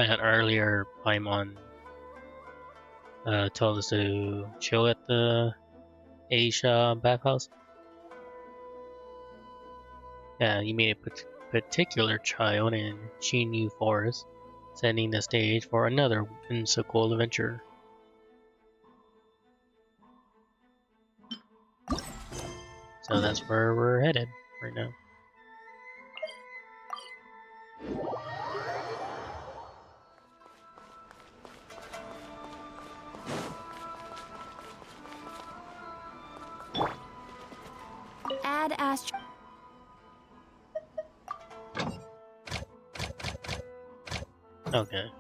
That earlier Paimon told us to chill at the Asia bathhouse. Yeah, you made a particular child in Shinyu Forest, setting the stage for another whimsical adventure. So that's where we're headed right now. Add Astro. Okay.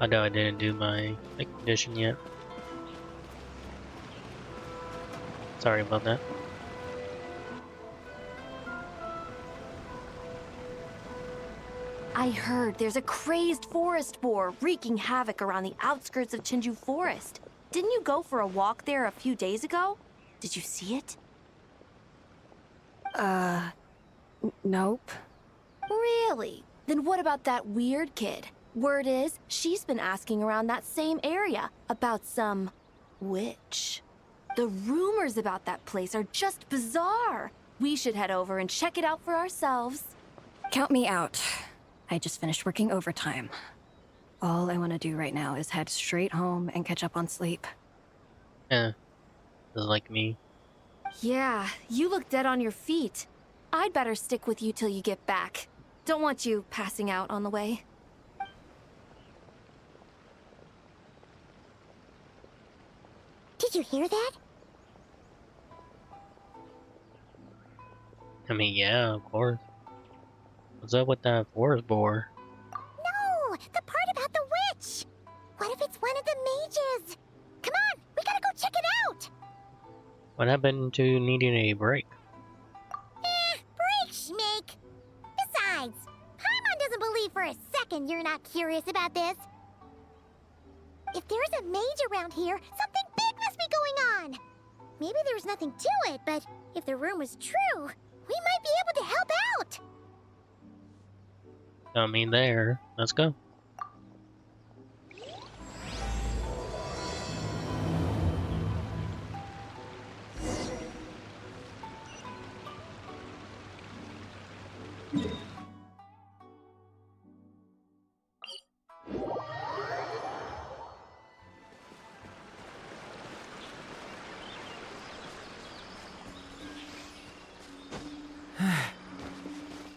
I know I didn't do my condition yet. Sorry about that. I heard there's a crazed forest boar wreaking havoc around the outskirts of Chinju Forest. Didn't you go for a walk there a few days ago? Did you see it? Nope. Really? Then what about that weird kid? Word is, she's been asking around that same area about some witch. The rumors about that place are just bizarre. We should head over and check it out for ourselves. Count me out. I just finished working overtime. All I want to do right now is head straight home and catch up on sleep. Just like me. Yeah, you look dead on your feet. I'd better stick with you till you get back. Don't want you passing out on the way. Did you hear that? I mean, yeah, of course. What's up with that forest boar? No, the part about the witch. What if it's one of the mages? Come on, we gotta go check it out. What happened to needing a break? Break, Schmake. Besides, Paimon doesn't believe for a second you're not curious about this. If there's a mage around here, something big must be going on. Maybe there's nothing to it, but if the rumor's true, we might be able to help out. I mean, there. Let's go.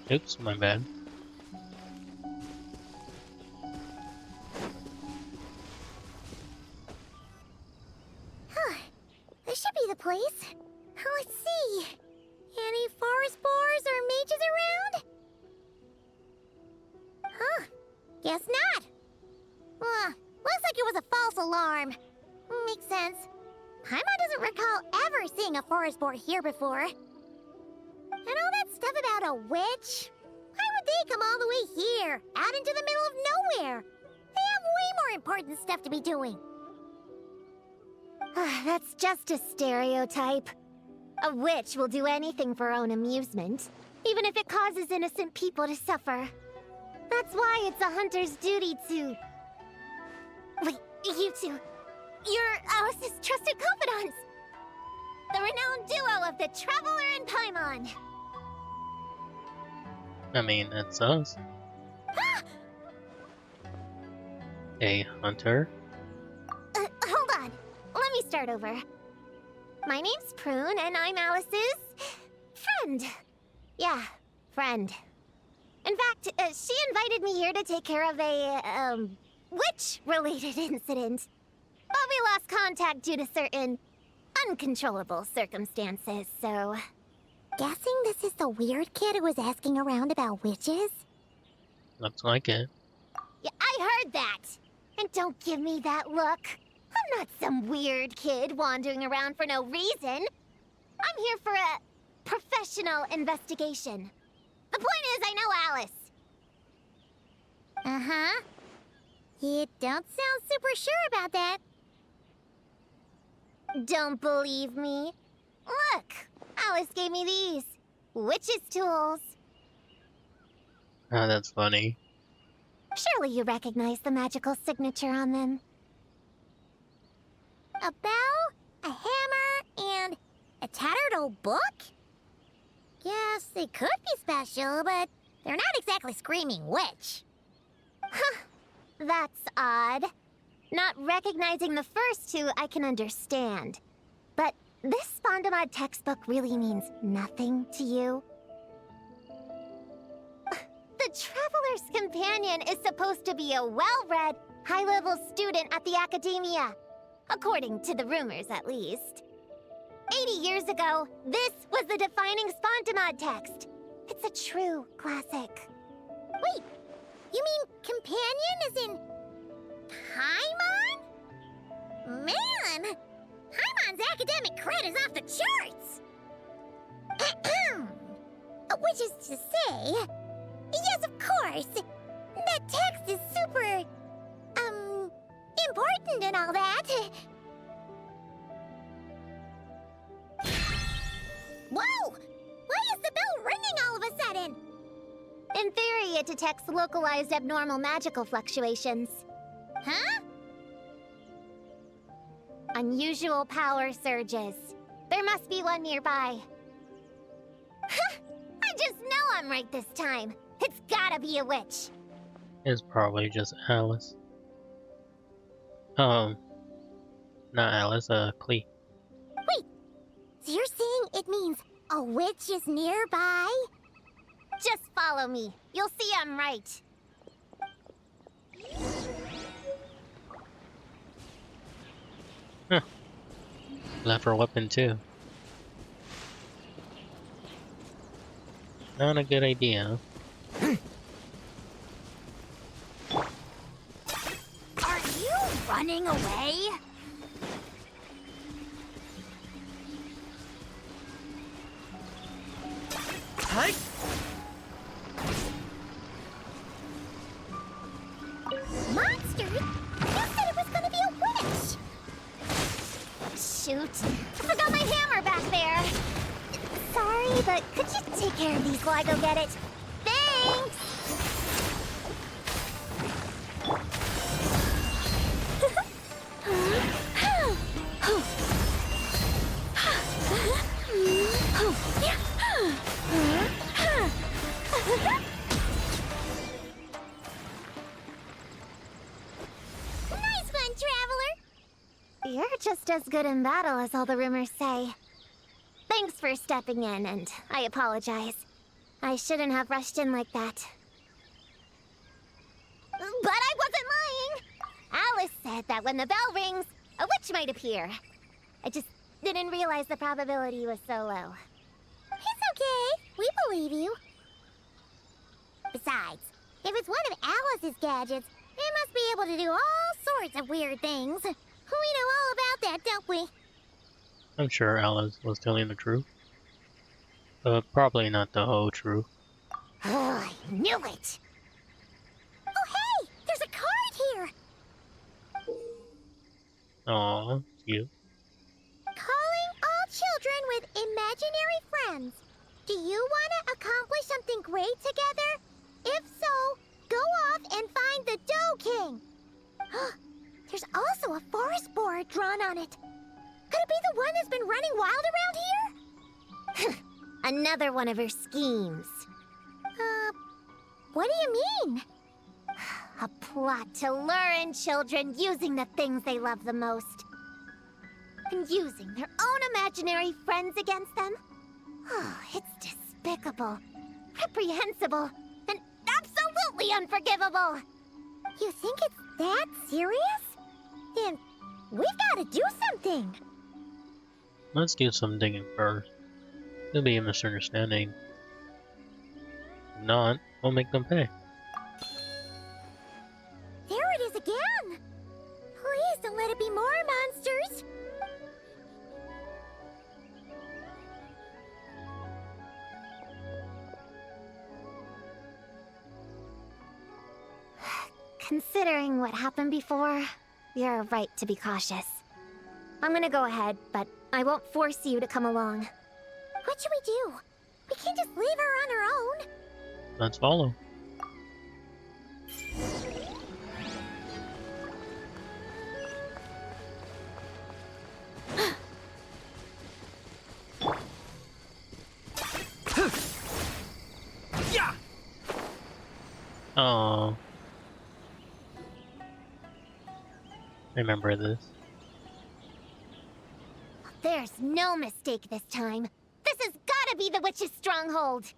Oops, my bad. This should be the place. Let's see. Any forest boars or mages around? Huh. Guess not. Looks like it was a false alarm. Makes sense. Paimon doesn't recall ever seeing a forest boar here before. And all that stuff about a witch? Why would they come all the way here, out into the middle of nowhere? They have way more important stuff to be doing. That's just a stereotype. A witch will do anything for her own amusement, even if it causes innocent people to suffer. That's why it's a hunter's duty to... Wait, you two. You're Alice's trusted confidants. The renowned duo of the Traveler and Paimon. I mean, that's us. A hunter. Hold on. Let me start over. My name's Prune, and I'm Alice's... friend. Yeah, friend. In fact, she invited me here to take care of a, witch-related incident. But we lost contact due to certain uncontrollable circumstances, so... Guessing this is the weird kid who was asking around about witches? Looks like it. Yeah, I heard that! And don't give me that look. I'm not some weird kid wandering around for no reason. I'm here for a professional investigation. The point is, I know Alice. Uh-huh. You don't sound super sure about that. Don't believe me? Look, Alice gave me these. Witch's tools. Oh, that's funny. Surely you recognize the magical signature on them. A bell, a hammer, and a tattered old book? Yes, they could be special, but they're not exactly screaming witch. Huh, that's odd. Not recognizing the first two I can understand. But this Phantasmal textbook really means nothing to you? The Traveler's Companion is supposed to be a well-read, high-level student at the Academia. According to the rumors, at least. 80 years ago, this was the defining Phantasmal text. It's a true classic. Wait, you mean companion as in Paimon? Man, Paimon's academic cred is off the charts. Which is to say, yes, of course. That text is super, important and all that. Whoa! Why is the bell ringing all of a sudden? In theory, it detects localized abnormal magical fluctuations. Huh? Unusual power surges. There must be one nearby. I just know I'm right this time. It's gotta be a witch. It's probably just Alice. Not Alice, Clee. Wait, so you're saying it means a witch is nearby? Just follow me. You'll see I'm right. Huh. Left her weapon too. Not a good idea. Are you running away? Hi. Monster? You said it was gonna be a witch! Shoot. I forgot my hammer back there. Sorry, but could you take care of these while I go get it? Thanks! Nice one, Traveler! You're just as good in battle as all the rumors say. Thanks for stepping in, and I apologize. I shouldn't have rushed in like that. But I wasn't lying! Alice said that when the bell rings, a witch might appear. I just didn't realize the probability was so low. It's okay. We believe you. Besides, if it's one of Alice's gadgets, it must be able to do all sorts of weird things. We know all about that, don't we? I'm sure Alice was telling the truth. But probably not the whole truth. Oh, I knew it! Oh, hey! There's a card here! Aww, cute. Calling all children with imaginary friends. Do you want to accomplish something great together? If so, go off and find the Dough King. There's also a forest board drawn on it. Could it be the one that's been running wild around here? Another one of her schemes. What do you mean? A plot to lure in children using the things they love the most. And using their own imaginary friends against them? Oh, it's despicable, reprehensible, and absolutely unforgivable. You think it's that serious? Then we've got to do something. Let's do some digging first. There'll be a misunderstanding. If not, we'll make them pay. There it is again! Please don't let it be more monsters! Considering what happened before, you're right to be cautious. I'm gonna go ahead, but I won't force you to come along. What should we do? We can't just leave her on her own. Let's follow. Oh, remember this. There's no mistake this time. This has gotta be the witch's stronghold.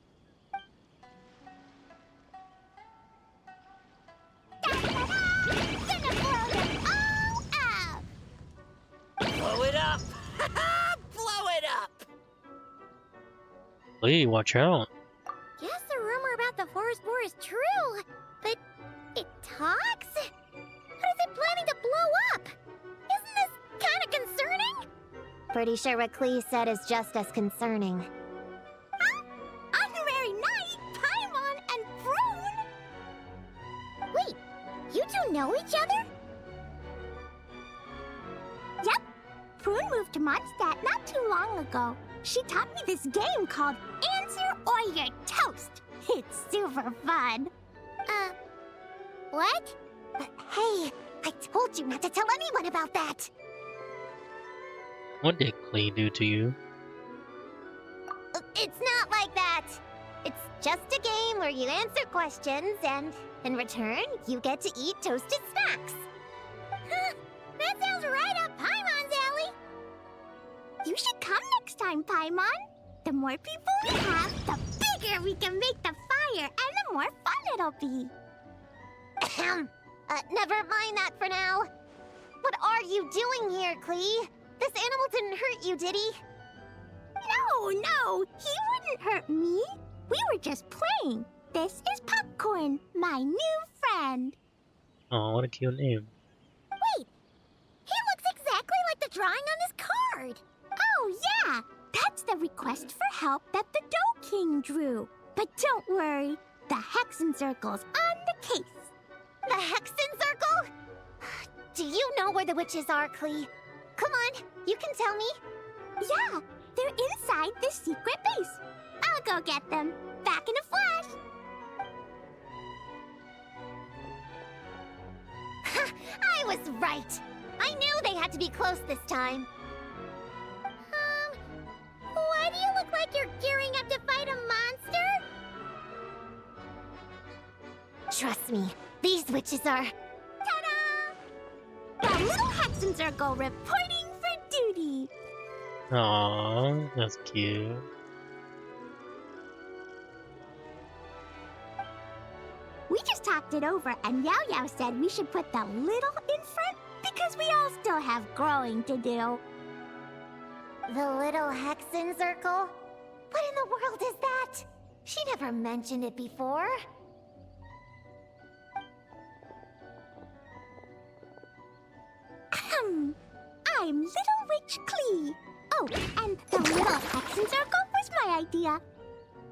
Gonna blow them all up! Blow it up! Blow it up! Lee, watch out. Guess the rumor about the forest boar is true, but it talks? What is it planning to blow up? Isn't this kind of concerning? Pretty sure what Klee said is just as concerning. Huh? Honorary Knight, Paimon, and Prune? Wait, you two know each other? Yep. Prune moved to Mondstadt not too long ago. She taught me this game called Answer or You're Toast. It's super fun. What? Hey, I told you not to tell anyone about that. What did Klee do to you? It's not like that. It's just a game where you answer questions and, in return, you get to eat toasted snacks. That sounds right up Paimon's alley. You should come next time, Paimon. The more people we have, the bigger we can make the fire, and the more fun it'll be. Never mind that for now. What are you doing here, Klee? This animal didn't hurt you, did he? No, he wouldn't hurt me. We were just playing. This is Popcorn, my new friend. Oh, what a cute name. Wait, he looks exactly like the drawing on this card. Oh, yeah, that's the request for help that the Dough King drew. But don't worry, the Hexenzirkel's on the case. The Hexenzirkel? Do you know where the witches are, Klee? Come on, you can tell me. Yeah, they're inside the secret base. I'll go get them. Back in a flash. I was right. I knew they had to be close this time. Why do you look like you're gearing up to fight a monster? Trust me, these witches are... Ta-da! The Little Hexenzirkel reporting for duty. Aw, that's cute. We just talked it over, and Yao Yao said we should put the little in front because we all still have growing to do. The Little Hexenzirkel? What in the world is that? She never mentioned it before. I'm Little Witch Klee. Oh, and the Little Hexenzirkel was my idea.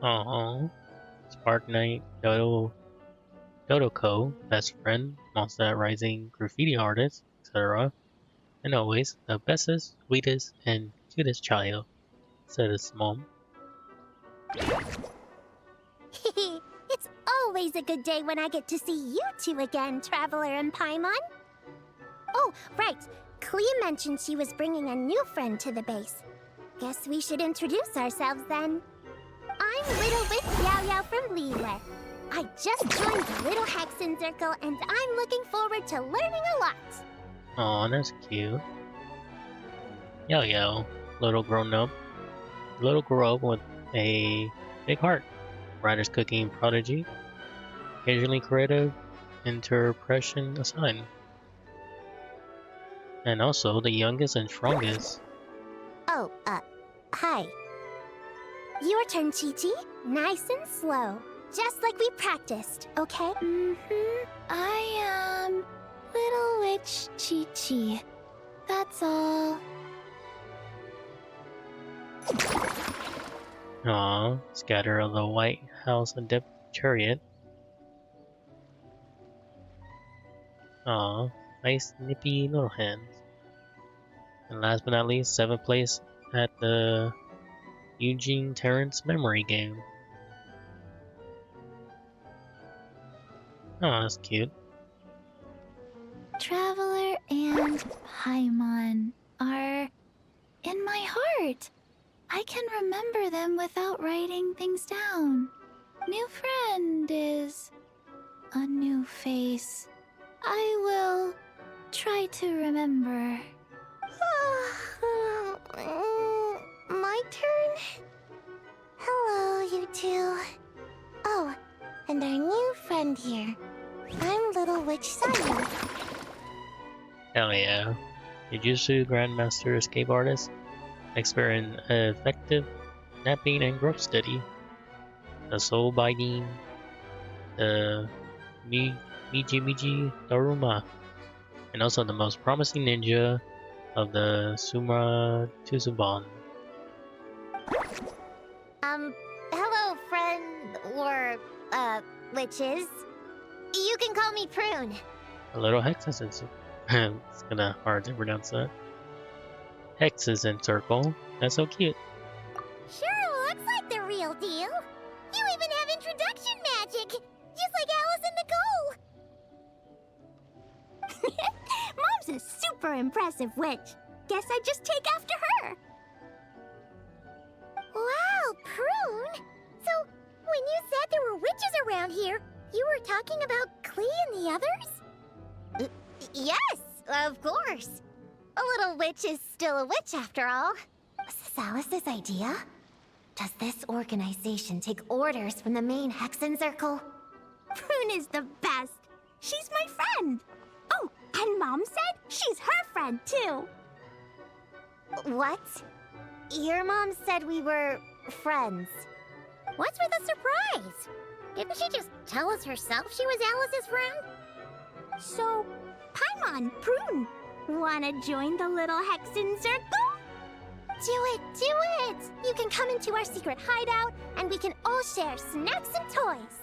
Aw. Spark Knight, Dodoko, best friend, Mondstadt Rising graffiti artist, etc. And always the bestest, sweetest, and cutest child, said his mom. It's always a good day when I get to see you two again, Traveler and Paimon. Oh, right. Klee mentioned she was bringing a new friend to the base. Guess we should introduce ourselves then. I'm Little Witch Yao Yao from Liyue. I just joined the Little Hexenzirkel, and I'm looking forward to learning a lot. Aw, that's cute. Yo yo, little grown up with a big heart. Writer's cooking prodigy, occasionally creative, interpretation assigned. And also the youngest and strongest. Oh, hi. Your turn, Chi-Chi. Nice and slow. Just like we practiced, okay? I am Little Witch Chi-Chi. That's all. Aw, scatter of the White House Adept Chariot. Aw, nice nippy little hands. And last but not least, 7th place at the Eugene Terrence memory game. Oh, that's cute. Traveler and Paimon are in my heart. I can remember them without writing things down. New friend is A new face. I will try to remember. My turn? Hello, you two. Oh, and our new friend here. I'm Little Witch Sayu. Hell yeah. Jujutsu Grandmaster Escape Artist. Expert in effective napping and growth study. The soul biting. The Miji Daruma. And also the most promising ninja of the Suma Tsuban. Hello, friend, or, witches. You can call me Prune. A little Hexenzirkel. It's kinda hard to pronounce that. Hexenzirkel. That's so cute. Sure looks like the real deal. You even have introduction magic, just like Alice and Nicole. Mom's a super impressive witch. Guess I just take after her. Wow, Prune! So, when you said there were witches around here, you were talking about Klee and the others? Yes, of course. A little witch is still a witch after all. Was this Alice's idea? Does this organization take orders from the main Hexenzirkel? Prune is the best. She's my friend. Oh, and Mom said she's her friend too. What? Your mom said we were friends. What's with the surprise? Didn't she just tell us herself she was Alice's friend? So, Paimon, Prune, wanna join the Little Hexenzirkel? Do it, do it! You can come into our secret hideout, and we can all share snacks and toys.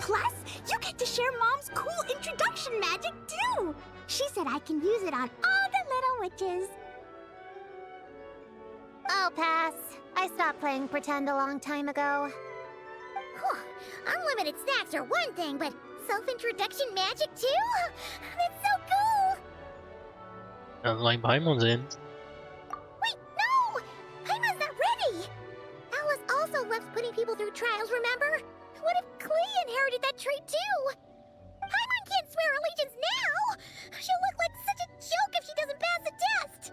Plus, you get to share Mom's cool introduction magic, too! She said I can use it on all the little witches. I'll pass. I stopped playing pretend a long time ago. Whew. Unlimited snacks are one thing, but self-introduction magic, too? That's so cool! Sounds like Paimon's in. Wait, no! Paimon's not ready! Alice also loves putting people through trials, remember? What if Klee inherited that trait too? Paimon can't swear allegiance now! She'll look like such a joke if she doesn't pass the test!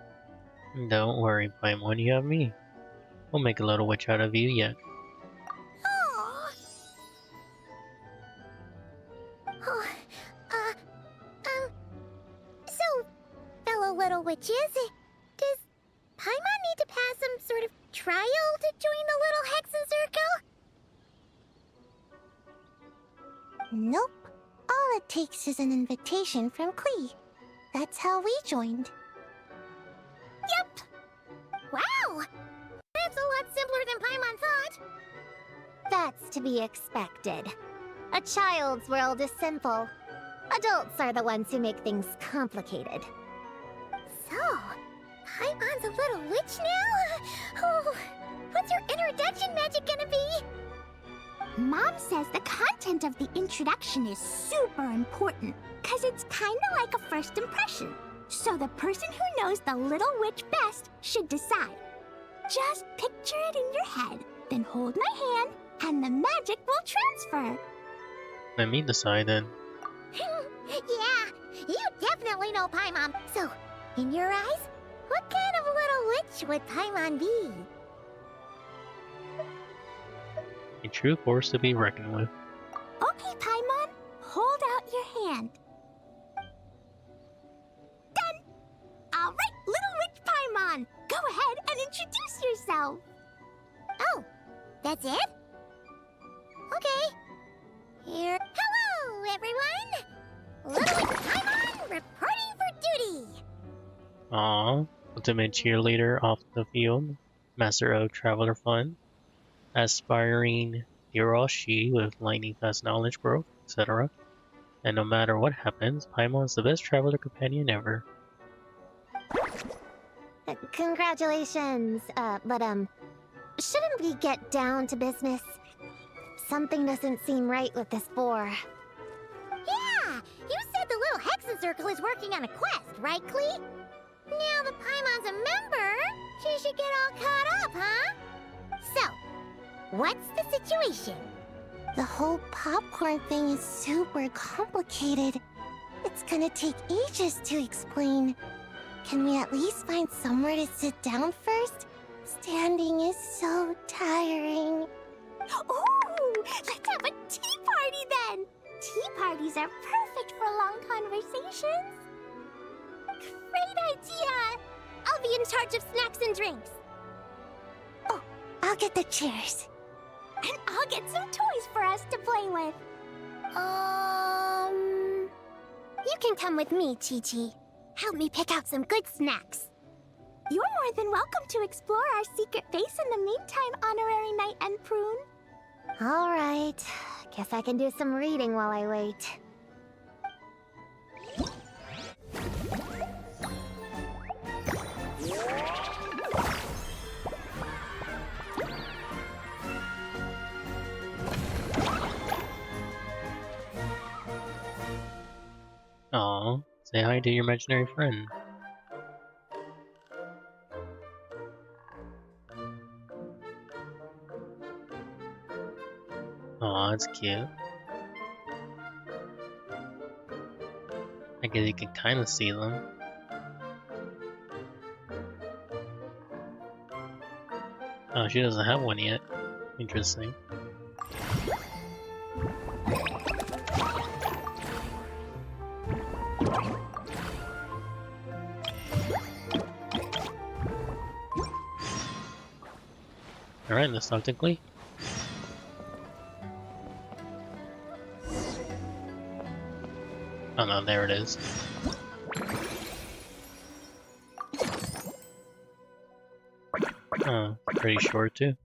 Don't worry, Paimon, you have me. We'll make a little witch out of you yet. Aww. Oh, so, fellow little witches, does Paimon need to pass some sort of trial to join the Little Hexenzirkel? Nope. All it takes is an invitation from Klee. That's how we joined. Yep. Wow! That's a lot simpler than Paimon thought. That's to be expected. A child's world is simple. Adults are the ones who make things complicated. So, Paimon's a little witch now? Oh, what's her introduction magic gonna be? Mom says the content of the introduction is super important, because it's kind of like a first impression. So the person who knows the little witch best should decide. Just picture it in your head, then hold my hand, and the magic will transfer. Let me decide then. Yeah, you definitely know Paimon. So, in your eyes, what kind of little witch would Paimon be? A true force to be reckoned with. Okay, Paimon, hold out your hand. Done! All right, little witch Paimon, go ahead and introduce yourself. Oh, that's it? Okay. Here. Hello, everyone! Little witch Paimon reporting for duty. Aww. Ultimate cheerleader off the field. Master of Traveler Fun. Aspiring Hiroshi with lightning fast knowledge growth, etc. And no matter what happens, Paimon's the best traveler companion ever. Congratulations, but shouldn't we get down to business? Something doesn't seem right with this boar. Yeah! You said the Little Hexenzirkel is working on a quest, right, Klee? Now that Paimon's a member, she should get all caught up, huh? So, what's the situation? The whole popcorn thing is super complicated. It's gonna take ages to explain. Can we at least find somewhere to sit down first? Standing is so tiring. Ooh, let's have a tea party then! Tea parties are perfect for long conversations. Great idea! I'll be in charge of snacks and drinks. Oh, I'll get the chairs. And I'll get some toys for us to play with. You can come with me, Chi-Chi. Help me pick out some good snacks. You're more than welcome to explore our secret base in the meantime, Honorary Knight and Prune. All right. Guess I can do some reading while I wait. Aw, say hi to your imaginary friend. Aw, that's cute. I guess you can kind of see them. Oh, she doesn't have one yet. Interesting. Alright, let's talk to Glee. Oh no, there it is. Oh, pretty short too.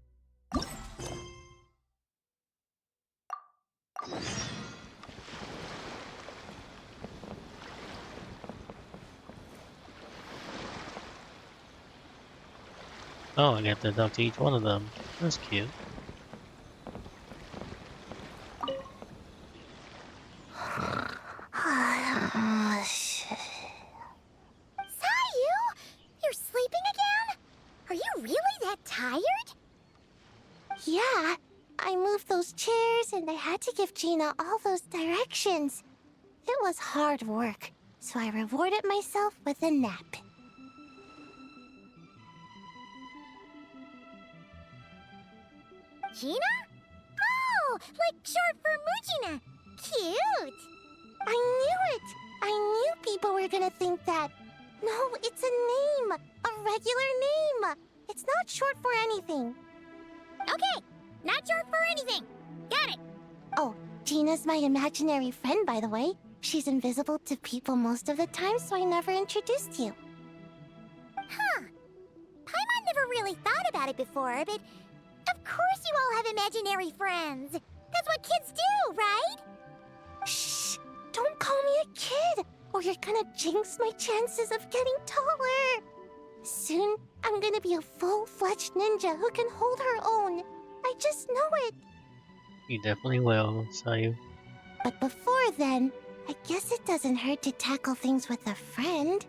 Oh, I get to talk to each one of them. That's cute. Sayu! You're sleeping again? Are you really that tired? Yeah, I moved those chairs and I had to give Gina all those directions. It was hard work, so I rewarded myself with a nap. Gina? Oh, like short for Mujina. Cute. I knew it! I knew people were gonna think that. No, it's a name! A regular name! It's not short for anything. Okay, not short for anything. Got it. Oh, Gina's my imaginary friend, by the way. She's invisible to people most of the time, so I never introduced you. Huh. Paimon never really thought about it before, but of course you all have imaginary friends. That's what kids do, right? Shh! Don't call me a kid, or you're gonna jinx my chances of getting taller. Soon, I'm gonna be a full-fledged ninja who can hold her own. I just know it. You definitely will, Sayu. But before then, I guess it doesn't hurt to tackle things with a friend.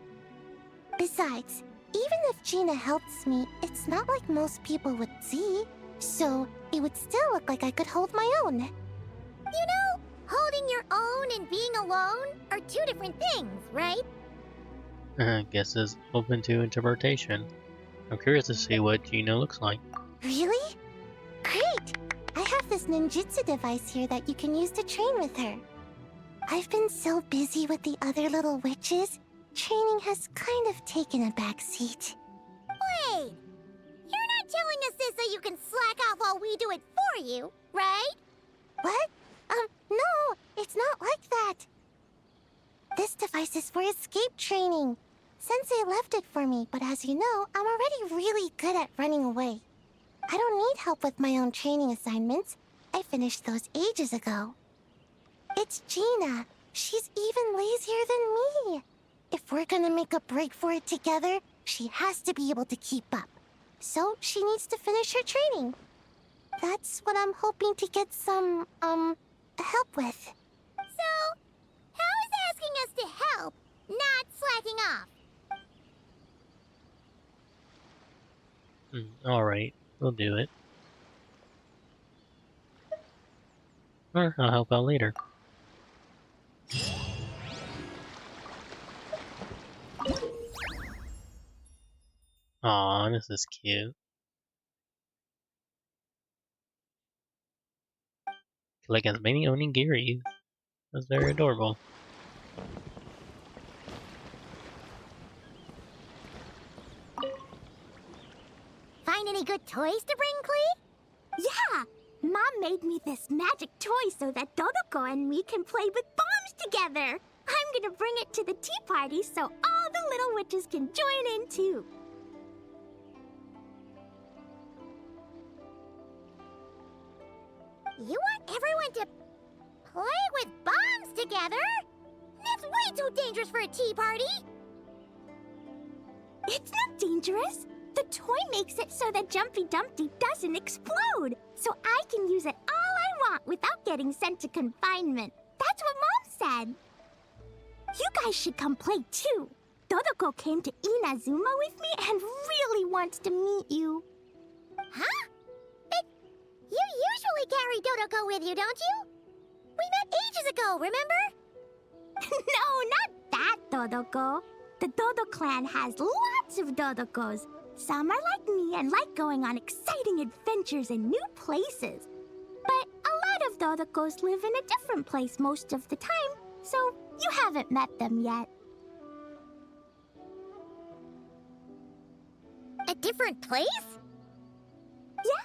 Besides, even if Gina helps me, it's not like most people would see. So, it would still look like I could hold my own. You know, holding your own and being alone are two different things, right? Guess it's open to interpretation. I'm curious to see what Gina looks like. Really? Great! I have this ninjutsu device here that you can use to train with her. I've been so busy with the other little witches, training has kind of taken a back seat. Wait, you're not telling us this so you can slack off while we do it for you, right? What? No, it's not like that. This device is for escape training. Sensei left it for me, but as you know, I'm already really good at running away. I don't need help with my own training assignments. I finished those ages ago. It's Gina. She's even lazier than me. If we're gonna make a break for it together, she has to be able to keep up. So she needs to finish her training. That's what I'm hoping to get some, help with. So, how is asking us to help not slacking off? Alright, we'll do it. Or I'll help out later. Aw, this is cute. Like as many onigiris. That's very adorable. Find any good toys to bring, Clee? Yeah! Mom made me this magic toy so that Dodoko and me can play with bombs together. I'm gonna bring it to the tea party so all the little witches can join in too. You want everyone to play with bombs together? That's way too dangerous for a tea party! It's not dangerous. The toy makes it so that Jumpy Dumpty doesn't explode, so I can use it all I want without getting sent to confinement. That's what Mom said. You guys should come play too. Dodoko came to Inazuma with me and really wants to meet you. Huh? But you usually carry Dodoko with you, don't you? We met ages ago, remember? No, not that Dodoko. The Dodo clan has lots of Dodokos. Some are like me and like going on exciting adventures in new places. But a lot of Dodokos live in a different place most of the time, so you haven't met them yet. A different place?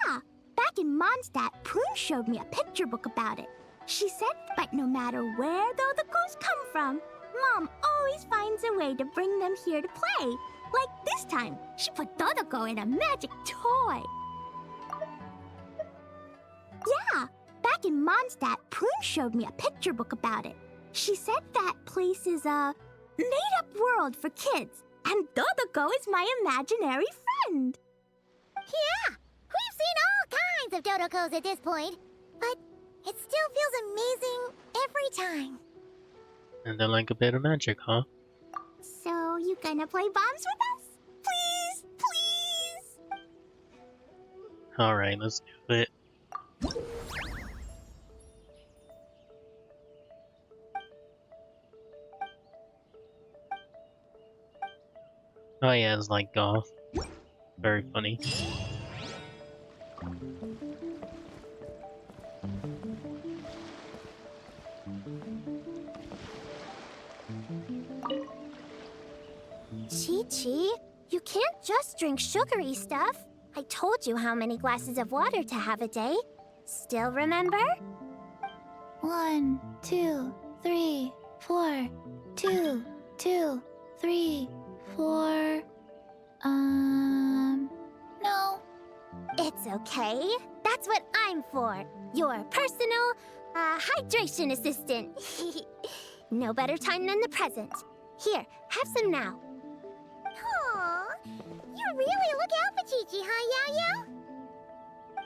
Yeah. Back in Mondstadt, Prune showed me a picture book about it. She said that no matter where Dodokos come from, Mom always finds a way to bring them here to play. Like this time, she put Dodoko in a magic toy. Yeah, back in Mondstadt, Prune showed me a picture book about it. She said that place is a made-up world for kids, and Dodoko is my imaginary friend. Yeah, we've seen all kinds of Dodokos at this point, but it still feels amazing every time. And they like a bit of magic, huh? So, you gonna play bombs with us? Please, please! Alright, let's do it. Oh yeah, it's like golf. Very funny. Chi-Chi, you can't just drink sugary stuff. I told you how many glasses of water to have a day. Still remember? 1, 2, 3, 4. 2, 2, 3, 4. No. It's okay. That's what I'm for. Your personal, hydration assistant. No better time than the present. Here, have some now. Aw, you really look out for Chi-Chi, huh, Yao-Yao?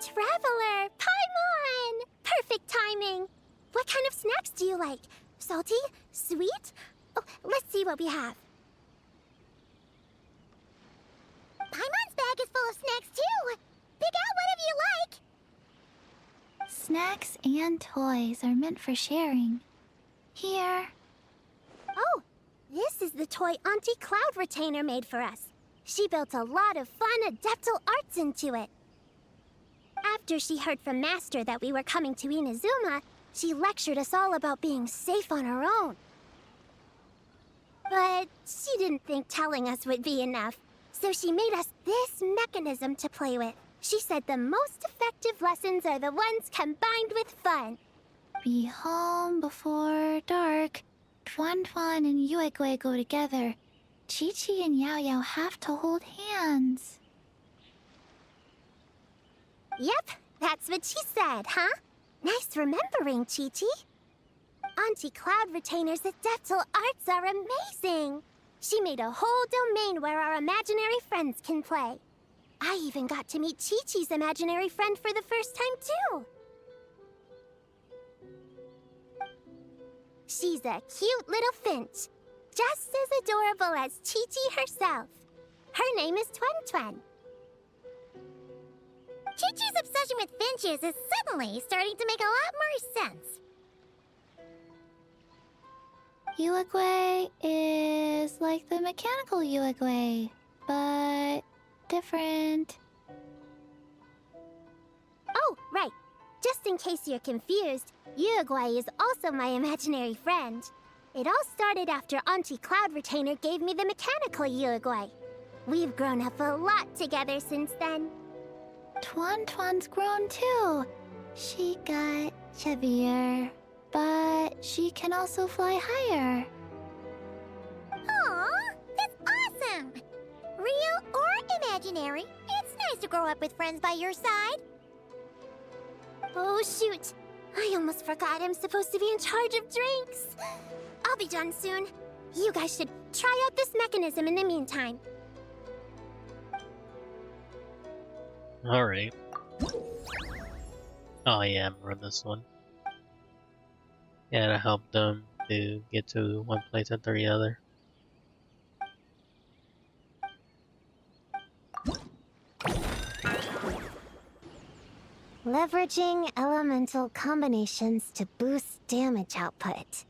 Traveler, Paimon! Perfect timing. What kind of snacks do you like? Salty? Sweet? Oh, let's see what we have. Paimon's bag is full of snacks, too. Pick out whatever you like. Snacks and toys are meant for sharing. Here. Oh, this is the toy Auntie Cloud Retainer made for us. She built a lot of fun adeptal arts into it. After she heard from Master that we were coming to Inazuma, she lectured us all about being safe on her own. But she didn't think telling us would be enough, so she made us this mechanism to play with. She said the most effective lessons are the ones combined with fun. Be home before dark. Tuan Tuan and Yuegui go together. Chi-Chi and Yao Yao have to hold hands. Yep, that's what she said, huh? Nice remembering, Chi-Chi. Auntie Cloud Retainer's adeptal arts are amazing. She made a whole domain where our imaginary friends can play. I even got to meet Chi-Chi's imaginary friend for the first time, too. She's a cute little finch, just as adorable as Chi-Chi herself. Her name is Tuan Tuan. Chi-Chi's obsession with finches is suddenly starting to make a lot more sense. Uruguay is like the mechanical Uruguay, but different. Oh, right. Just in case you're confused, Uruguay is also my imaginary friend. It all started after Auntie Cloud Retainer gave me the mechanical Uruguay. We've grown up a lot together since then. Tuan's grown too. She got chubbier, but she can also fly higher. Aw, that's awesome! Real or imaginary, it's nice to grow up with friends by your side. Oh, shoot. I almost forgot I'm supposed to be in charge of drinks. I'll be done soon. You guys should try out this mechanism in the meantime. Alright. Oh yeah, I remember this one. Yeah, to help them to get to one place after the other. Leveraging elemental combinations to boost damage output.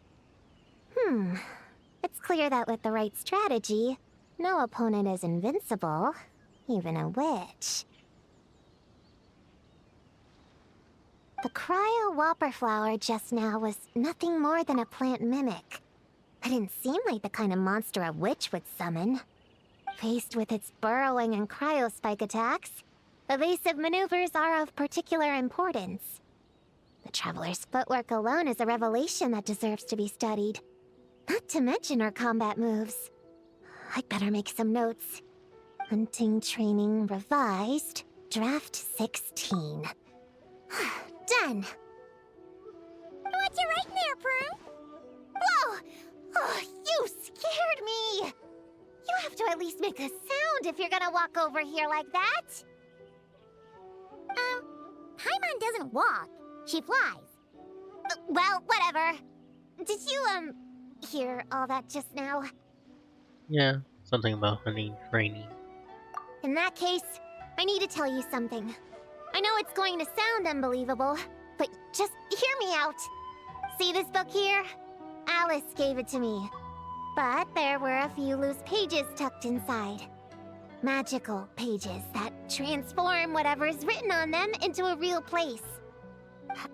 It's clear that with the right strategy, no opponent is invincible, even a witch. The cryo whopper flower just now was nothing more than a plant mimic. It didn't seem like the kind of monster a witch would summon. Faced with its burrowing and cryospike attacks, evasive maneuvers are of particular importance. The Traveler's footwork alone is a revelation that deserves to be studied. Not to mention her combat moves. I'd better make some notes. Hunting Training Revised, Draft 16. Done! What you writing there, Prue? Whoa! Oh, you scared me! You have to at least make a sound if you're gonna walk over here like that. Paimon doesn't walk. She flies. Well, whatever. Did you, hear all that just now? Yeah, something about hunting training. In that case, I need to tell you something. I know it's going to sound unbelievable, but just hear me out. See this book here? Alice gave it to me. But there were a few loose pages tucked inside. Magical pages that transform whatever's written on them into a real place.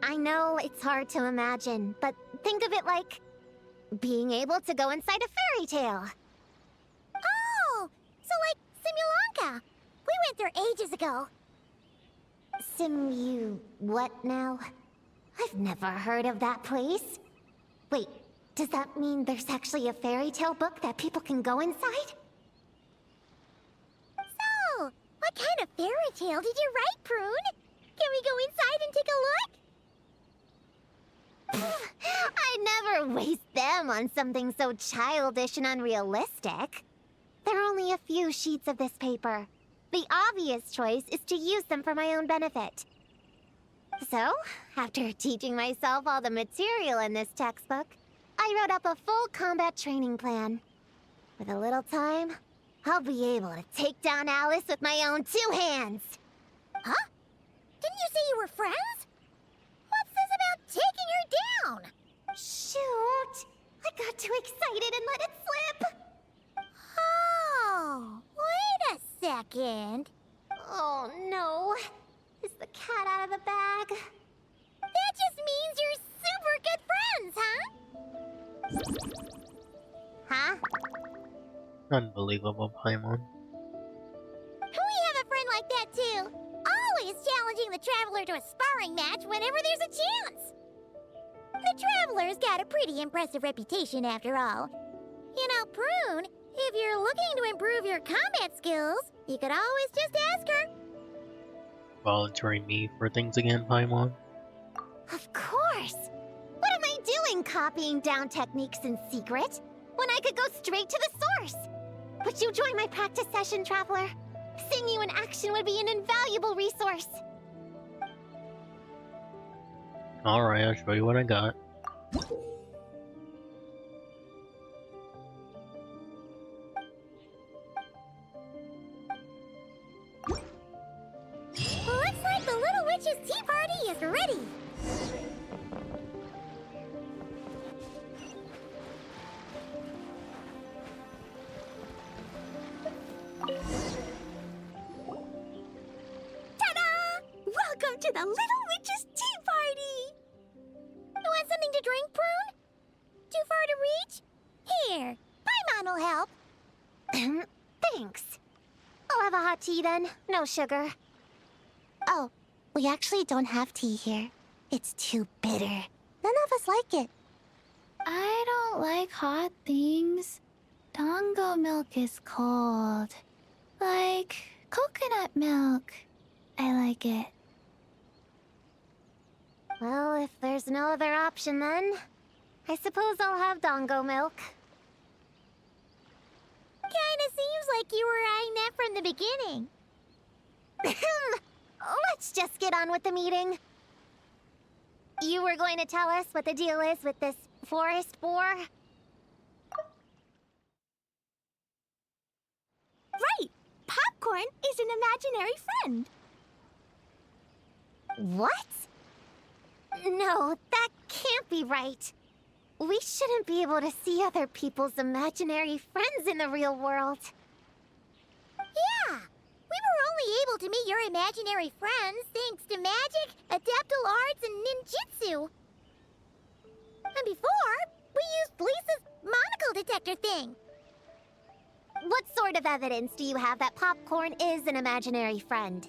I know it's hard to imagine, but think of it like being able to go inside a fairy tale. Oh, so like Simulanka. We went there ages ago. What now? I've never heard of that place. Wait, does that mean there's actually a fairy tale book that people can go inside? So, what kind of fairy tale did you write, Prune? Can we go inside and take a look? I'd never waste them on something so childish and unrealistic. There are only a few sheets of this paper. The obvious choice is to use them for my own benefit. So, after teaching myself all the material in this textbook, I wrote up a full combat training plan. With a little time, I'll be able to take down Alice with my own 2 hands. Huh? Didn't you say you were friends? What's this about taking her down? Shoot! I got too excited and let it slip! Oh, wait a second. Oh no. Is the cat out of the bag? That just means you're super good friends, huh? Huh? Unbelievable, Paimon. We have a friend like that too. Always challenging the Traveler to a sparring match whenever there's a chance. The Traveler's got a pretty impressive reputation after all. You know, Prune, if you're looking to improve your combat skills, you could always just ask her. Volunteering me for things again, Paimon? Of course! What am I doing copying down techniques in secret, when I could go straight to the source? Would you join my practice session, Traveler? Seeing you in action would be an invaluable resource. Alright, I'll show you what I got. Looks like ready! Ta-da! Welcome to the Little Witch's Tea Party! You want something to drink, Prune? Too far to reach? Here, Paimon will help. Thanks. I'll have a hot tea then. No sugar. Oh, we actually don't have tea here. It's too bitter. None of us like it. I don't like hot things. Dongo milk is cold. Like coconut milk. I like it. Well, if there's no other option then, I suppose I'll have dongo milk. Kinda seems like you were eyeing that from the beginning. Let's just get on with the meeting. You were going to tell us what the deal is with this forest boar? Right! Popcorn is an imaginary friend. What? No, that can't be right. We shouldn't be able to see other people's imaginary friends in the real world. Yeah! We were only able to meet your imaginary friends thanks to magic, adeptal arts, and ninjutsu. And before, we used Lisa's monocle detector thing. What sort of evidence do you have that Popcorn is an imaginary friend?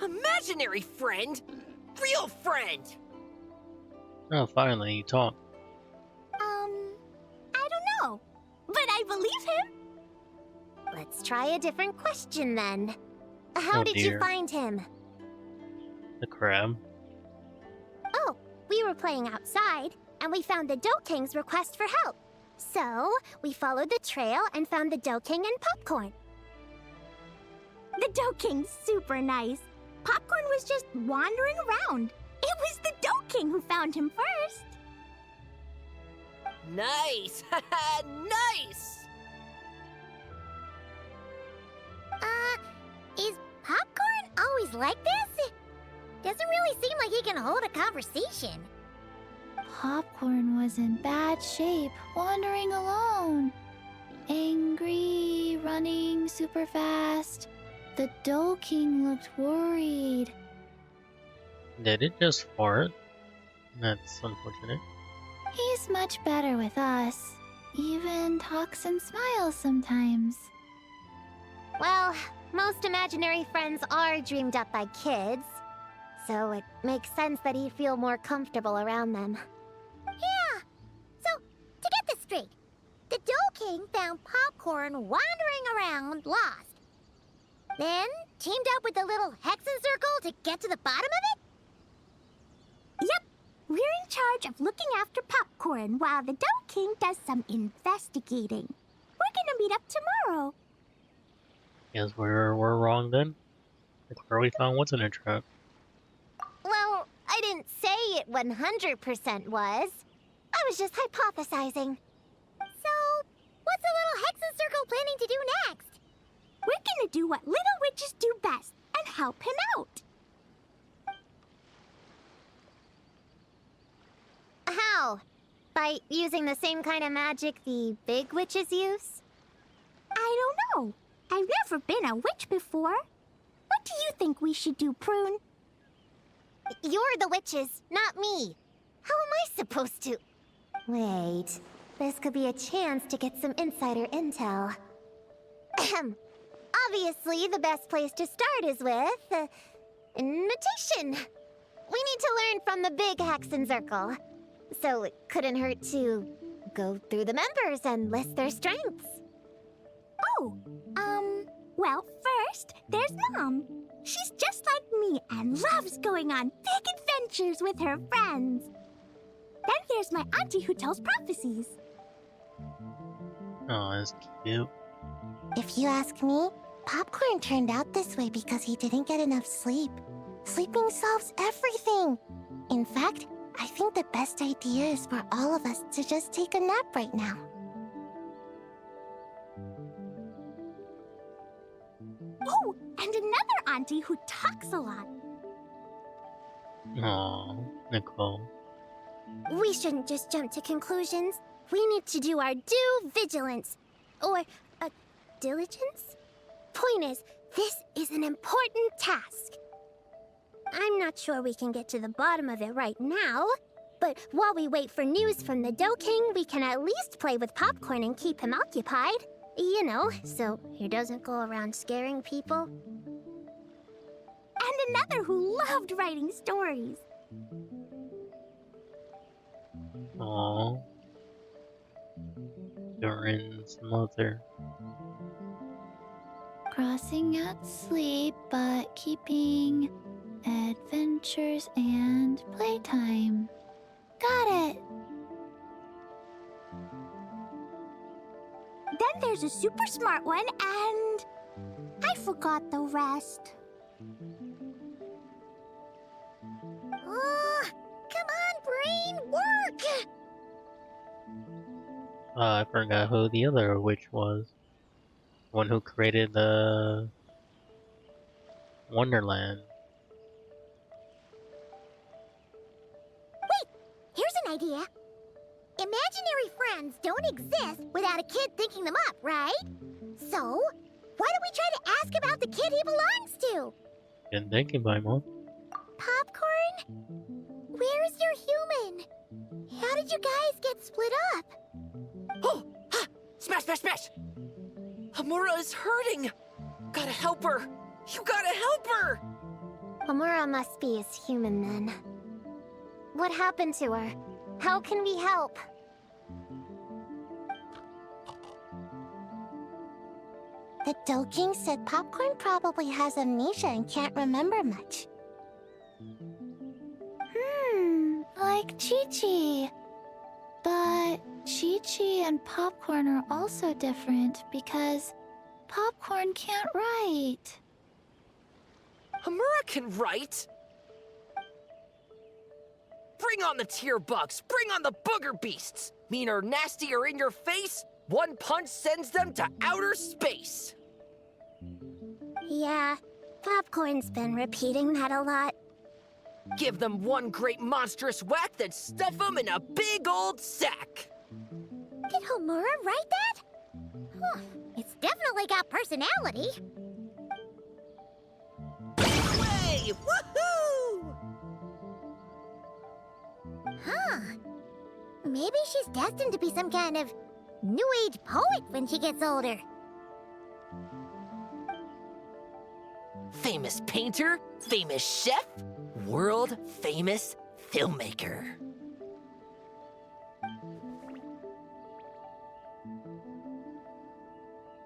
Imaginary friend? Real friend! Oh, finally, you talk. I don't know. But I believe him. Let's try a different question then. How Oh, did you dear. find him? The crab. Oh, we were playing outside, and we found the Dough King's request for help. So, we followed the trail and found the Dough King and Popcorn. The Dough King's super nice. Popcorn was just wandering around. It was the Dough King who found him first. Nice! Nice! Is Popcorn always like this? Doesn't really seem like he can hold a conversation. Popcorn was in bad shape, wandering alone. Angry, running super fast. The Dough King looked worried. Did it just fart? That's unfortunate. He's much better with us. Even talks and smiles sometimes. Well, most imaginary friends are dreamed up by kids, so it makes sense that he'd feel more comfortable around them. Yeah. So, to get this straight, the Dough King found Popcorn wandering around, lost. Then teamed up with the Little Hexenzirkel to get to the bottom of it? Yep. We're in charge of looking after Popcorn while the Dough King does some investigating. We're gonna meet up tomorrow. Guess we're wrong then. The girl we found wasn't a trap. Well, I didn't say it 100% was. I was just hypothesizing. So, what's the Little Hexenzirkel planning to do next? We're gonna do what little witches do best and help him out. How? By using the same kind of magic the big witches use? I don't know. I've never been a witch before. What do you think we should do, Prune? You're the witches, not me. How am I supposed to... Wait, this could be a chance to get some insider intel. Ahem. Obviously, the best place to start is with... invitation. We need to learn from the big Hexenzirkel. So it couldn't hurt to go through the members and list their strengths. Oh, well, first, there's Mom. She's just like me and loves going on big adventures with her friends. Then there's my auntie who tells prophecies. Oh, that's cute. If you ask me, Popcorn turned out this way because he didn't get enough sleep. Sleeping solves everything. In fact, I think the best idea is for all of us to just take a nap right now. Oh, and another auntie who talks a lot. Aw, Nicole. We shouldn't just jump to conclusions. We need to do our due vigilance. Or, diligence? Point is, this is an important task. I'm not sure we can get to the bottom of it right now, but while we wait for news from the Dough King, we can at least play with Popcorn and keep him occupied. You know, so he doesn't go around scaring people. And another who loved writing stories. Aw. Durin's mother. Crossing out sleep, but keeping adventures and playtime. Got it! Then there's a super smart one, and I forgot the rest. Come on, brain, work! I forgot who the other witch was. One who created the Wonderland. Here's an idea. Imaginary friends don't exist without a kid thinking them up, right? So, why don't we try to ask about the kid he belongs to? Been thinking about Mom. Popcorn? Where's your human? How did you guys get split up? Oh! Ha! Smash, smash, smash! Hamura is hurting! Gotta help her! You gotta help her! Amura must be his human then. What happened to her? How can we help? The Dough King said Popcorn probably has amnesia and can't remember much. Like Chi-Chi. But Chi-Chi and Popcorn are also different because Popcorn can't write. Hamura can write! Bring on the tear bugs! Bring on the booger beasts! Mean or nasty or in your face, one punch sends them to outer space! Yeah, Popcorn's been repeating that a lot. Give them one great monstrous whack, then stuff them in a big old sack! Did Homura write that? Huh, it's definitely got personality. Way! Woohoo! Huh. Maybe she's destined to be some kind of new age poet when she gets older. Famous painter, famous chef, world famous filmmaker.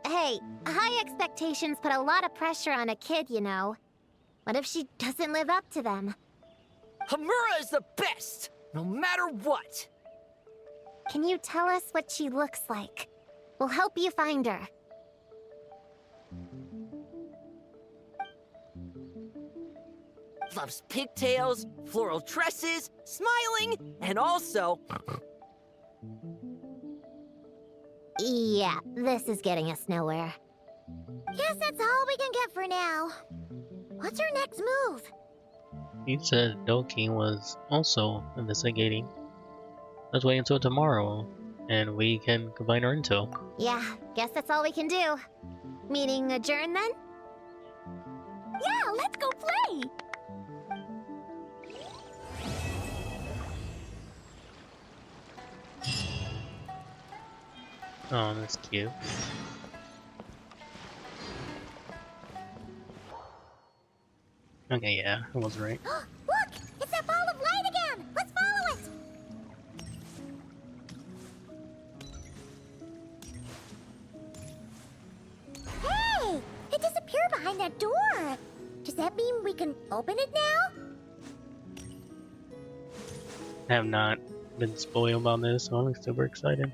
Hey, high expectations put a lot of pressure on a kid, you know. What if she doesn't live up to them? Hamura is the best, no matter what. Can you tell us what she looks like? We'll help you find her. Loves pigtails, floral tresses, smiling, and also... Yeah, this is getting us nowhere. Guess that's all we can get for now. What's our next move? You said Dough King was also investigating. Let's wait until tomorrow, and we can combine our intel. Yeah, guess that's all we can do. Meaning adjourn then? Yeah, let's go play! Oh, that's cute. Okay, yeah, I was right. Look! It's that ball of light again! Let's follow it! Hey! It disappeared behind that door! Does that mean we can open it now? I have not been spoiled on this, so I'm super excited.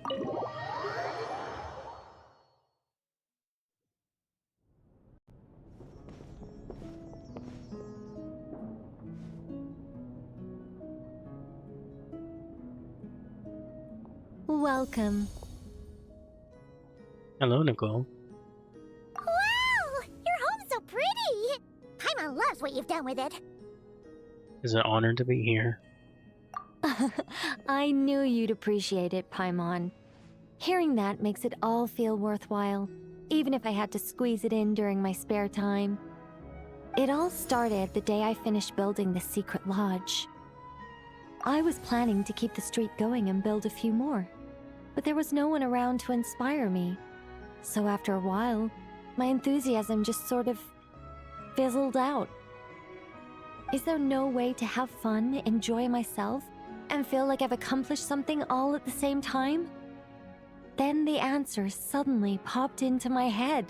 Welcome. Hello, Nicole. Wow! Your home's so pretty! Paimon loves what you've done with it. It's an honor to be here. I knew you'd appreciate it, Paimon. Hearing that makes it all feel worthwhile, even if I had to squeeze it in during my spare time. It all started the day I finished building the secret lodge. I was planning to keep the streak going and build a few more, but there was no one around to inspire me. So after a while, my enthusiasm just sort of fizzled out. Is there no way to have fun, enjoy myself, and feel like I've accomplished something all at the same time? Then the answer suddenly popped into my head.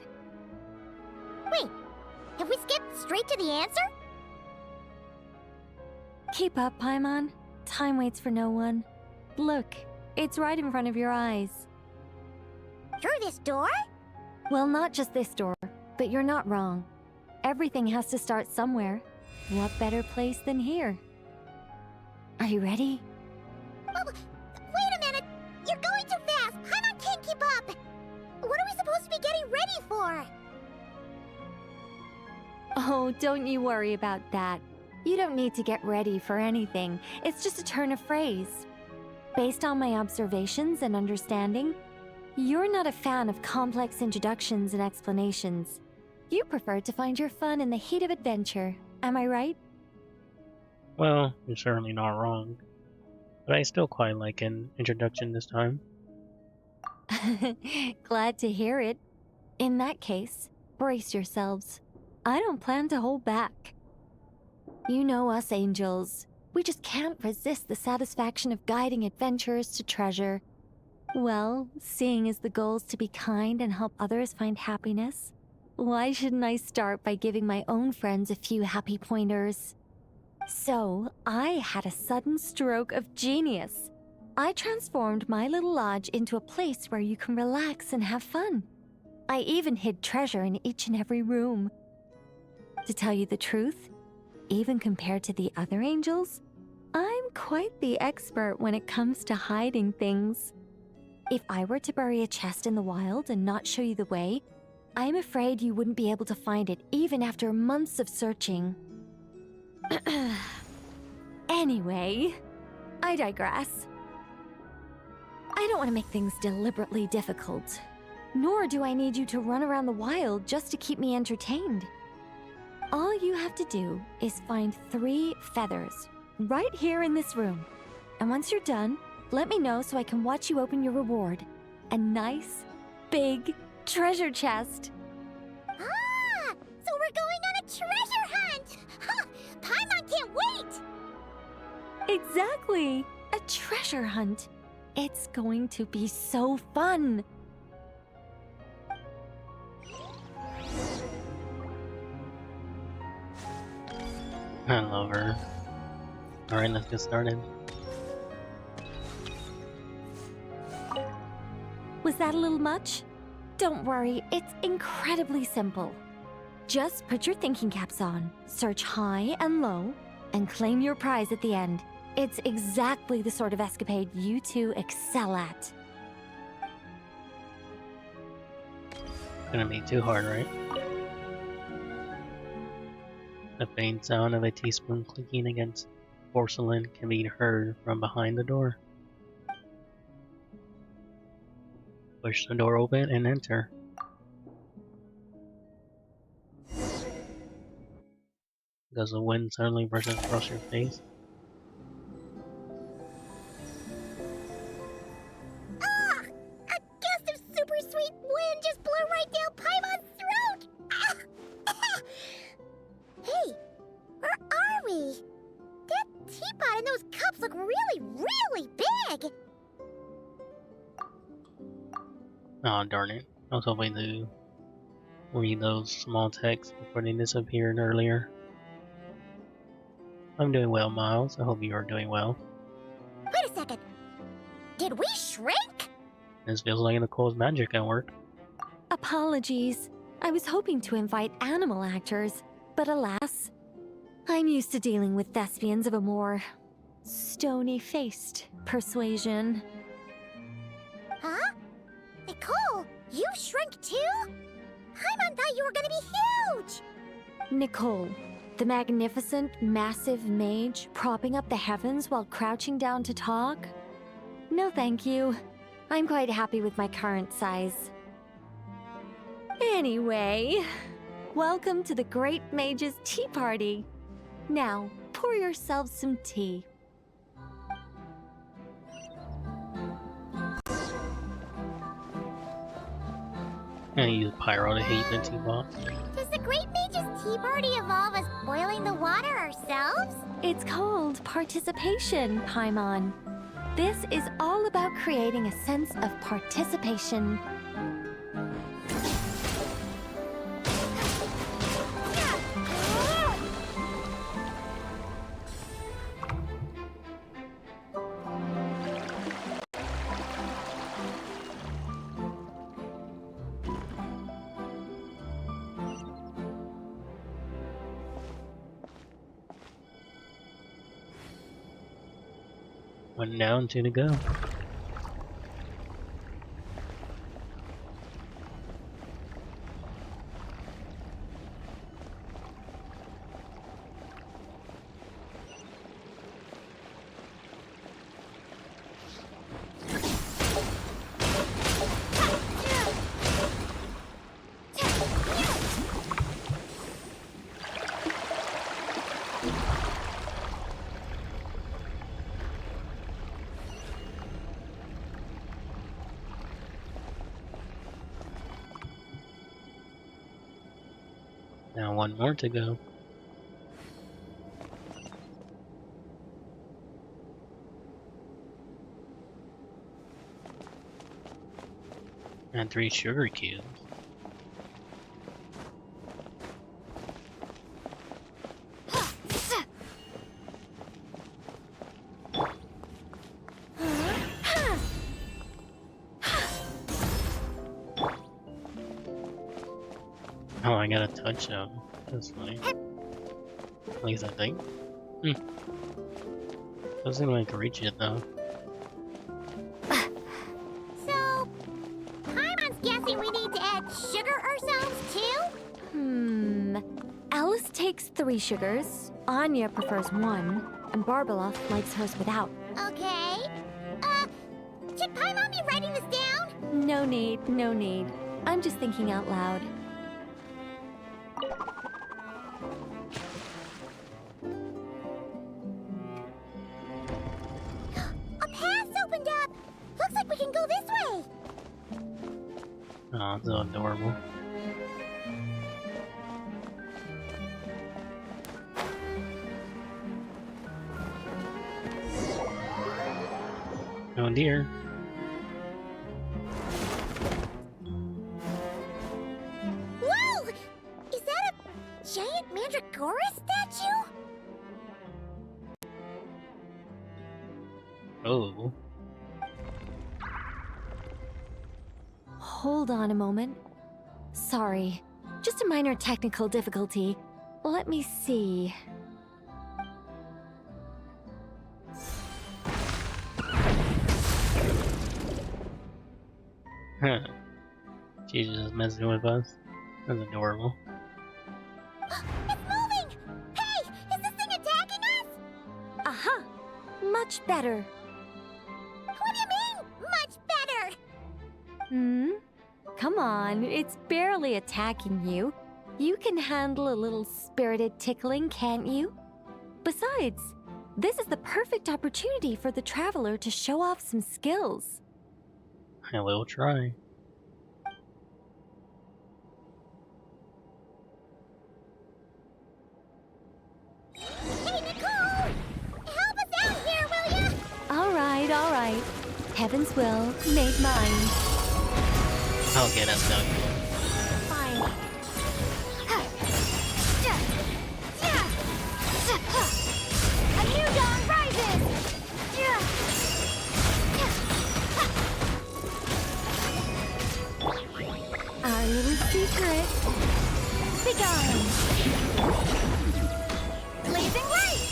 Wait, have we skipped straight to the answer? Keep up, Paimon. Time waits for no one. Look, it's right in front of your eyes. Through this door? Well, not just this door, but you're not wrong. Everything has to start somewhere. What better place than here? Are you ready? Oh, wait a minute! You're going too fast! Paimon can't keep up! What are we supposed to be getting ready for? Oh, don't you worry about that. You don't need to get ready for anything. It's just a turn of phrase. Based on my observations and understanding, you're not a fan of complex introductions and explanations. You prefer to find your fun in the heat of adventure. Am I right? Well, you're certainly not wrong. But I still quite like an introduction this time. Glad to hear it. In that case, brace yourselves. I don't plan to hold back. You know us angels. We just can't resist the satisfaction of guiding adventurers to treasure. Well, seeing as the goal is to be kind and help others find happiness, why shouldn't I start by giving my own friends a few happy pointers? So, I had a sudden stroke of genius. I transformed my little lodge into a place where you can relax and have fun. I even hid treasure in each and every room. To tell you the truth, even compared to the other angels, I'm quite the expert when it comes to hiding things. If I were to bury a chest in the wild and not show you the way, I'm afraid you wouldn't be able to find it even after months of searching. Anyway, I digress. I don't want to make things deliberately difficult, nor do I need you to run around the wild just to keep me entertained. All you have to do is find 3 feathers right here in this room. And once you're done, let me know so I can watch you open your reward. A nice, big treasure chest. Ah! So we're going on a treasure hunt! Huh! Paimon can't wait! Exactly! A treasure hunt. It's going to be so fun. I love her. Alright, let's get started. Was that a little much? Don't worry, it's incredibly simple. Just put your thinking caps on, search high and low, and claim your prize at the end. It's exactly the sort of escapade you two excel at. Gonna be too hard, right? The faint sound of a teaspoon clinking against porcelain can be heard from behind the door. Push the door open and enter. Does the wind suddenly burst across your face? Ah! A gust of super sweet wind just blew right down Paimon's throat! Ah! Hey, where are we? That teapot and those cups look really, really big! Aw, darn it. I was hoping to read those small texts before they disappeared earlier. I'm doing well, Miles. I hope you are doing well. Wait a second. Did we shrink? This feels like Nicole's magic at work. Apologies. I was hoping to invite animal actors, but alas, I'm used to dealing with thespians of a more stony-faced persuasion. Huh? Nicole, you shrunk too? Paimon thought you were gonna be huge! Nicole, The magnificent, massive mage propping up the heavens while crouching down to talk? No thank you. I'm quite happy with my current size. Anyway, welcome to the Great Mage's Tea Party. Now, pour yourselves some tea. Gonna use Pyro to heat the teapot. Does the Great Mage's Tea Party involve us boiling the water ourselves? It's called participation, Paimon. This is all about creating a sense of participation. One down, two to go. Now one more to go. And 3 sugar cubes. Oh, I got a touchdown. That's funny. At least I think. Doesn't seem like I can reach it though. So, Paimon's guessing we need to add sugar ourselves too? Alice takes 3 sugars, Anya prefers 1, and Barbeloff likes hers without. Okay. Should Paimon be writing this down? No need, no need. I'm just thinking out loud. A path's opened up! Looks like we can go this way! Oh, it's so adorable. Oh dear. Whoa! Is that a giant Mandragora statue? Oh. Hold on a moment. Sorry, just a minor technical difficulty. Let me see. Huh. She's just messing with us. That's adorable. It's moving! Hey! Is this thing attacking us? Aha! Much better. What do you mean, much better? Come on, it's barely attacking you. You can handle a little spirited tickling, can't you? Besides, this is the perfect opportunity for the traveler to show off some skills. I will try. Hey, Nicole! Help us out here, will ya? All right. Heaven's will made mine. I'll get us down. Fine. A new dawn rises! Our little secret. Begone! Blazing light!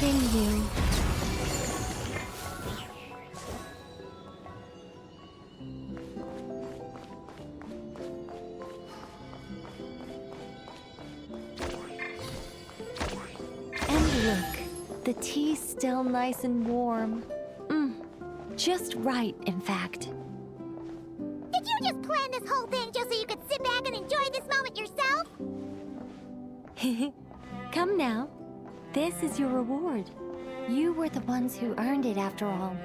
Saving you. And look, the tea's still nice and warm. Just right, in fact. Did you just plan this whole thing just so you could sit back and enjoy this moment yourself? Come now. This is your reward. You were the ones who earned it after all.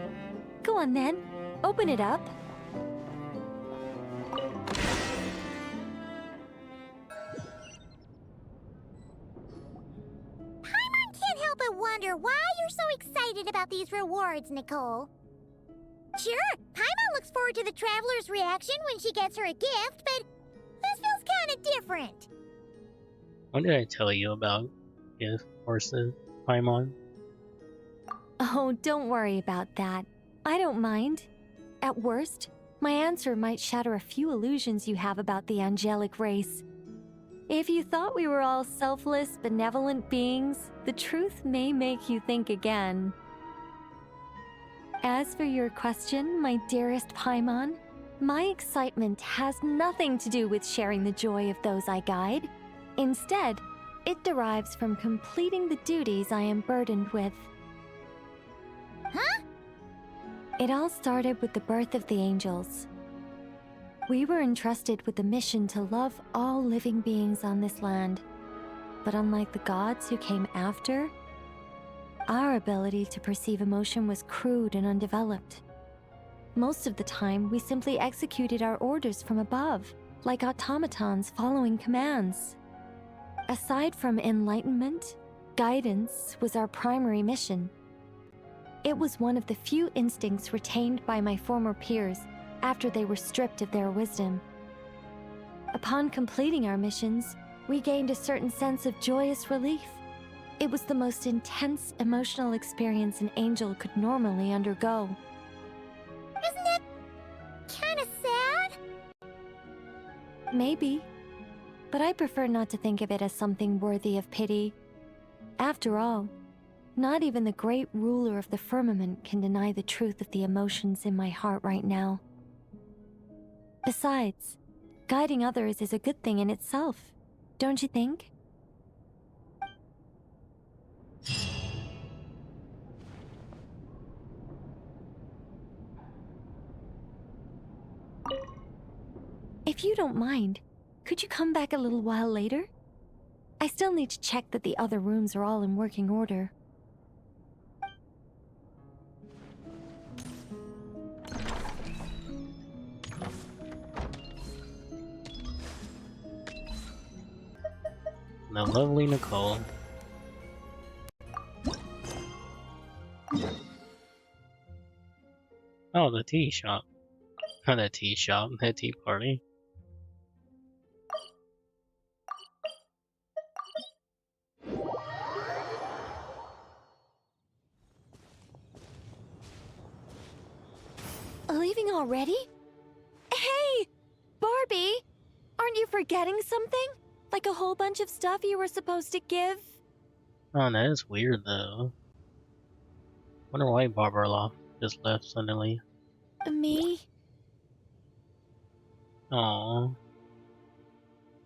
Go on then. Open it up. Paimon can't help but wonder why you're so excited about these rewards, Nicole. Sure, Paimon looks forward to the traveler's reaction when she gets her a gift, but this feels kind of different. What did I tell you about gift horses, Paimon? Oh, don't worry about that. I don't mind. At worst, my answer might shatter a few illusions you have about the angelic race. If you thought we were all selfless, benevolent beings, the truth may make you think again. As for your question, my dearest Paimon, my excitement has nothing to do with sharing the joy of those I guide. Instead, it derives from completing the duties I am burdened with. Huh? It all started with the birth of the angels. We were entrusted with the mission to love all living beings on this land. But unlike the gods who came after, our ability to perceive emotion was crude and undeveloped. Most of the time, we simply executed our orders from above, like automatons following commands. Aside from enlightenment, guidance was our primary mission. It was one of the few instincts retained by my former peers after they were stripped of their wisdom. Upon completing our missions, we gained a certain sense of joyous relief. It was the most intense emotional experience an angel could normally undergo. Isn't it kind of sad? Maybe, but I prefer not to think of it as something worthy of pity. After all, not even the great ruler of the firmament can deny the truth of the emotions in my heart right now. Besides, guiding others is a good thing in itself, don't you think? If you don't mind, could you come back a little while later? I still need to check that the other rooms are all in working order. The lovely Nicole. Oh, the tea shop. Not a tea shop, the tea party. Leaving already? Hey! Barbie! Aren't you forgetting something? Like a whole bunch of stuff you were supposed to give? Oh, that is weird though. Wonder why Barbara just left suddenly. Me? Aww.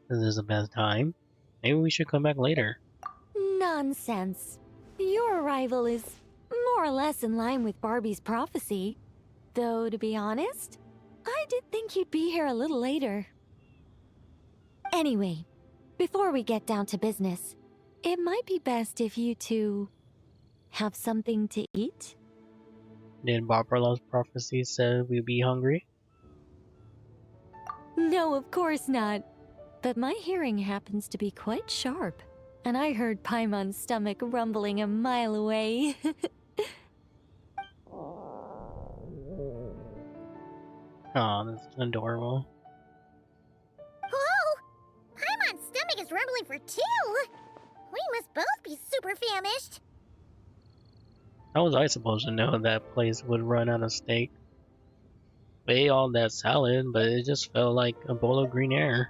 This is a bad time. Maybe we should come back later. Nonsense. Your arrival is more or less in line with Barbie's prophecy. Though, to be honest, I did think you'd be here a little later. Anyway, before we get down to business, it might be best if you two have something to eat? Did Barbara's prophecy say we'd be hungry? No, of course not. But my hearing happens to be quite sharp, and I heard Paimon's stomach rumbling a mile away. Aw, that's adorable. Whoa! Paimon's stomach is rumbling for two! We must both be super famished. How was I supposed to know that place would run out of steak? We ate all that salad, but it just felt like a bowl of green air.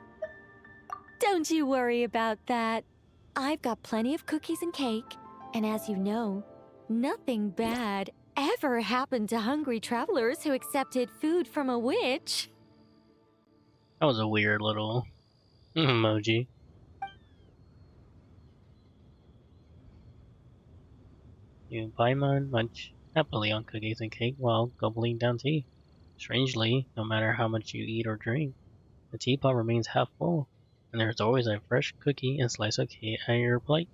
Don't you worry about that. I've got plenty of cookies and cake, And as you know, nothing bad ever happened to hungry travelers who accepted food from a witch. That was a weird little emoji. You Paimon munch happily on cookies and cake while gobbling down tea. Strangely, no matter how much you eat or drink, the teapot remains half full, and there's always a fresh cookie and slice of cake at your plate.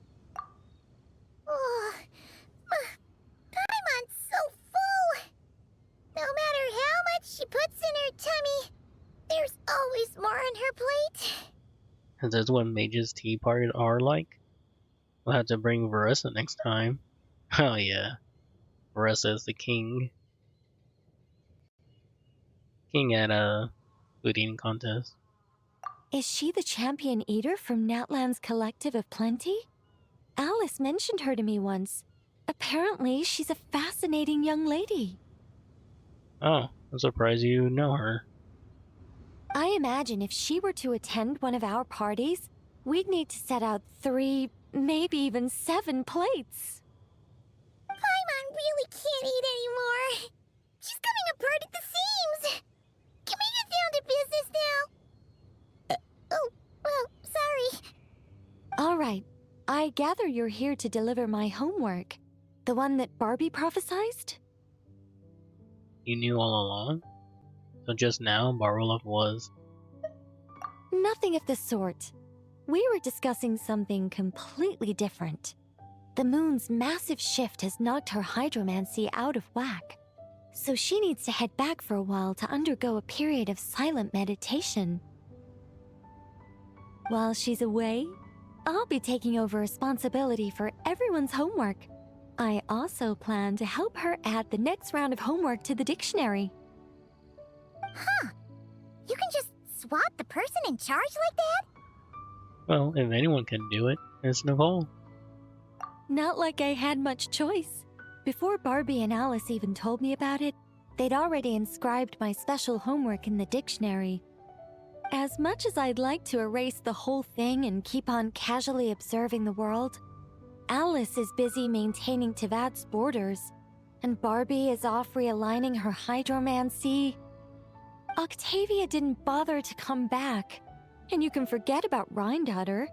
Oh, Paimon's so full. No matter how much she puts in her tummy, there's always more on her plate. Is this what mages' tea parties are like? We'll have to bring Varessa next time. Oh yeah, Varessa is the king. King at a food eating contest. Is she the champion eater from Natlan's Collective of Plenty? Alice mentioned her to me once. Apparently, she's a fascinating young lady. Oh, I'm surprised you know her. I imagine if she were to attend one of our parties, we'd need to set out 3, maybe even 7 plates. Paimon really can't eat anymore. She's coming apart at the seams. Can we get down to business now? Oh, well, sorry. All right. I gather you're here to deliver my homework. The one that Barbie prophesized? You knew all along? So just now, Barolov was... Nothing of the sort. We were discussing something completely different. The moon's massive shift has knocked her hydromancy out of whack. So she needs to head back for a while to undergo a period of silent meditation. While she's away, I'll be taking over responsibility for everyone's homework. I also plan to help her add the next round of homework to the dictionary. Huh. You can just swap the person in charge like that? Well, if anyone can do it, it's Nicole. Not like I had much choice. Before Barbie and Alice even told me about it, they'd already inscribed my special homework in the dictionary. As much as I'd like to erase the whole thing and keep on casually observing the world, Alice is busy maintaining Teyvat's borders, and Barbie is off realigning her hydromancy. Octavia didn't bother to come back, and you can forget about Rhindaughter.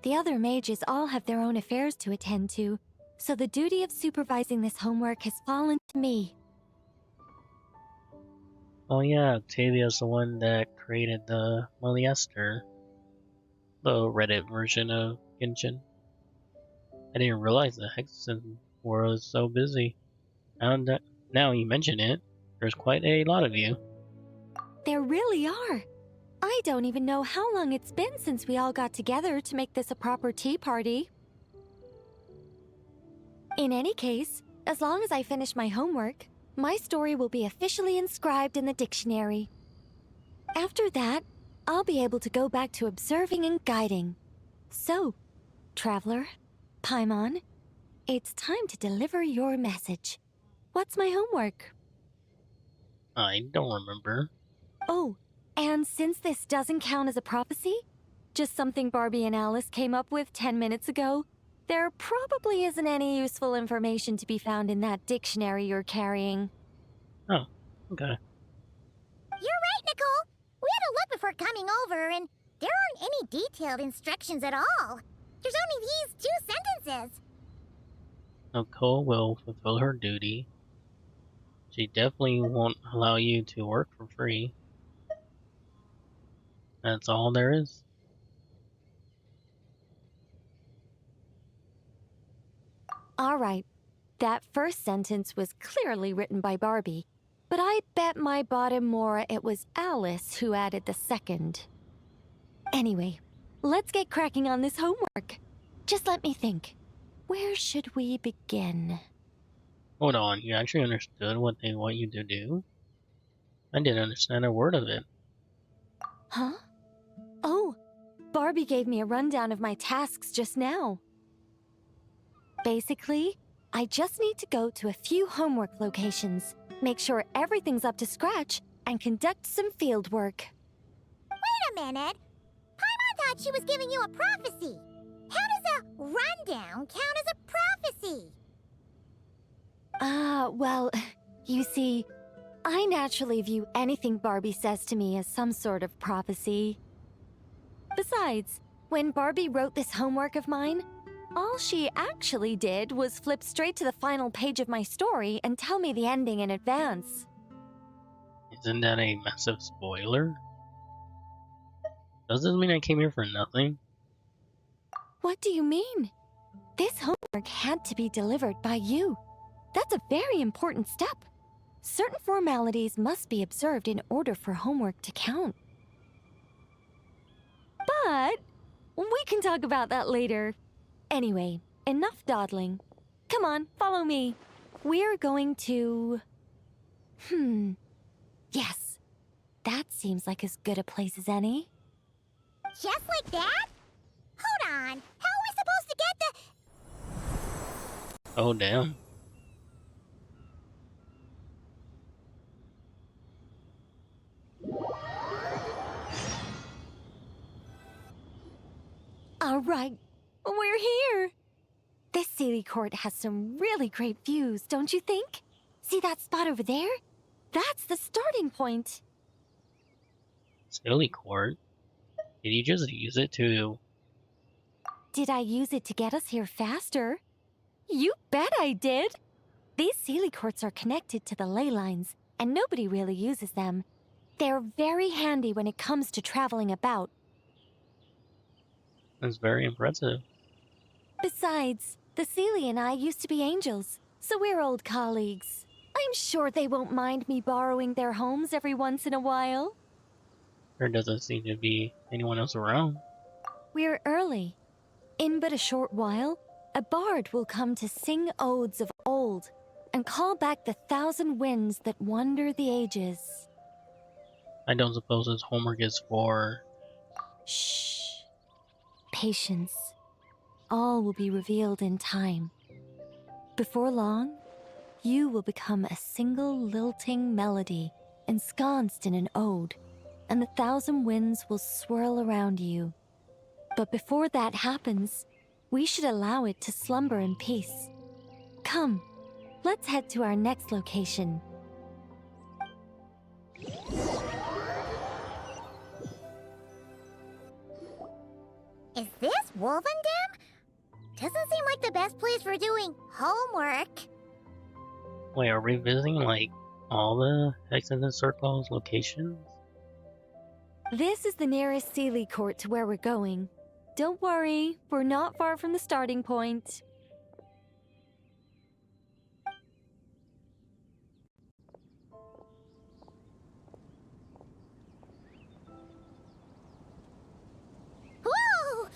The other mages all have their own affairs to attend to, so the duty of supervising this homework has fallen to me. Oh yeah, Octavia's the one that created the Polyester, the Reddit version of Genshin. I didn't realize the Hexen was so busy. Now you mention it, there's quite a lot of you. There really are. I don't even know how long it's been since we all got together to make this a proper tea party. In any case, as long as I finish my homework, my story will be officially inscribed in the dictionary. After that, I'll be able to go back to observing and guiding. So, Traveler, Paimon, it's time to deliver your message. What's my homework? I don't remember. Oh, and since this doesn't count as a prophecy, just something Barbie and Alice came up with 10 minutes ago, there probably isn't any useful information to be found in that dictionary you're carrying. Oh, okay. You're right, Nicole. We had to look before coming over, and there aren't any detailed instructions at all. There's only these 2 sentences. Nicole will fulfill her duty. She definitely won't allow you to work for free. That's all there is. All right, that first sentence was clearly written by Barbie, but I bet my bottom more it was Alice who added the second. Anyway, let's get cracking on this homework. Just let me think. Where should we begin? Hold on, you actually understood what they want you to do? I didn't understand a word of it. Huh? Oh, Barbie gave me a rundown of my tasks just now. Basically, I just need to go to a few homework locations, make sure everything's up to scratch, and conduct some field work. Wait a minute. Paimon thought she was giving you a prophecy. How does a rundown count as a prophecy? prophecy? Well, you see, I naturally view anything Barbie says to me as some sort of prophecy. Besides, when Barbie wrote this homework of mine, all she actually did was flip straight to the final page of my story and tell me the ending in advance. Isn't that a massive spoiler? Does this mean I came here for nothing? What do you mean? This homework had to be delivered by you. That's a very important step. Certain formalities must be observed in order for homework to count. But we can talk about that later. Anyway, enough dawdling. Come on, follow me. We're going to... Yes, that seems like as good a place as any. Just like that? Hold on. How are we supposed to get the... Oh, damn. All right, we're here. This Sealy Court has some really great views, don't you think? See that spot over there? That's the starting point. Silly court? Did you just use it to... Did I use it to get us here faster? You bet I did. These Sealy Courts are connected to the ley lines, and nobody really uses them. They're very handy when it comes to traveling about. That's very impressive. Besides, the Sealy and I used to be angels, so we're old colleagues. I'm sure they won't mind me borrowing their homes every once in a while. There doesn't seem to be anyone else around. We're early. In but a short while, a bard will come to sing odes of old and call back the 1,000 winds that wander the ages. I don't suppose his homework is for... Shh. Patience. All will be revealed in time. Before long, you will become a single lilting melody ensconced in an ode, and the 1,000 winds will swirl around you. But before that happens, we should allow it to slumber in peace. Come, let's head to our next location. Is this Wolvendam? Doesn't seem like the best place for doing homework. Wait, are we visiting, like, all the Hexenzirkel's locations? This is the nearest Sealy Court to where we're going. Don't worry, we're not far from the starting point. Whoa!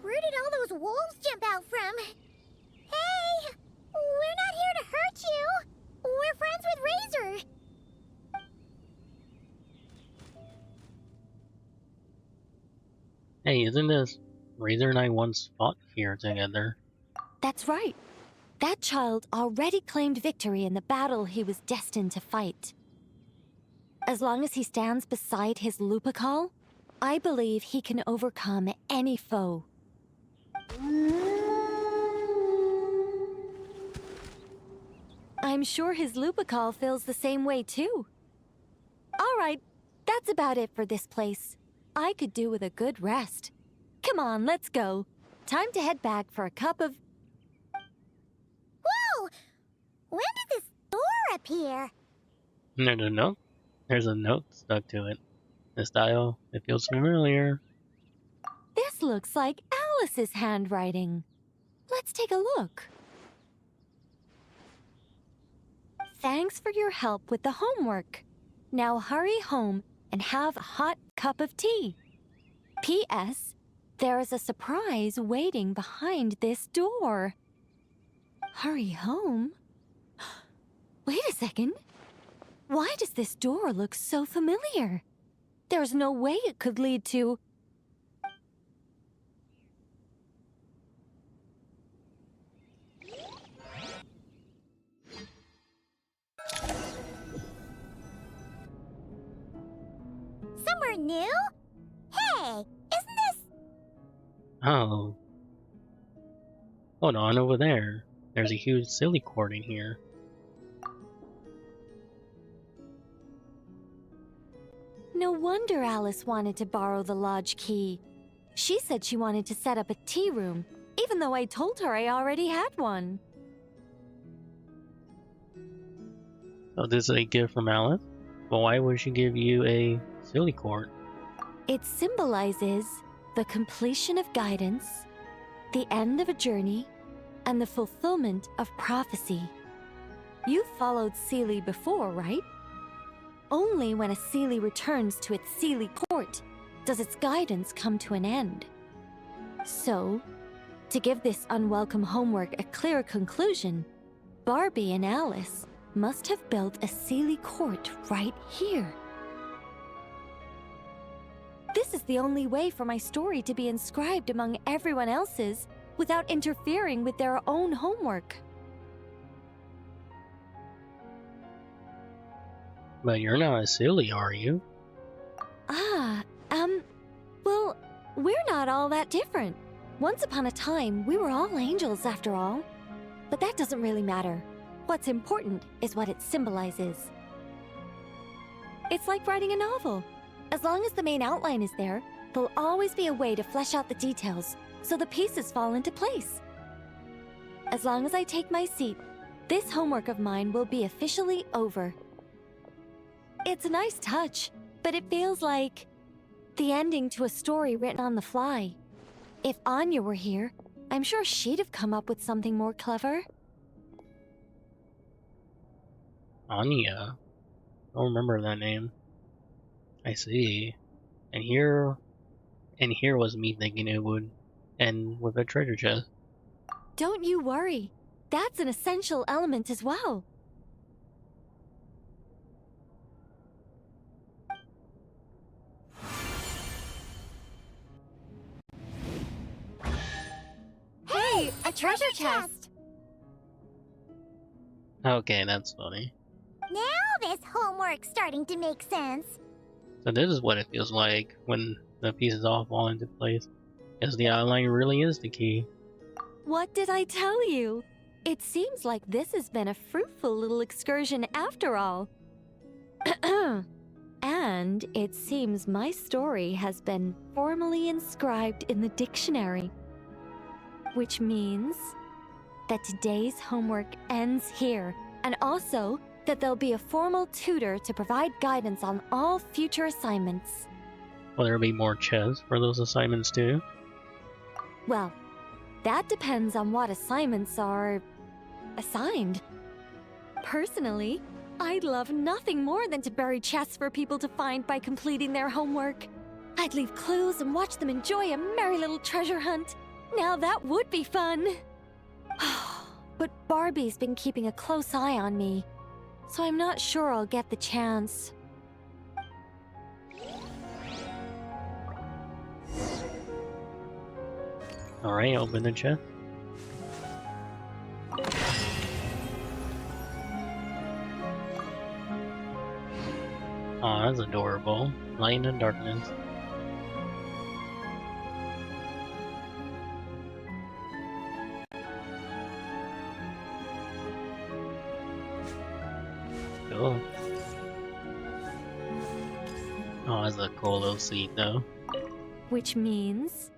Where did all those wolves jump out from? Hey! We're not here to hurt you! We're friends with Razor! Hey, isn't this... Razor and I once fought here together. That's right. That child already claimed victory in the battle he was destined to fight. As long as he stands beside his Lupacol, I believe he can overcome any foe. I'm sure his Lupacol feels the same way too. All right, that's about it for this place. I could do with a good rest. Come on, let's go. Time to head back for a cup of... Whoa! When did this door appear? There's a note? There's a note stuck to it. This dial, it feels familiar. This looks like Alice's handwriting. Let's take a look. Thanks for your help with the homework. Now hurry home and have a hot cup of tea. P.S. There is a surprise waiting behind this door. Hurry home? Wait a second. Why does this door look so familiar? There's no way it could lead to... Somewhere new? Hey, isn't this... Oh. Hold on, over there. There's a huge silly cord in here. No wonder Alice wanted to borrow the lodge key. She said she wanted to set up a tea room, even though I told her I already had one. So this is a gift from Alice? But why would she give you a silly cord? It symbolizes the completion of guidance, the end of a journey, and the fulfillment of prophecy. You've followed Seelie before, right? Only when a Seelie returns to its Seelie court does its guidance come to an end. So, to give this unwelcome homework a clear conclusion, Barbie and Alice must have built a Seelie court right here. This is the only way for my story to be inscribed among everyone else's without interfering with their own homework. But you're not a silly, are you? Well, we're not all that different. Once upon a time, we were all angels after all. But that doesn't really matter. What's important is what it symbolizes. It's like writing a novel. As long as the main outline is there, there'll always be a way to flesh out the details, so the pieces fall into place. As long as I take my seat, this homework of mine will be officially over. It's a nice touch, but it feels like the ending to a story written on the fly. If Anya were here, I'm sure she'd have come up with something more clever. Anya? I don't remember that name. I see. And here was me thinking it would end with a treasure chest. Don't you worry. That's an essential element as well. Hey, a treasure chest! Okay, that's funny. Now this homework's starting to make sense. So this is what it feels like when the pieces all fall into place. Because the outline really is the key. What did I tell you? It seems like this has been a fruitful little excursion after all. And it seems my story has been formally inscribed in the dictionary. Which means that today's homework ends here, and also that there'll be a formal tutor to provide guidance on all future assignments. Will there be more chests for those assignments too? Well, that depends on what assignments are assigned. Personally, I'd love nothing more than to bury chests for people to find by completing their homework. I'd leave clues and watch them enjoy a merry little treasure hunt. Now that would be fun. But Barbie's been keeping a close eye on me, so I'm not sure I'll get the chance. Alright, open the chest. Aw, that's adorable. Light and darkness. Cool. Oh, that's a cool little seat though. Which means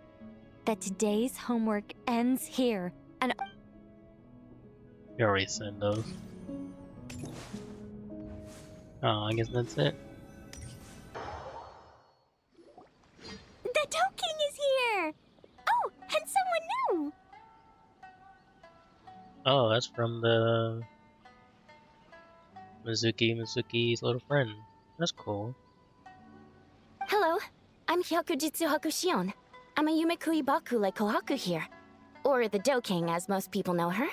that today's homework ends here, and You already said those. Oh, I guess that's it. The Toad King is here! Oh, and someone new! Oh, that's from the Mizuki's little friend. That's cool. Hello, I'm Hyakujitsu Hakushion. I'm a Yumekui Baku like Kohaku here. Or the Do King, as most people know her.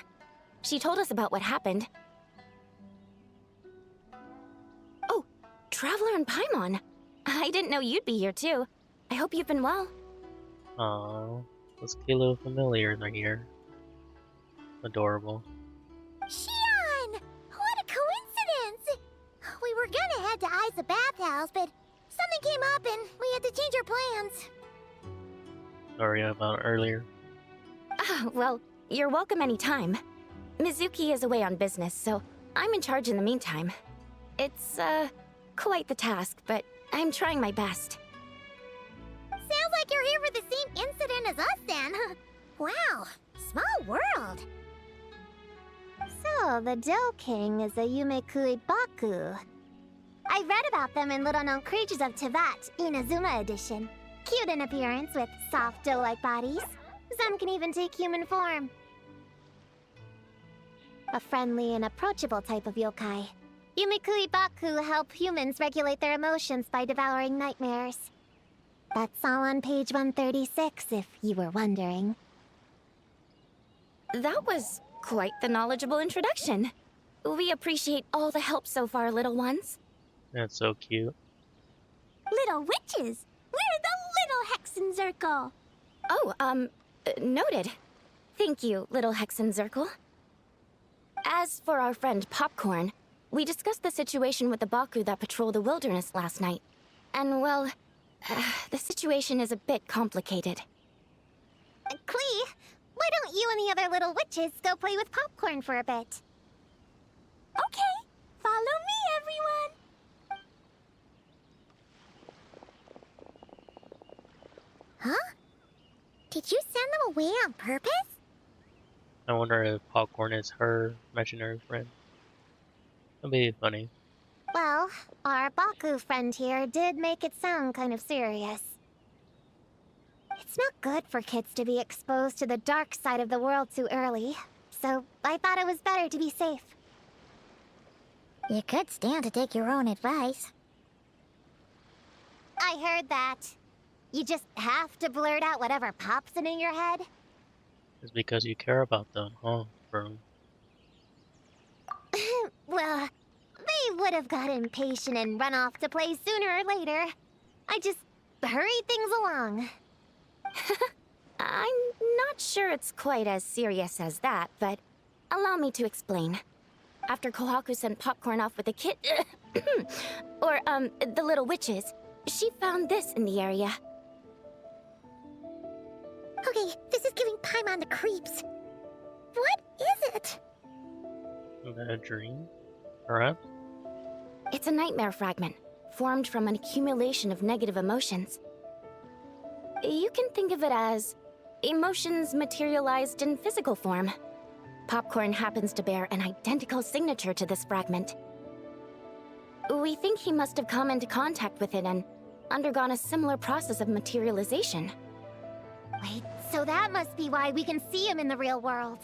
She told us about what happened. Oh, Traveler and Paimon. I didn't know you'd be here too. I hope you've been well. Aww, those cute little familiars are here. Adorable. Shion! What a coincidence! We were gonna head to Aiza Bathhouse, but something came up and we had to change our plans. Sorry about earlier. Ah, well, you're welcome anytime. Mizuki is away on business, so I'm in charge in the meantime. It's, quite the task, but I'm trying my best. Sounds like you're here for the same incident as us then. Wow, small world. So, the Dough King is a Yumekui Baku. I read about them in Little Known Creatures of Tibet, Inazuma edition. Cute in appearance with soft dough-like bodies. Some can even take human form. A friendly and approachable type of yokai. Yumekui Baku help humans regulate their emotions by devouring nightmares. That's all on page 136, if you were wondering. That was quite the knowledgeable introduction. We appreciate all the help so far, little ones. That's so cute. Little witches! We're the Little Hexenzirkel! Oh, noted. Thank you, Little Hexenzirkel. As for our friend Popcorn, we discussed the situation with the Baku that patrol the wilderness last night. And, well, the situation is a bit complicated. Klee, why don't you and the other little witches go play with Popcorn for a bit? Okay, follow me, everyone! Huh? Did you send them away on purpose? I wonder if Popcorn is her imaginary friend. That'd be funny. Well, our Baku friend here did make it sound kind of serious. It's not good for kids to be exposed to the dark side of the world too early, so I thought it was better to be safe. You could stand to take your own advice. I heard that. You just have to blurt out whatever pops in your head. It's because you care about them, huh, bro? Well, they would have got impatient and run off to play sooner or later. I just hurried things along. I'm not sure it's quite as serious as that, but allow me to explain. After Kohaku sent Popcorn off with the kid... or, the little witches, she found this in the area. Okay, this is giving Paimon the creeps. What is it? A dream? Perhaps? It's a nightmare fragment, formed from an accumulation of negative emotions. You can think of it as emotions materialized in physical form. Popcorn happens to bear an identical signature to this fragment. We think he must have come into contact with it and undergone a similar process of materialization. Wait, so that must be why we can see him in the real world.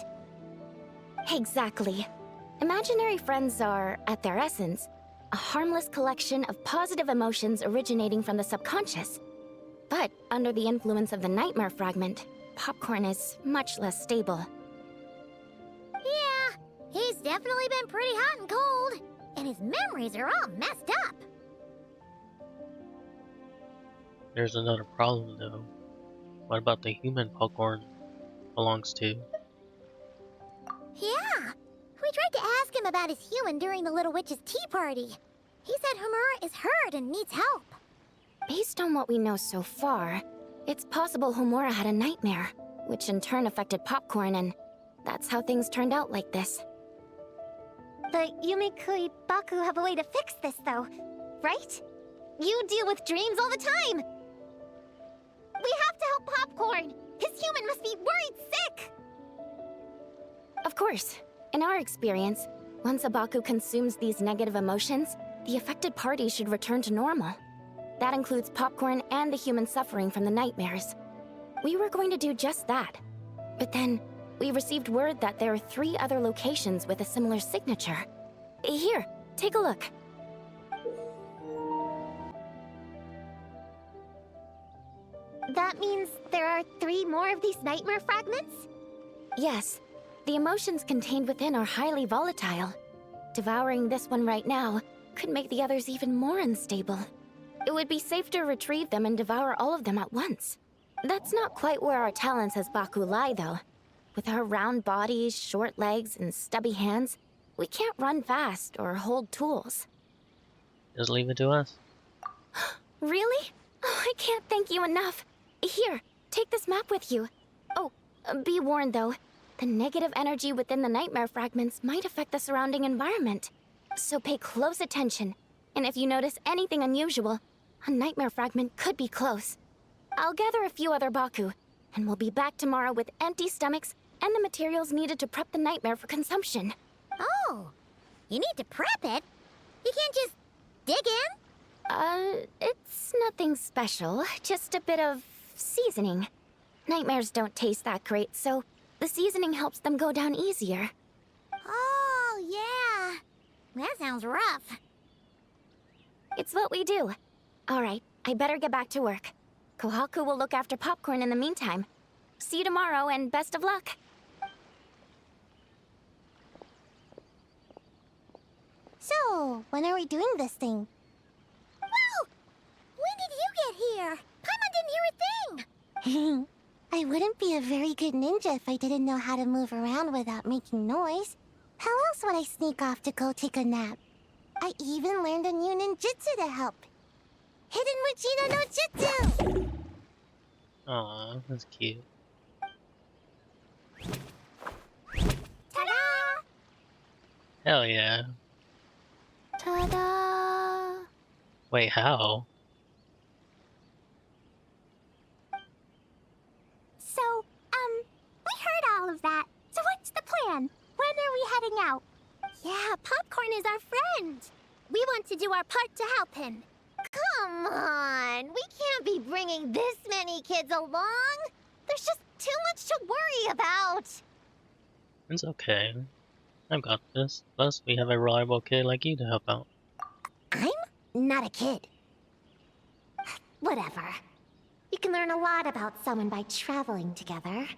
Exactly. Imaginary friends are, at their essence, a harmless collection of positive emotions originating from the subconscious. But under the influence of the nightmare fragment, Popcorn is much less stable. Yeah, he's definitely been pretty hot and cold, and his memories are all messed up. There's another problem, though. What about the human Popcorn belongs to? Yeah, we tried to ask him about his human during the Little Witch's tea party. He said Homura is hurt and needs help. Based on what we know so far, it's possible Homura had a nightmare, which in turn affected Popcorn, and that's how things turned out like this. The Yumekui Baku have a way to fix this, though, right? You deal with dreams all the time! We have to help Popcorn! His human must be worried sick! Of course. In our experience, once a Baku consumes these negative emotions, the affected party should return to normal. That includes Popcorn and the human suffering from the nightmares. We were going to do just that. But then, we received word that there are 3 other locations with a similar signature. Here, take a look. That means there are 3 more of these nightmare fragments? Yes, the emotions contained within are highly volatile. Devouring this one right now could make the others even more unstable. It would be safe to retrieve them and devour all of them at once. That's not quite where our talents as Baku lie, though. With our round bodies, short legs, and stubby hands, we can't run fast or hold tools. Just leave it to us. Really? Oh, I can't thank you enough. Here, take this map with you. Oh, be warned though, The negative energy within the nightmare fragments might affect the surrounding environment. So pay close attention, and if you notice anything unusual, a nightmare fragment could be close. I'll gather a few other Baku, and we'll be back tomorrow with empty stomachs and the materials needed to prep the nightmare for consumption. Oh, you need to prep it? You can't just dig in? It's nothing special, just a bit of seasoning. Nightmares don't taste that great, so the seasoning helps them go down easier. Oh, yeah. That sounds rough. It's what we do. All right, I better get back to work. Kohaku will look after Popcorn in the meantime. See you tomorrow, and best of luck. So, when are we doing this thing? Whoa! When did you get here? Paimon didn't hear a thing! I wouldn't be a very good ninja if I didn't know how to move around without making noise. How else would I sneak off to go take a nap? I even learned a new ninjutsu to help. Hidden Wujino no Jutsu! Aw, that's cute. Ta-da! Hell yeah. Ta-da! Wait, how? So, we heard all of that. So what's the plan? When are we heading out? Yeah, Popcorn is our friend. We want to do our part to help him. Come on, we can't be bringing this many kids along. There's just too much to worry about. It's okay. I've got this. Plus, we have a reliable kid like you to help out. I'm not a kid. Whatever. You can learn a lot about someone by traveling together.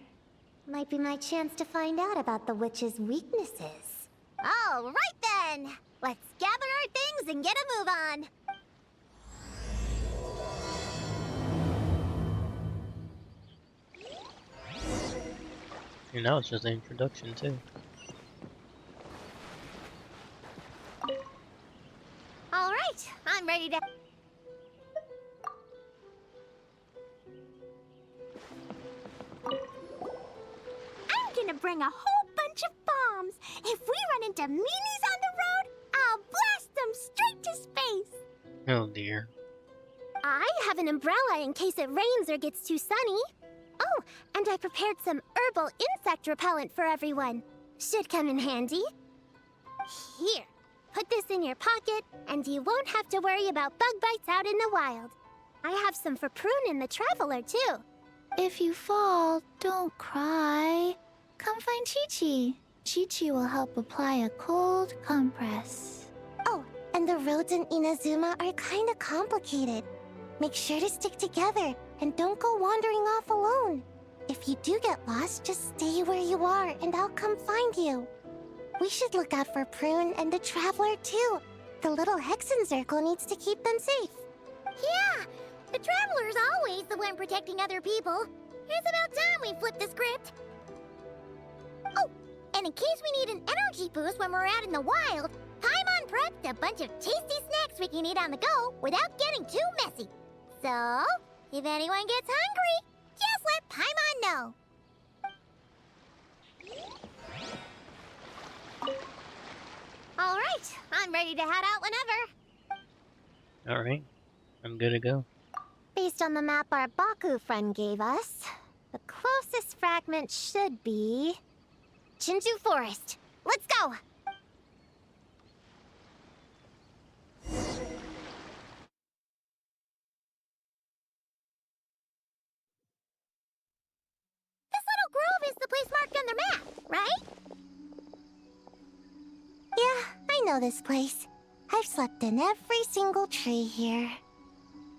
Might be my chance to find out about the witch's weaknesses. All right then! Let's gather our things and get a move on. And now it's just an introduction, too. All right, I'm ready to... I'm gonna bring a whole bunch of bombs. If we run into meanies on the road, I'll blast them straight to space. Oh dear. I have an umbrella in case it rains or gets too sunny. Oh, and I prepared some herbal insect repellent for everyone. Should come in handy. Here, put this in your pocket, and you won't have to worry about bug bites out in the wild. I have some for Prune in the Traveler, too. If you fall, don't cry. Come find Chi-Chi. Chi-Chi will help apply a cold compress. Oh, and the roads in Inazuma are kinda complicated. Make sure to stick together, and don't go wandering off alone. If you do get lost, just stay where you are, and I'll come find you. We should look out for Prune and the Traveler, too. The Little Hexenzirkel needs to keep them safe. Yeah, the Traveler's always the one protecting other people. It's about time we flipped the script. Oh, and in case we need an energy boost when we're out in the wild, Paimon prepped a bunch of tasty snacks we can eat on the go without getting too messy. So, if anyone gets hungry, just let Paimon know. All right, I'm ready to head out whenever. Alright. I'm good to go. Based on the map our Baku friend gave us, the closest fragment should be... Shinju Forest. Let's go! This little grove is the place marked on the map, right? Yeah, I know this place. I've slept in every single tree here.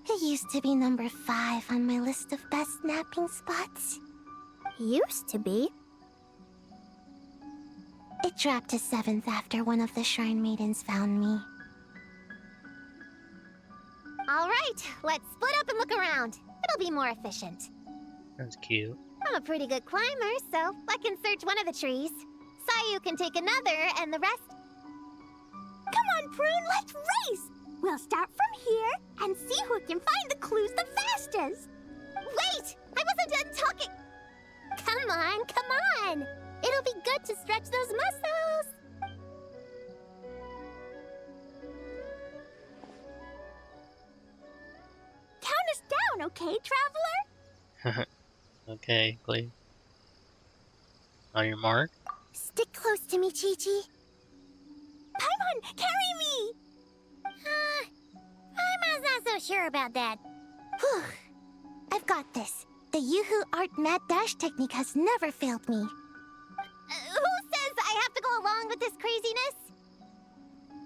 It used to be number 5 on my list of best napping spots. Used to be? It dropped to 7th after one of the Shrine Maidens found me. All right, let's split up and look around. It'll be more efficient. That's cute. I'm a pretty good climber, so I can search one of the trees. Sayu can take another, and the rest... Come on, Prune, let's race! We'll start from here and see who can find the clues the fastest. Wait! I wasn't done talking! Come on, come on! It'll Okay, Glee. On your mark. Stick close to me, Chi-Chi. Paimon, carry me! Paimon's not so sure about that. Whew. I've got this. The Yoo-Hoo Art Mad Dash technique has never failed me. Who says I have to go along with this craziness?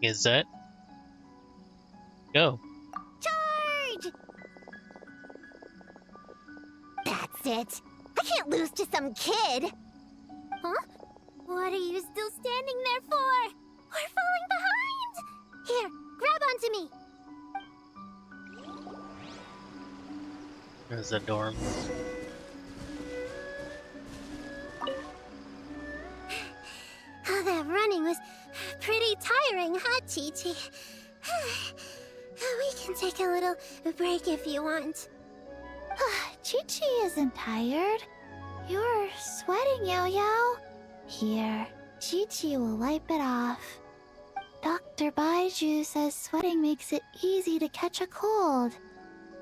Is that? Go. Charge! That's it. I can't lose to some kid. Huh? What are you still standing there for? We're falling behind! Here, grab onto me. There's a dorm. Oh, that running was pretty tiring, huh, Chi-Chi? We can take a little break if you want. Chi-Chi isn't tired. You're sweating, Yo-Yo. Here, Chi-Chi will wipe it off. Dr. Baiju says sweating makes it easy to catch a cold.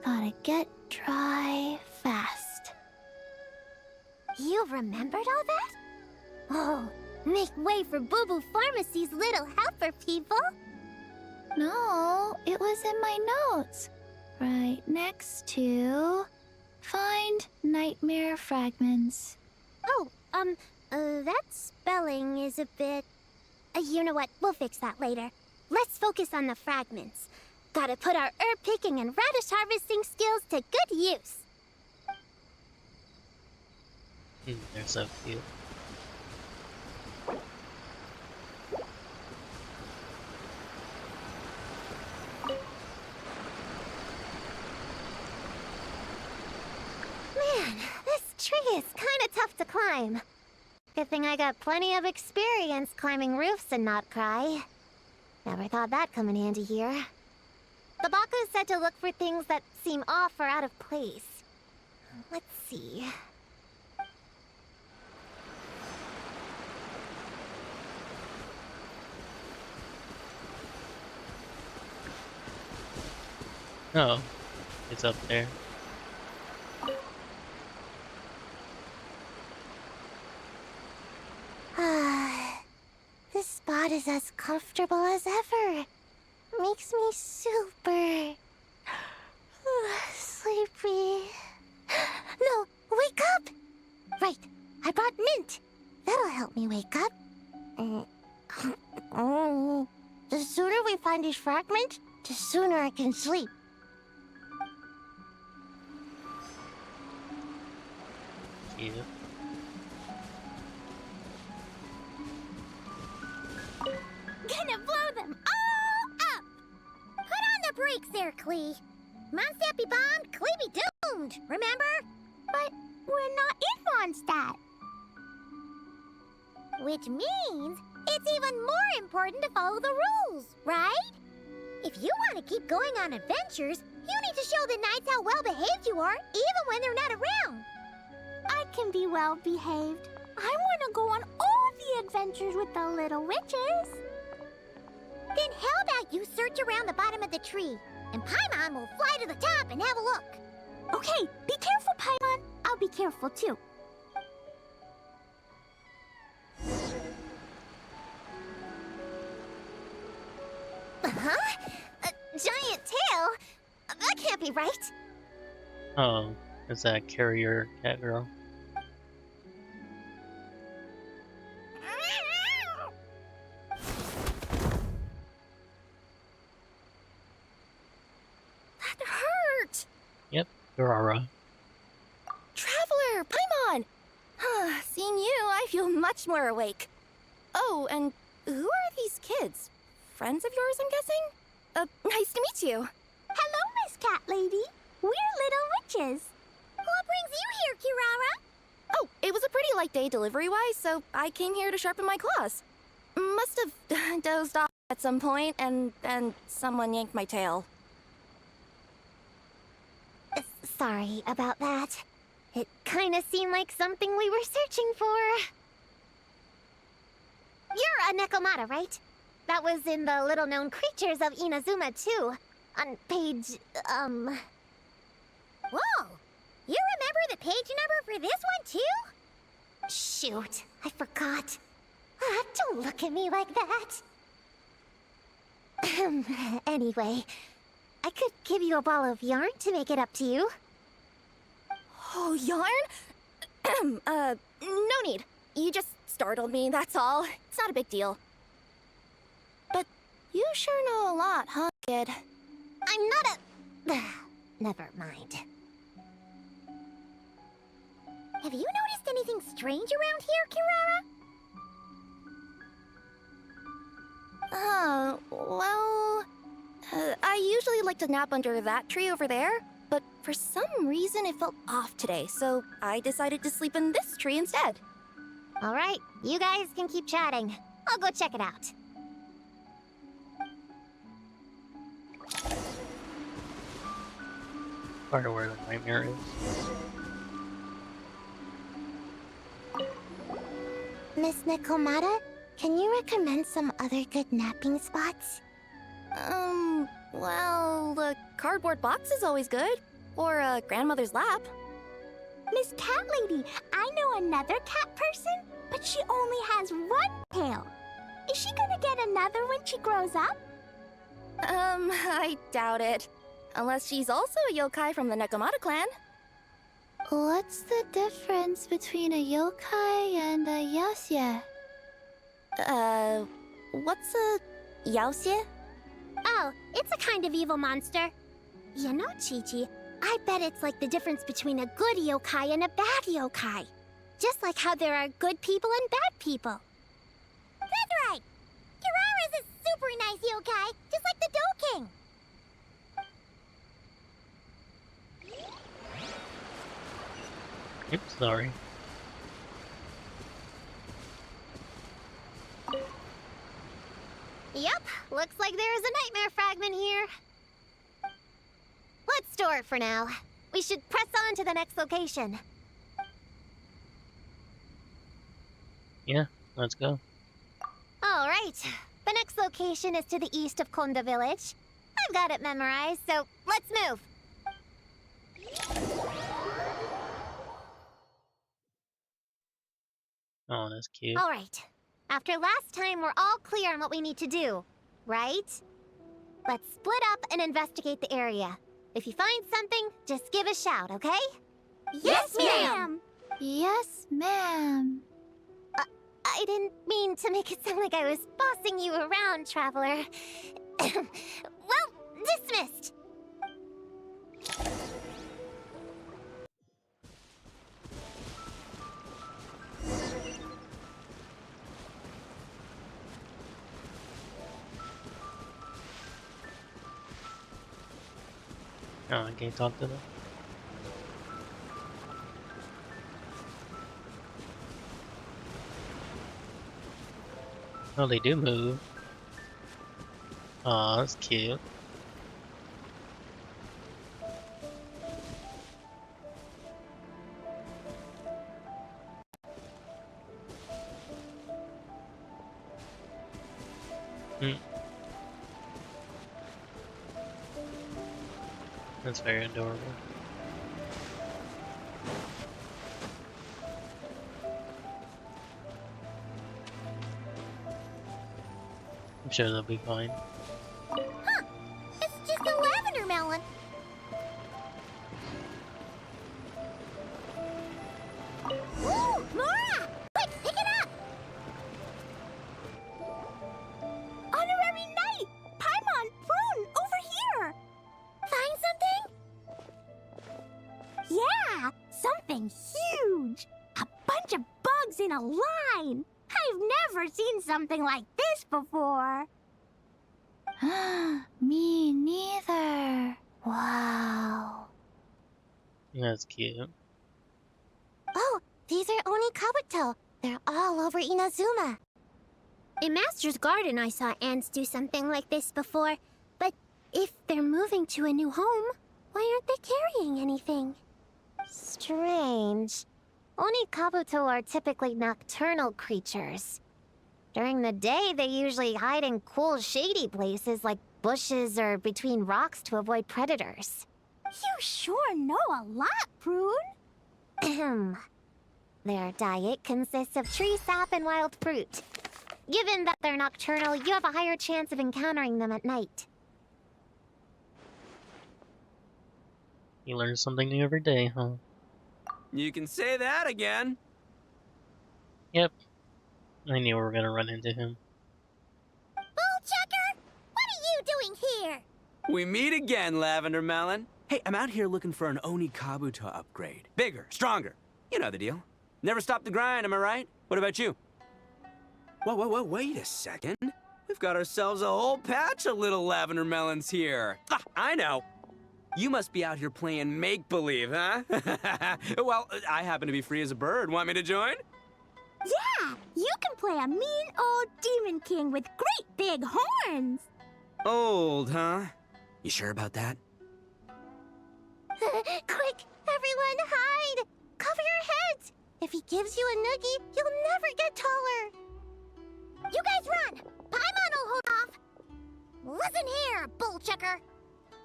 Gotta get dry fast. You remembered all that? Oh, make way for Boo Boo Pharmacy's little helper, people. No, it was in my notes. Right next to... Find nightmare fragments. Oh, that spelling is a bit... you know what? We'll fix that later. Let's focus on the fragments. Gotta put our herb picking and radish harvesting skills to good use. They're so cute. Man, this tree is kinda tough to climb. Good thing I got plenty of experience climbing roofs and not cry. Never thought that'd come in handy here. The Baku said to look for things that seem off or out of place. Let's see. Oh, it's up there. This spot is as comfortable as ever. Makes me super sleepy. No, wake up! Right, I brought mint. That'll help me wake up. The sooner we find these fragments, the sooner I can sleep. Cute. Gonna blow them all up! Put on the brakes there, Klee. Mondstadt be bombed, Klee be doomed, remember? But we're not in Mondstadt. Which means it's even more important to follow the rules, right? If you want to keep going on adventures, you need to show the knights how well behaved you are, even when they're not around. I can be well behaved. I want to go on all the adventures with the little witches. Then how about you search around the bottom of the tree, and Paimon will fly to the top and have a look. Okay, be careful, Paimon. I'll be careful too. Huh? A giant tail? That can't be right. Oh, is that carrier cat girl? That hurt! Yep, Urara. Traveler, Paimon! Seeing you, I feel much more awake. Oh, and who are these kids? Friends of yours, I'm guessing? Nice to meet you. Hello, Miss Cat Lady. We're little witches. What brings you here, Kirara? Oh, it was a pretty light day delivery-wise, so I came here to sharpen my claws. Must have dozed off at some point, and then someone yanked my tail. Sorry about that. It kinda seemed like something we were searching for. You're a Nekomata, right? That was in the little-known creatures of Inazuma, too. On page, Whoa! You remember the page number for this one, too? Shoot, I forgot. Don't look at me like that. Anyway, I could give you a ball of yarn to make it up to you. Oh, yarn? No need. You just startled me, that's all. It's not a big deal. But you sure know a lot, huh, kid? I'm not a... Never mind. Have you noticed anything strange around here, Kirara? Well... I usually like to nap under that tree over there, but for some reason it felt off today, so I decided to sleep in this tree instead. All right, you guys can keep chatting. I'll go check it out. Part of where the nightmare is. Miss Nikomata, can you recommend some other good napping spots? Well, the cardboard box is always good. Or a grandmother's lap. Miss Cat Lady, I know another cat person, but she only has one tail. Is she gonna get another when she grows up? I doubt it. Unless she's also a yokai from the Nekomata clan. What's the difference between a yokai and a yasye? What's a yaoxie? Oh, it's a kind of evil monster. You know, Chi-Chi, I bet it's like the difference between a good yokai and a bad yokai. Just like how there are good people and bad people. That's right! Kirara's a super nice yokai, just like the Dough King. Oops, sorry. Yep, looks like there's a nightmare fragment here. Let's store it for now. We should press on to the next location. Yeah, let's go. All right, the next location is to the east of Konda Village. I've got it memorized, so let's move. Oh, that's cute. All right, after last time, we're all clear on what we need to do, right? Let's split up and investigate the area. If you find something, just give a shout, okay? Yes, ma'am! Yes, ma'am. I didn't mean to make it sound like I was bossing you around, Traveler. Well, dismissed. Oh, I can't talk to them. Oh, they do move. Aw, that's cute. That's very adorable. I'm sure they'll be fine. Huh, it's just a lavender melon. Ooh, Mora! Quick, pick it up! Honorary Knight! Paimon, Prune, over here! Find something? Yeah, something huge! A bunch of bugs in a line! I've never seen something like this before! Me neither. Wow. That's cute. Oh, these are Oni Kabuto. They're all over Inazuma. In Master's Garden, I saw ants do something like this before. But if they're moving to a new home, why aren't they carrying anything? Strange. Oni Kabuto are typically nocturnal creatures. During the day, they usually hide in cool, shady places like bushes or between rocks to avoid predators. You sure know a lot, Prune. Ahem. Their diet consists of tree sap and wild fruit. Given that they're nocturnal, you have a higher chance of encountering them at night. You learn something new every day, huh? You can say that again. Yep. I knew we were gonna run into him. Bullchucker, what are you doing here? We meet again, Lavender Melon. Hey, I'm out here looking for an Oni Kabuto upgrade. Bigger, stronger. You know the deal. Never stop the grind, am I right? What about you? Whoa, wait a second. We've got ourselves a whole patch of little Lavender Melons here. Ah, I know. You must be out here playing make-believe, huh? Well, I happen to be free as a bird. Want me to join? Yeah, you can play a mean old demon king with great big horns. Old, huh? You sure about that? Quick, everyone hide! Cover your heads! If he gives you a noogie, you'll never get taller. You guys run! Paimon will hold off! Listen here, Bullchucker.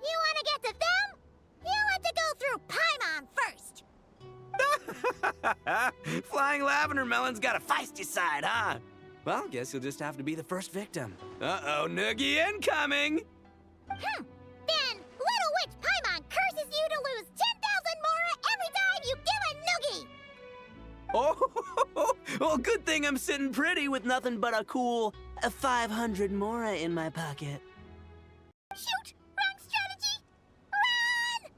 You want to get to them? You have to go through Paimon first. Flying Lavender Melon's got a feisty side, huh? Well, guess you'll just have to be the first victim. Uh-oh, noogie incoming! Then, Little Witch Paimon curses you to lose 10,000 Mora every time you give a noogie! Oh, well, good thing I'm sitting pretty with nothing but a cool 500 Mora in my pocket. Shoot! Wrong strategy! Run!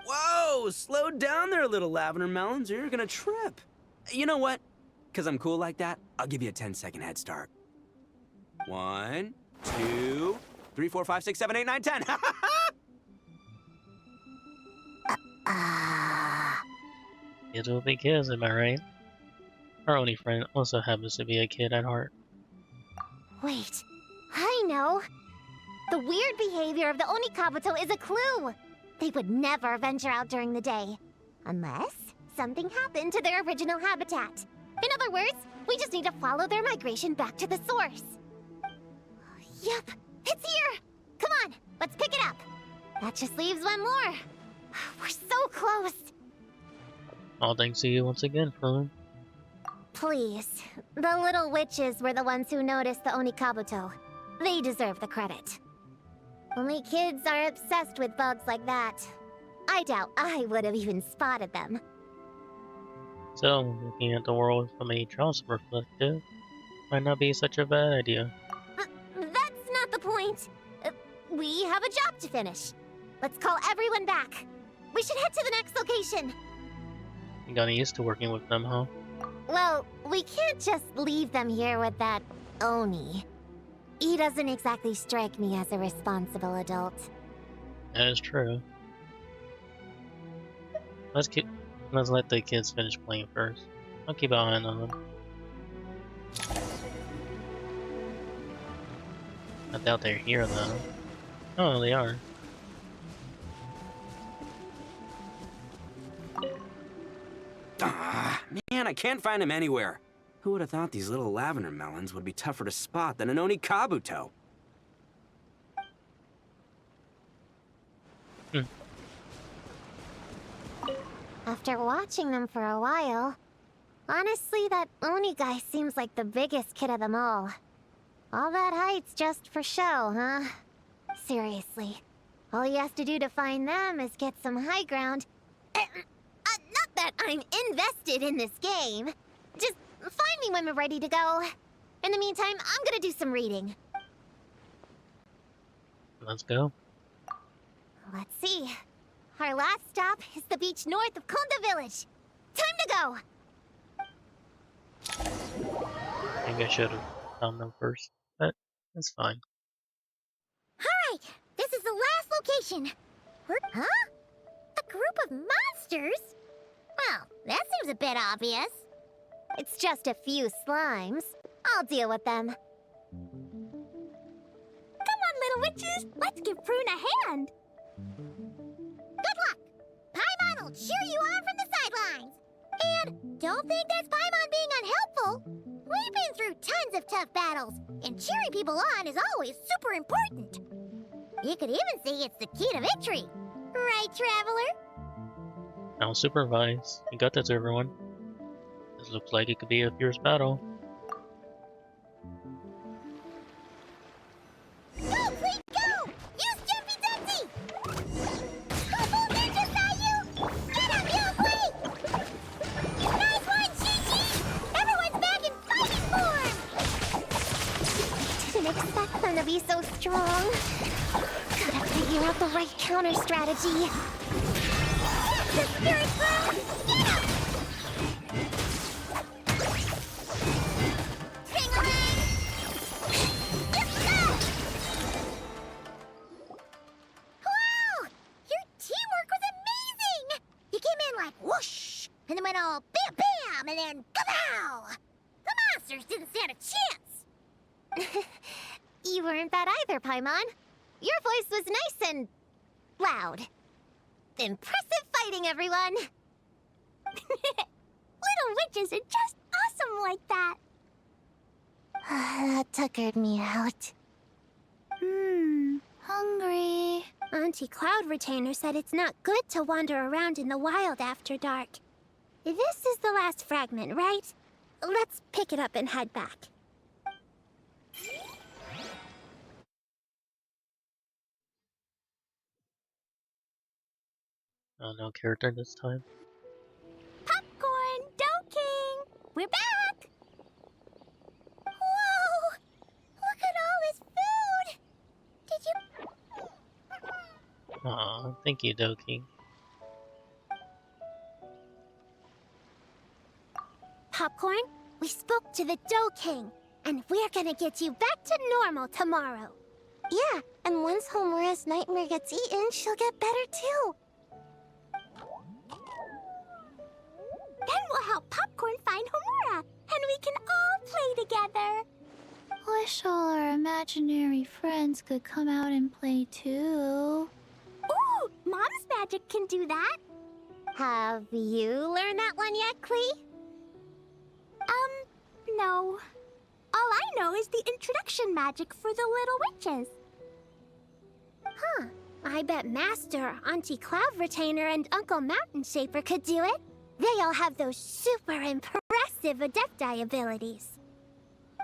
Whoa, slow down there, little Lavender Melons, or you're gonna trip. You know what? Because I'm cool like that, I'll give you a 10-second head start. 1, 2, 3, 4, 5, 6, 7, 8, 9, 10. Kids will be kids, am I right? Our only friend also happens to be a kid at heart. Wait, I know. The weird behavior of the Onikabuto is a clue. They would never venture out during the day. Unless something happened to their original habitat. In other words, we just need to follow their migration back to the source. Yep, it's here! Come on, let's pick it up. That just leaves one more. We're so close. All thanks to you once again, Prune. Please, the little witches were the ones who noticed the Onikabuto. They deserve the credit. Only kids are obsessed with bugs like that. I doubt I would have even spotted them. So, looking at the world from a child's perspective might not be such a bad idea. That's not the point. We have a job to finish. Let's call everyone back. We should head to the next location. You got used to working with them, huh? Well, we can't just leave them here with that Oni. He doesn't exactly strike me as a responsible adult. That is true. Let's let the kids finish playing first. I'll keep an eye on them. I doubt they're here though. Oh, they are. Ah, man, I can't find him anywhere. Who would have thought these little Lavender Melons would be tougher to spot than an Oni Kabuto? After watching them for a while, honestly, that Oni guy seems like the biggest kid of them all. All that height's just for show, huh? Seriously, all he has to do to find them is get some high ground. Not that I'm invested in this game. Just find me when we're ready to go. In the meantime, I'm gonna do some reading. Let's go. Let's see. Our last stop is the beach north of Konda Village. Time to go! Maybe I should have found them first, but that's fine. Alright, this is the last location. Huh? A group of monsters? Well, that seems a bit obvious. It's just a few slimes. I'll deal with them. Come on, little witches, let's give Prune a hand. Good luck! Paimon will cheer you on from the sidelines. And don't think that's Paimon being unhelpful. We've been through tons of tough battles, and cheering people on is always super important. You could even say it's the key to victory. Right, Traveler? I'll supervise. You got this, everyone. This looks like it could be a fierce battle. Go, Clink, go! Use Jumpy Dumpty! Couple ninjas at you! Get him, you Clink! Nice one, Chi-Chi! Everyone's back in fighting form! Didn't expect them to be so strong. Gotta figure out the right counter strategy. The spirit ground! Get him! Ting-a-ling! Let's go! Wow! Your teamwork was amazing! You came in like whoosh, and then went all bam bam, and then kapow! The monsters didn't stand a chance! You weren't bad either, Paimon. Your voice was nice and loud. Impressive fighting, everyone! Little witches are just awesome like that. That tuckered me out. Hungry. Auntie Cloud Retainer said it's not good to wander around in the wild after dark. This is the last fragment, right? Let's pick it up and head back. Oh, no character this time. Popcorn, Dough King! We're back! Whoa! Look at all this food! Did you... Aw, thank you, Doki. Popcorn, we spoke to the Dough King, and we're gonna get you back to normal tomorrow. Yeah, and once Homora's nightmare gets eaten, she'll get better too. Then we'll help Popcorn find Homura, and we can all play together. Wish all our imaginary friends could come out and play too. Ooh, Mom's magic can do that. Have you learned that one yet, Klee? No. All I know is the introduction magic for the little witches. Huh. I bet Master, Auntie Cloud Retainer, and Uncle Mountain Shaper could do it. They all have those super impressive Adepti abilities.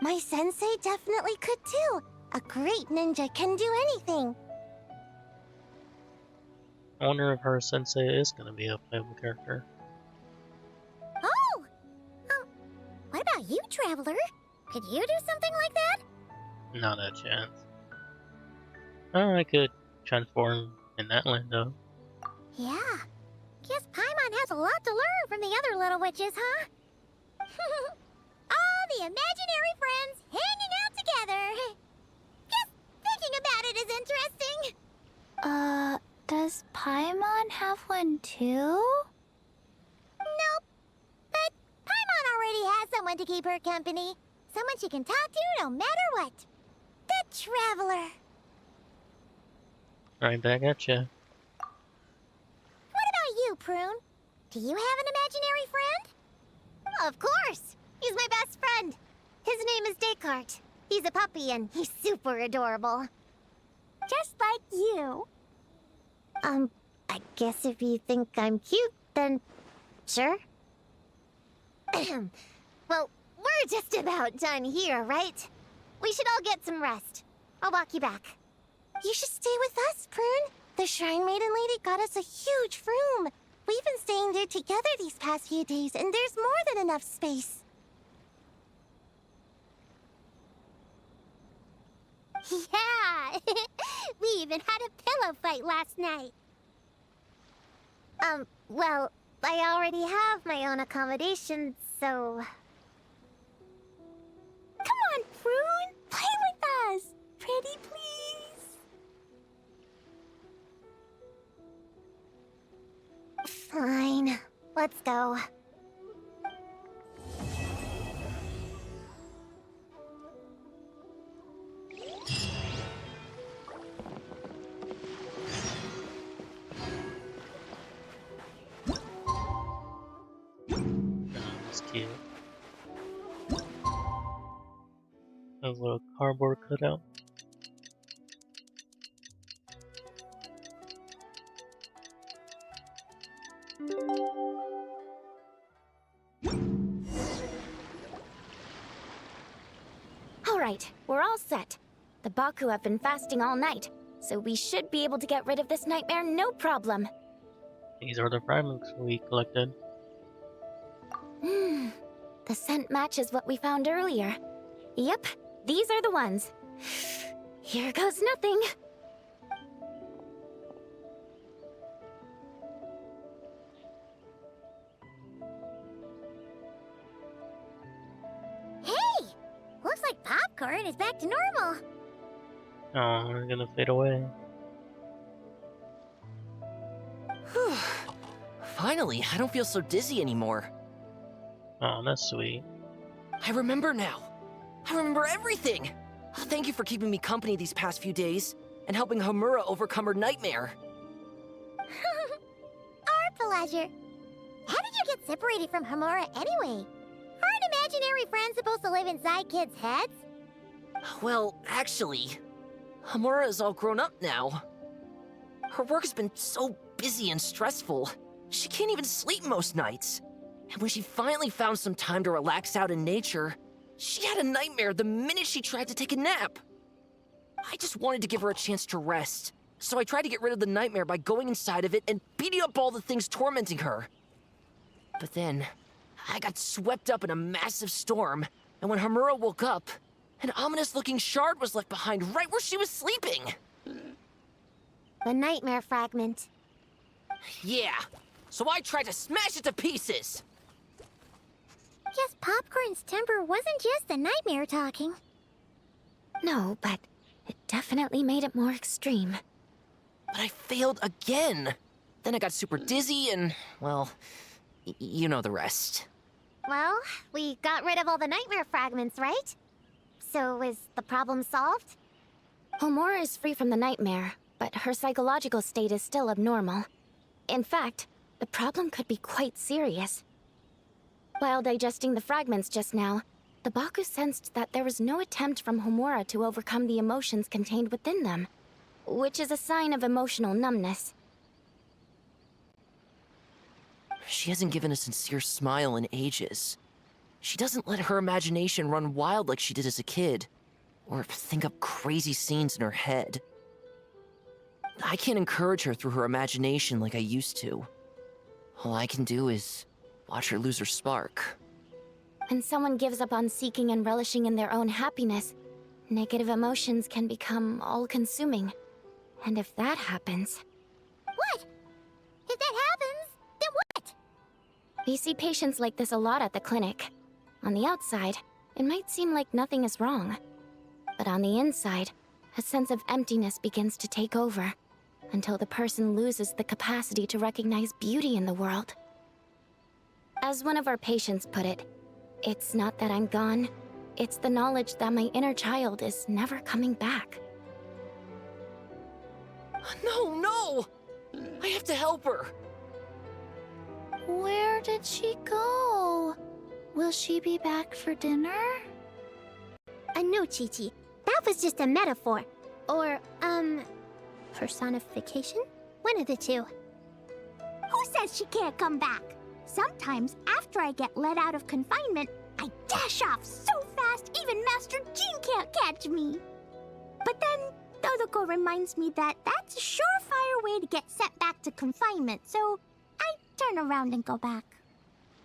My sensei definitely could too. A great ninja can do anything. I wonder if her sensei is gonna be a playable character. Oh! What about you, Traveler? Could you do something like that? Not a chance. Oh, I could transform in that land though. Yeah. Guess Paimon has a lot to learn from the other little witches, huh? All the imaginary friends hanging out together. Just thinking about it is interesting. Does Paimon have one too? Nope. But Paimon already has someone to keep her company. Someone she can talk to no matter what. The Traveler. Right back at ya. What about you, Prune? Do you have an imaginary friend? Of course! He's my best friend. His name is Descartes. He's a puppy and he's super adorable. Just like you. I guess if you think I'm cute, then sure. Well, we're just about done here, right? We should all get some rest. I'll walk you back. You should stay with us, Prune. The Shrine Maiden Lady got us a huge room. We've been staying there together these past few days, and there's more than enough space. Yeah! We even had a pillow fight last night. Well, I already have my own accommodation, so... Come on, Prune! Play with us! Pretty please! Fine. Let's go. That's cute. A little cardboard cutout. Alright, we're all set. The Baku have been fasting all night, so we should be able to get rid of this nightmare no problem. These are the fragments we collected. The scent matches what we found earlier. Yep, these are the ones. Here goes nothing. Hey! Looks like popcorn is back to normal. Oh, we're gonna fade away. Whew. Finally, I don't feel so dizzy anymore. Oh, that's sweet. I remember now. I remember everything. Thank you for keeping me company these past few days and helping Homura overcome her nightmare. Our pleasure. How did you get separated from Homura anyway? Aren't imaginary friends supposed to live inside kids' heads? Well, actually, Homura is all grown up now. Her work has been so busy and stressful, she can't even sleep most nights. And when she finally found some time to relax out in nature, she had a nightmare the minute she tried to take a nap. I just wanted to give her a chance to rest, so I tried to get rid of the nightmare by going inside of it and beating up all the things tormenting her. But then, I got swept up in a massive storm, and when Homura woke up, an ominous-looking shard was left behind right where she was sleeping. The nightmare fragment. Yeah, so I tried to smash it to pieces. Guess Popcorn's temper wasn't just the nightmare talking. No, but it definitely made it more extreme. But I failed again. Then I got super dizzy and, well, you know the rest. Well, we got rid of all the nightmare fragments, right? So is the problem solved? Homura is free from the nightmare, but her psychological state is still abnormal. In fact, the problem could be quite serious. While digesting the fragments just now, the Baku sensed that there was no attempt from Homura to overcome the emotions contained within them, which is a sign of emotional numbness. She hasn't given a sincere smile in ages. She doesn't let her imagination run wild like she did as a kid, or think up crazy scenes in her head. I can't encourage her through her imagination like I used to. All I can do is watch her lose her spark. When someone gives up on seeking and relishing in their own happiness, negative emotions can become all-consuming. And if that happens... What? If that happens, then what? We see patients like this a lot at the clinic. On the outside, it might seem like nothing is wrong. But on the inside, a sense of emptiness begins to take over, until the person loses the capacity to recognize beauty in the world. As one of our patients put it, it's not that I'm gone, it's the knowledge that my inner child is never coming back. No, no! I have to help her! Where did she go? Will she be back for dinner? No, Chi-Chi. That was just a metaphor. Or, personification? One of the two. Who says she can't come back? Sometimes, after I get let out of confinement, I dash off so fast even Master Jean can't catch me. But then, Todoko reminds me that that's a surefire way to get sent back to confinement, so I turn around and go back.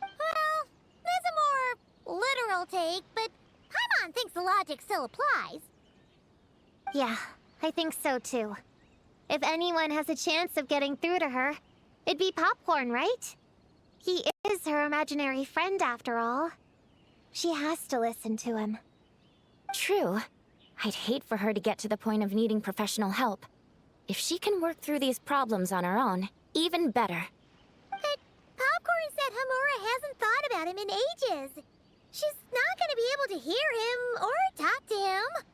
Well, there's a more literal take, but Paimon thinks the logic still applies. Yeah, I think so too. If anyone has a chance of getting through to her, it'd be Popcorn, right? He is her imaginary friend after all. She has to listen to him. True. I'd hate for her to get to the point of needing professional help. If she can work through these problems on her own, even better. But Popcorn said Homura hasn't thought about him in ages. She's not gonna be able to hear him or talk to him.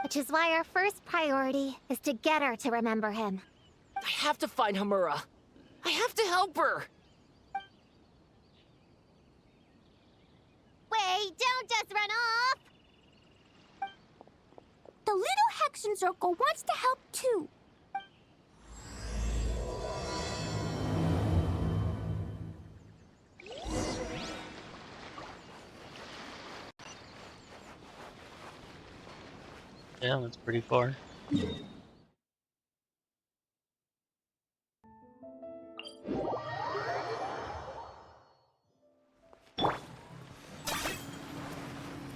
Which is why our first priority is to get her to remember him. I have to find Homura. I have to help her! Wait, don't just run off! The Little Hexenzirkel wants to help too. Yeah, that's pretty far.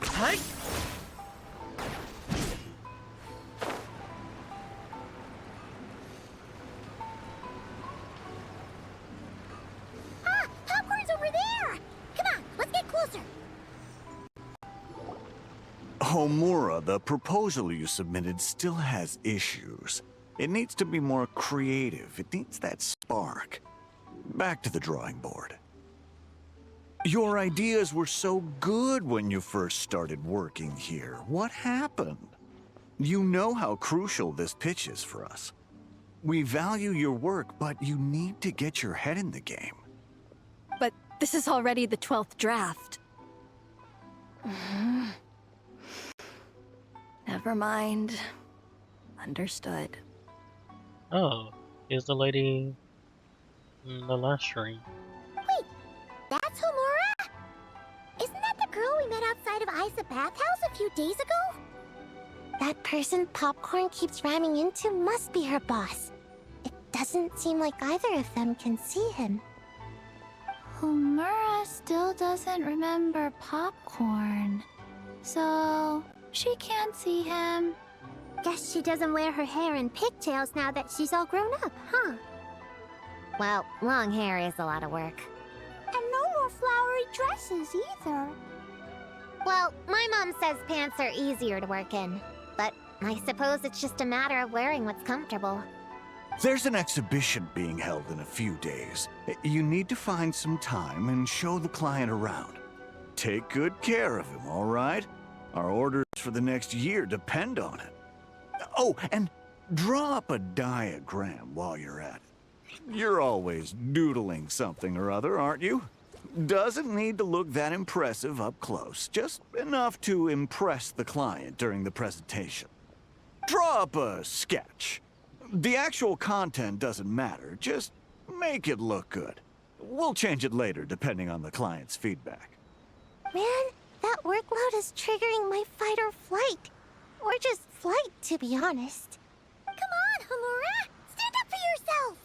Hi. Ah, popcorn's over there! Come on, let's get closer. Homura, the proposal you submitted still has issues. It needs to be more creative. It needs that spark. Back to the drawing board. Your ideas were so good when you first started working here. What happened? You know how crucial this pitch is for us. We value your work, but you need to get your head in the game. But this is already the 12th draft. Never mind. Understood. Oh, is the lady in the last stream? Wait, that's Homura? Isn't that the girl we met outside of Isa Bathhouse a few days ago? That person Popcorn keeps ramming into must be her boss. It doesn't seem like either of them can see him. Homura still doesn't remember Popcorn. So, she can't see him. Guess she doesn't wear her hair in pigtails now that she's all grown up, huh? Well, long hair is a lot of work. And no more flowery dresses either. Well, my mom says pants are easier to work in. But I suppose it's just a matter of wearing what's comfortable. There's an exhibition being held in a few days. You need to find some time and show the client around. Take good care of him, all right? Our orders for the next year depend on it. Oh, and draw up a diagram while you're at it. You're always doodling something or other, aren't you? Doesn't need to look that impressive up close, just enough to impress the client during the presentation. Draw up a sketch. The actual content doesn't matter, just make it look good. We'll change it later depending on the client's feedback. Man, that workload is triggering my fight or flight. Or just flight, to be honest. Come on, Homura! Stand up for yourself!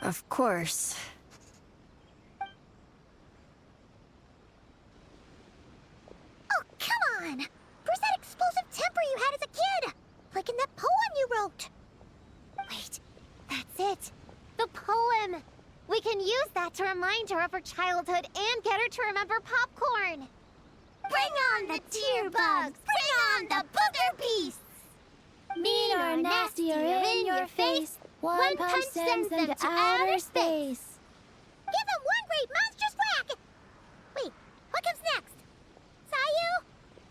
Of course. Oh, come on! Where's that explosive temper you had as a kid? Like in that poem you wrote. Wait, that's it. The poem! We can use that to remind her of her childhood and get her to remember Popcorn. Bring on the tear bugs! Bring on the booger beasts! Mean or nasty or in your face, one punch sends them to outer space. Give them one great monstrous whack! Wait, what comes next?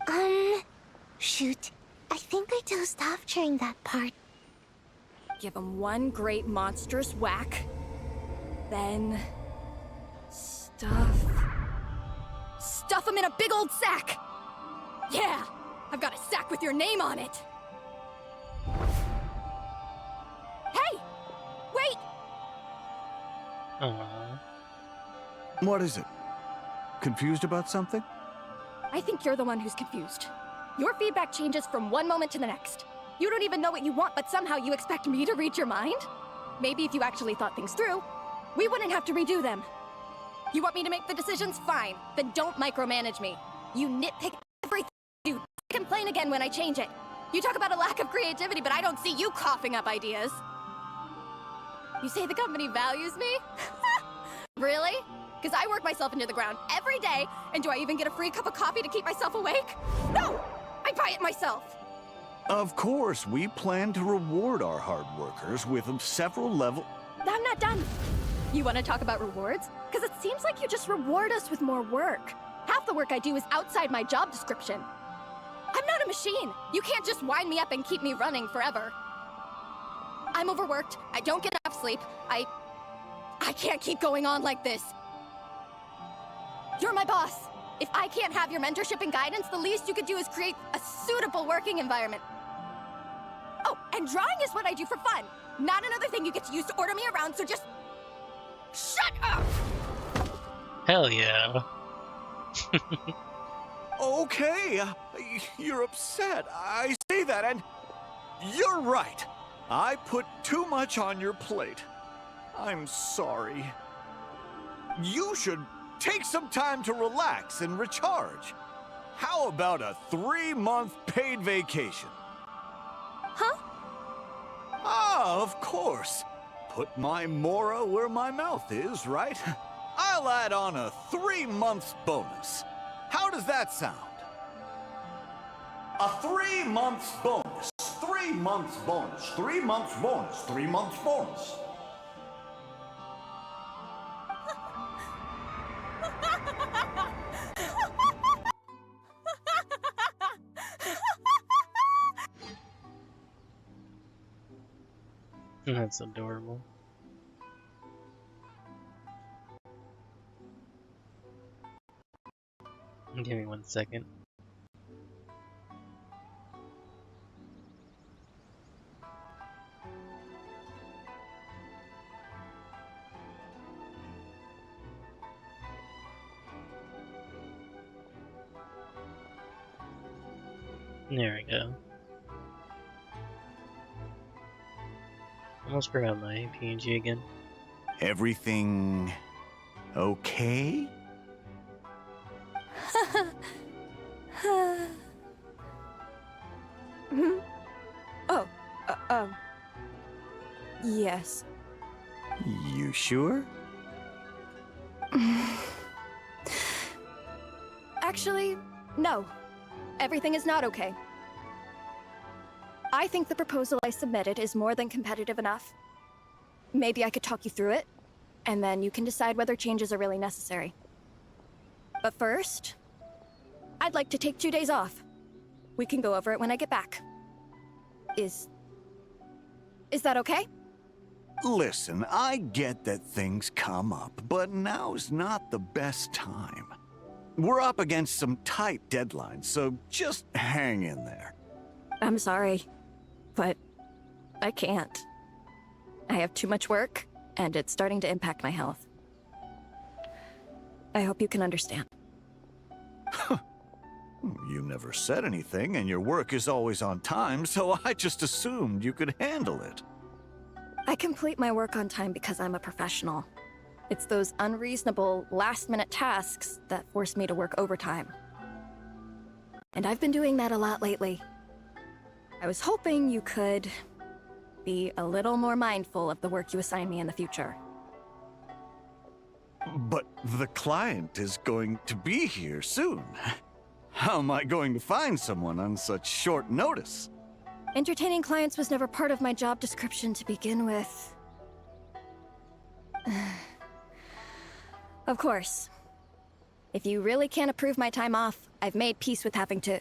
Sayu? Shoot. I think I dozed off during that part. Give him one great monstrous whack. Then... Stuff him in a big old sack! Yeah! I've got a sack with your name on it! Hey! Wait! Aww. What is it? Confused about something? I think you're the one who's confused. Your feedback changes from one moment to the next. You don't even know what you want, but somehow you expect me to read your mind? Maybe if you actually thought things through, we wouldn't have to redo them. You want me to make the decisions? Fine. Then don't micromanage me. You nitpick everything I do. Complain again when I change it. You talk about a lack of creativity, but I don't see you coughing up ideas. You say the company values me? Really? Because I work myself into the ground every day, and do I even get a free cup of coffee to keep myself awake? No! I buy it myself! Of course, we plan to reward our hard workers with several level... I'm not done. You want to talk about rewards? Because it seems like you just reward us with more work. Half the work I do is outside my job description. I'm not a machine. You can't just wind me up and keep me running forever. I'm overworked. I don't get enough sleep. I can't keep going on like this. You're my boss. If I can't have your mentorship and guidance, the least you could do is create a suitable working environment. Oh, and drawing is what I do for fun. Not another thing you get to use to order me around, so just... shut up! Hell yeah. Okay, you're upset. I see that, and You're right. I put too much on your plate. I'm sorry. You should take some time to relax and recharge. How about a 3-month paid vacation? Huh? Ah, of course. Put my Mora where my mouth is, right? I'll add on a 3-month bonus. How does that sound? A 3-month bonus. 3 months bonus. 3 months bonus. 3 months bonus. That's adorable. Give me 1 second. There we go. Almost forgot my PNG again. Everything okay? Oh, yes. You sure? Actually, no. Everything is not okay. I think the proposal I submitted is more than competitive enough. Maybe I could talk you through it, and then you can decide whether changes are really necessary. But first, I'd like to take 2 days off. We can go over it when I get back. Is that okay? Listen, I get that things come up, but now's not the best time. We're up against some tight deadlines, so just hang in there. I'm sorry, but I can't. I have too much work, and it's starting to impact my health. I hope you can understand. You never said anything, and your work is always on time, so I just assumed you could handle it. I complete my work on time because I'm a professional. It's those unreasonable, last-minute tasks that force me to work overtime. And I've been doing that a lot lately. I was hoping you could be a little more mindful of the work you assign me in the future. But the client is going to be here soon. How am I going to find someone on such short notice? Entertaining clients was never part of my job description to begin with. Of course. If you really can't approve my time off, I've made peace with having to...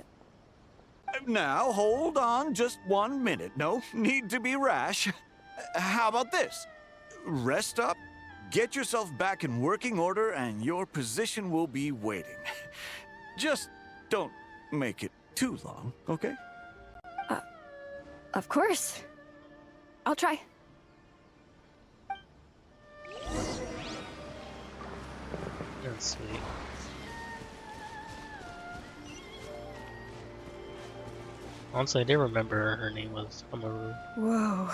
Now, hold on just 1 minute. No need to be rash. How about this? Rest up, get yourself back in working order, and your position will be waiting. Just don't make it too long, okay? Of course. I'll try. That's sweet. Honestly, I did remember her name was Amaru. Whoa.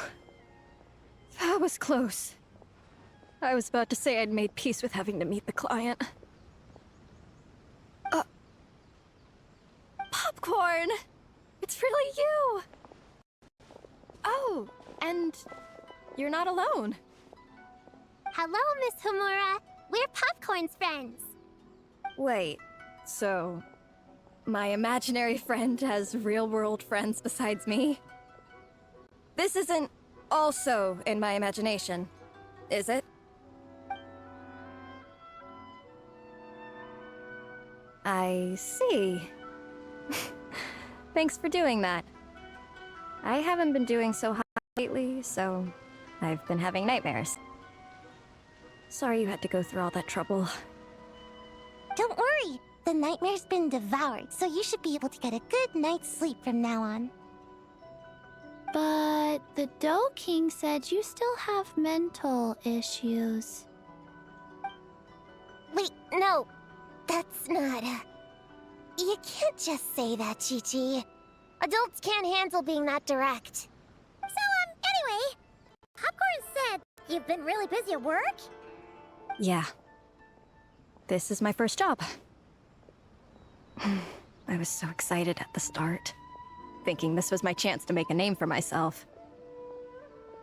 That was close. I was about to say I'd made peace with having to meet the client. Popcorn! It's really you! Oh, and you're not alone. Hello, Miss Homura. We're Popcorn's friends. Wait, so my imaginary friend has real-world friends besides me? This isn't also in my imagination, is it? I see. Thanks for doing that. I haven't been doing so hot lately, so I've been having nightmares. Sorry you had to go through all that trouble. Don't worry. The nightmare's been devoured, so you should be able to get a good night's sleep from now on. But the Dough King said you still have mental issues. Wait, no. That's not... You can't just say that, Chi-Chi. Adults can't handle being that direct. you've been really busy at work? Yeah. This is my first job. I was so excited at the start, thinking this was my chance to make a name for myself.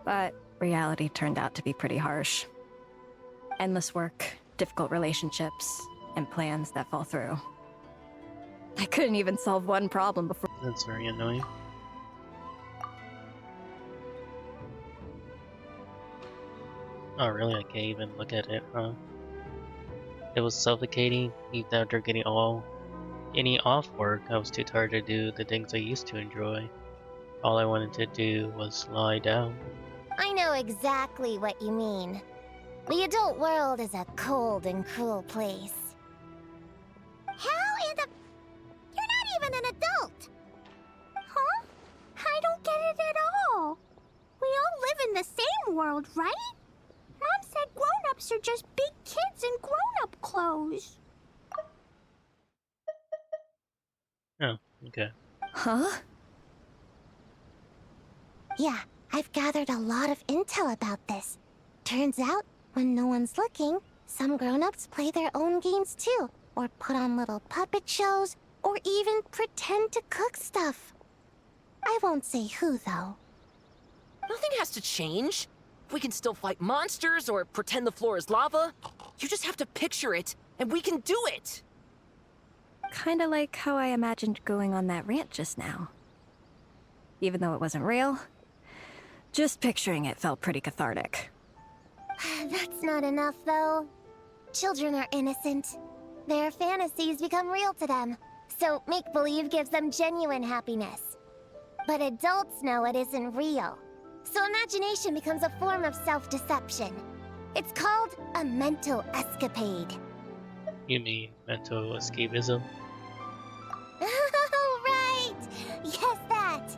But reality turned out to be pretty harsh. Endless work, difficult relationships, and plans that fall through. I couldn't even solve one problem before. That's very annoying. Oh, really? I can't even look at it, huh? It was suffocating, even after getting any off work. I was too tired to do the things I used to enjoy. All I wanted to do was lie down. I know exactly what you mean. The adult world is a cold and cruel place. How in the... You're not even an adult! Huh? I don't get it at all. We all live in the same world, right? Mom said grown-ups are just big kids in grown-up clothes. Oh, okay. Huh? Yeah, I've gathered a lot of intel about this. Turns out, when no one's looking, some grown-ups play their own games too, or put on little puppet shows, or even pretend to cook stuff. I won't say who, though. Nothing has to change. We can still fight monsters or pretend the floor is lava. You just have to picture it, and we can do it! Kinda like how I imagined going on that rant just now. Even though it wasn't real, just picturing it felt pretty cathartic. That's not enough, though. Children are innocent. Their fantasies become real to them, so make-believe gives them genuine happiness. But adults know it isn't real, so imagination becomes a form of self-deception. It's called a mental escapade. You mean mental escapism? Oh, right! Yes, that!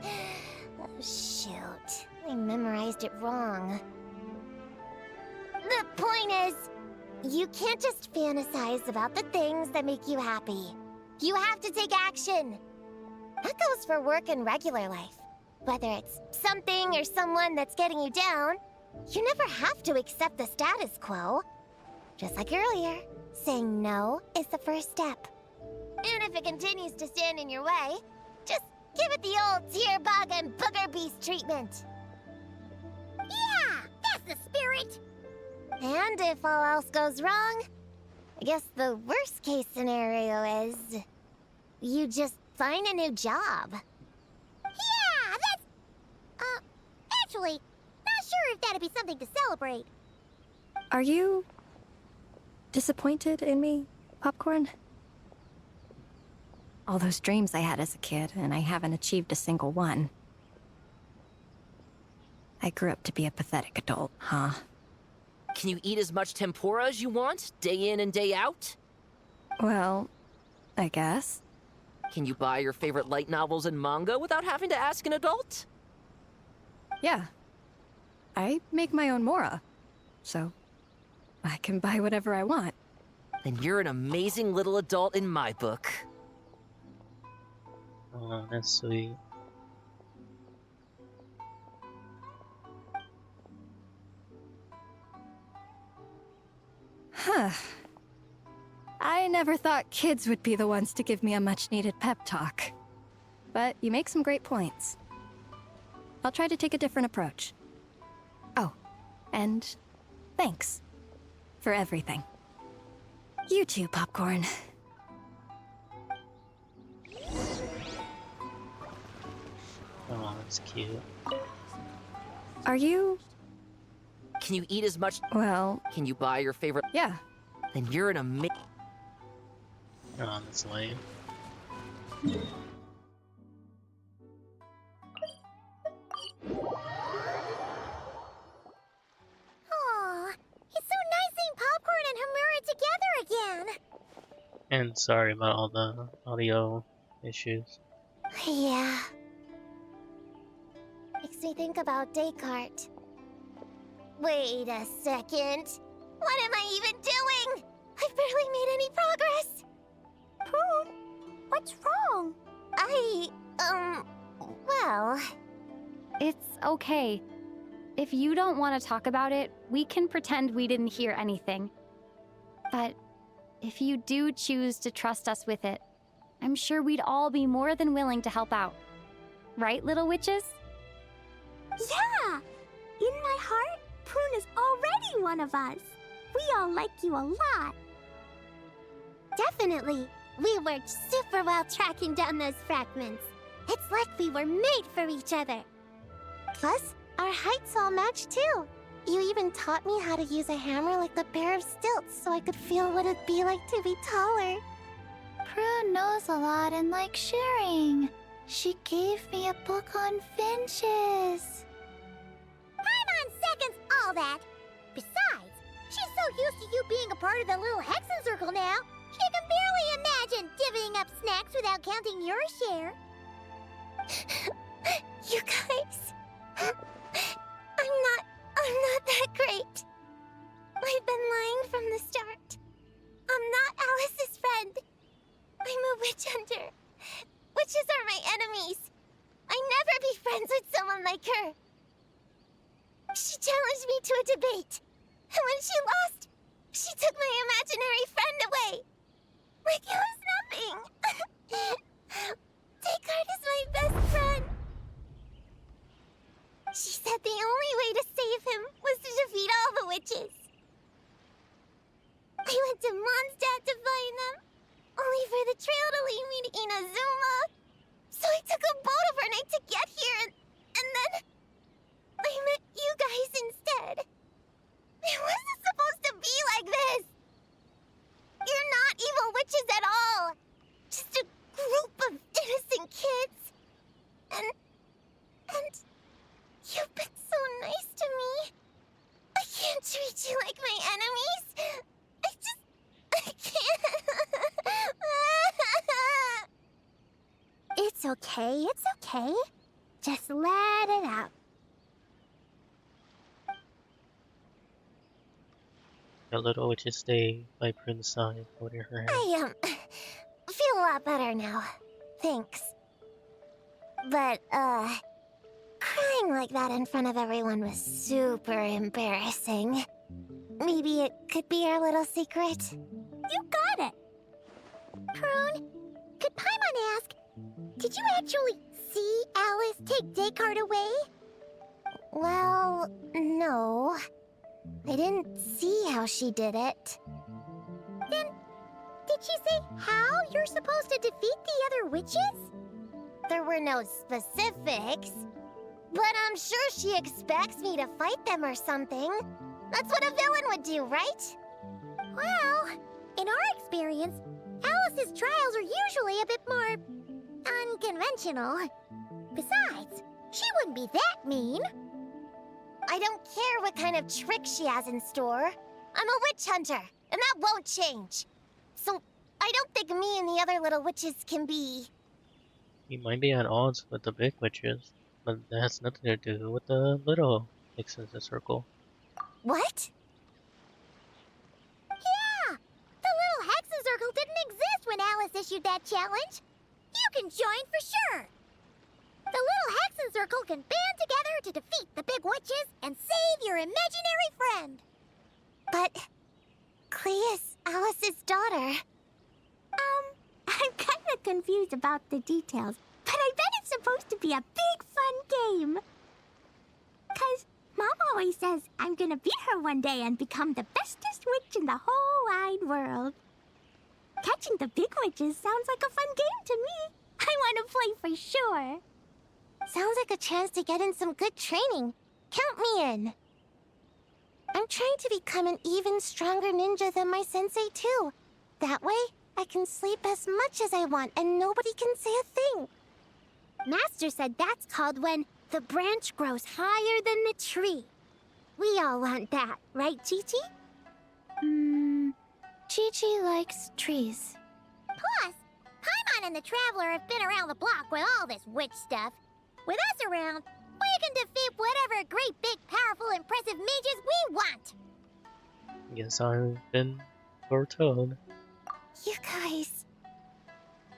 Oh, shoot. I memorized it wrong. The point is, you can't just fantasize about the things that make you happy. You have to take action. That goes for work and regular life. Whether it's something or someone that's getting you down, you never have to accept the status quo. Just like earlier, saying no is the first step. And if it continues to stand in your way, just give it the old tear bug and booger beast treatment. Yeah, that's the spirit! And if all else goes wrong, I guess the worst case scenario is you just find a new job. Yeah, that's... actually, not sure if that'd be something to celebrate. Are you disappointed in me, Popcorn? All those dreams I had as a kid, and I haven't achieved a single one. I grew up to be a pathetic adult, huh? Can you eat as much tempura as you want, day in and day out? Well, I guess. Can you buy your favorite light novels and manga without having to ask an adult? Yeah. I make my own mora, so I can buy whatever I want. Then you're an amazing little adult in my book. Oh, that's sweet. Huh. I never thought kids would be the ones to give me a much-needed pep talk. But you make some great points. I'll try to take a different approach. Oh, and thanks for everything. You too, Popcorn. Oh, that's cute. Are you... Can you eat as much? Well... Can you buy your favorite? Yeah. Then you're an amazing... Oh, that's lame. Aw, it's so nice seeing Popcorn and Hamura together again. And sorry about all the audio issues. Yeah. Makes me think about Descartes. Wait a second. What am I even doing? I've barely made any progress. Prune, what's wrong? Well... It's okay. If you don't want to talk about it, we can pretend we didn't hear anything. But if you do choose to trust us with it, I'm sure we'd all be more than willing to help out. Right, little witches? Yeah! In my heart, Prune is already one of us. We all like you a lot. Definitely. We worked super well tracking down those fragments. It's like we were made for each other. Plus, our heights all match too. You even taught me how to use a hammer like the pair of stilts so I could feel what it'd be like to be taller. Prune knows a lot and likes sharing. She gave me a book on finches. Paimon seconds all that. Besides, she's so used to you being a part of the Little Hexenzirkel now, she can barely imagine divvying up snacks without counting your share. You guys, I'm not that great. I've been lying from the start. I'm not Alice's friend. I'm a witch hunter. Witches are my enemies. I'd never be friends with someone like her. She challenged me to a debate, and when she lost, she took my imaginary friend away. Like it was nothing. Descartes is my best friend. She said the only way to save him was to defeat all the witches. I went to Mondstadt to find them, only for the trail to lead me to Inazuma. So I took a boat overnight to get here, and then I met you guys instead. It wasn't supposed to be like this. You're not evil witches at all. Just a group of innocent kids. And you've been so nice to me. I can't treat you like my enemies. I can't. It's okay, it's okay. Just let it out. The little witches stay by Prune's side, holding her hand. I, feel a lot better now. Thanks. But, crying like that in front of everyone was super embarrassing. Maybe it could be our little secret? You got it. Prune, could Paimon ask, did you actually see Alice take Descartes away? Well, no. I didn't see how she did it. Then, did she say how you're supposed to defeat the other witches? There were no specifics. But I'm sure she expects me to fight them or something. That's what a villain would do, right? Well, in our experience, Alice's trials are usually a bit more unconventional. Besides, she wouldn't be that mean. I don't care what kind of trick she has in store. I'm a witch hunter, and that won't change. So, I don't think me and the other little witches can be... You might be at odds with the big witches, but that has nothing to do with the little Hexenzirkel. What? Yeah! The Little Hexenzirkel didn't exist when Alice issued that challenge. You can join for sure. The Little Hexenzirkel can band together to defeat the big witches and save your imaginary friend. But... Clea's Alice's daughter. I'm kind of confused about the details, but I bet it's supposed to be a big fun game. 'Cause Mom always says I'm gonna beat her one day and become the bestest witch in the whole wide world. Catching the big witches sounds like a fun game to me. I want to play for sure. Sounds like a chance to get in some good training. Count me in. I'm trying to become an even stronger ninja than my sensei, too. That way, I can sleep as much as I want and nobody can say a thing. Master said that's called when the branch grows higher than the tree. We all want that, right, Chi-Chi? Chi-Chi likes trees. Plus, Paimon and the Traveler have been around the block with all this witch stuff. With us around, we can defeat whatever great, big, powerful, impressive mages we want. Yes, I've been foretold. You guys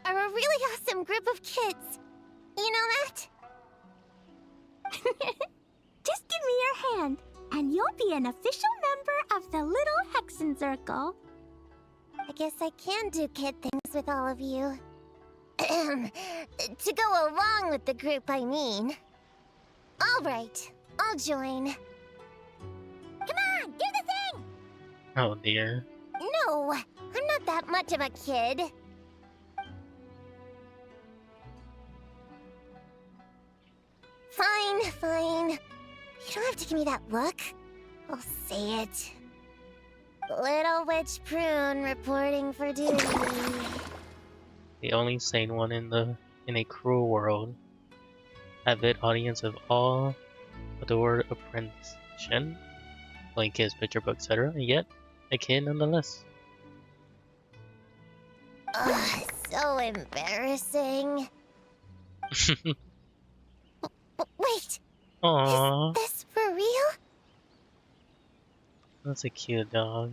are a really awesome group of kids. You know that? Just give me your your hand, and you'll be an official member of the Little Hexenzirkel. I guess I can do kid things with all of you. To go along with the group, I mean. All right, I'll join. Come on, do the thing! Oh dear. No, I'm not that much of a kid. Fine, fine. You don't have to give me that look. I'll say it. Little Witch Prune reporting for duty. The only sane one in a cruel world. Avid audience of all adored apprenticeship, playing kids, picture book, etc. Yet a kid nonetheless. Ugh, so embarrassing. Wait, Aww, is this for real? that's a cute dog.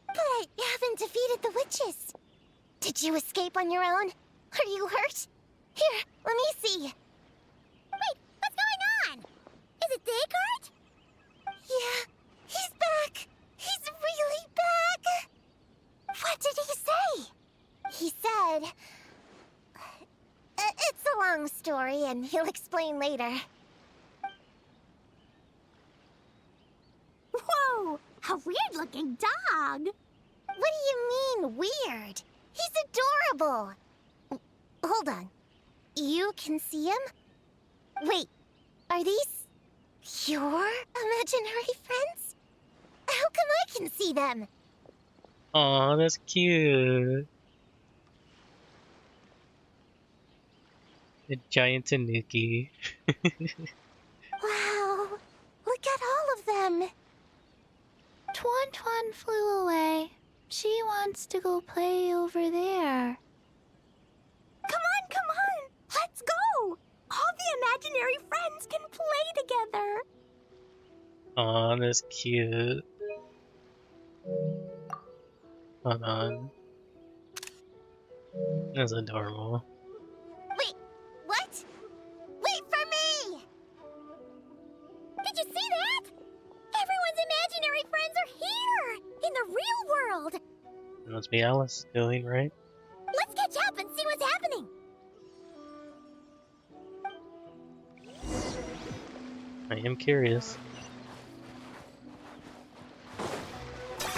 But I haven't defeated the witches. Did you escape on your own? Are you hurt? Here, let me see. Wait, what's going on? Is it Descartes? Yeah, he's back. He's really back. What did he say? He said... It's a long story, and he'll explain later. Whoa, a weird-looking dog. What do you mean, weird? He's adorable. Hold on. You can see him? Wait, are these your imaginary friends? How come I can see them? Aw, that's cute. A giant tanuki. Wow, look at all of them. Twan Twan flew away. She wants to go play over there. Come on, let's go. All the imaginary friends can play together. Aw, that's cute. Hold on. That's adorable. Wait, what? Wait for me! Did you see that? Everyone's imaginary friends are here, in the real world. That must be Alice doing, right? Let's catch up and see what's happening. I am curious.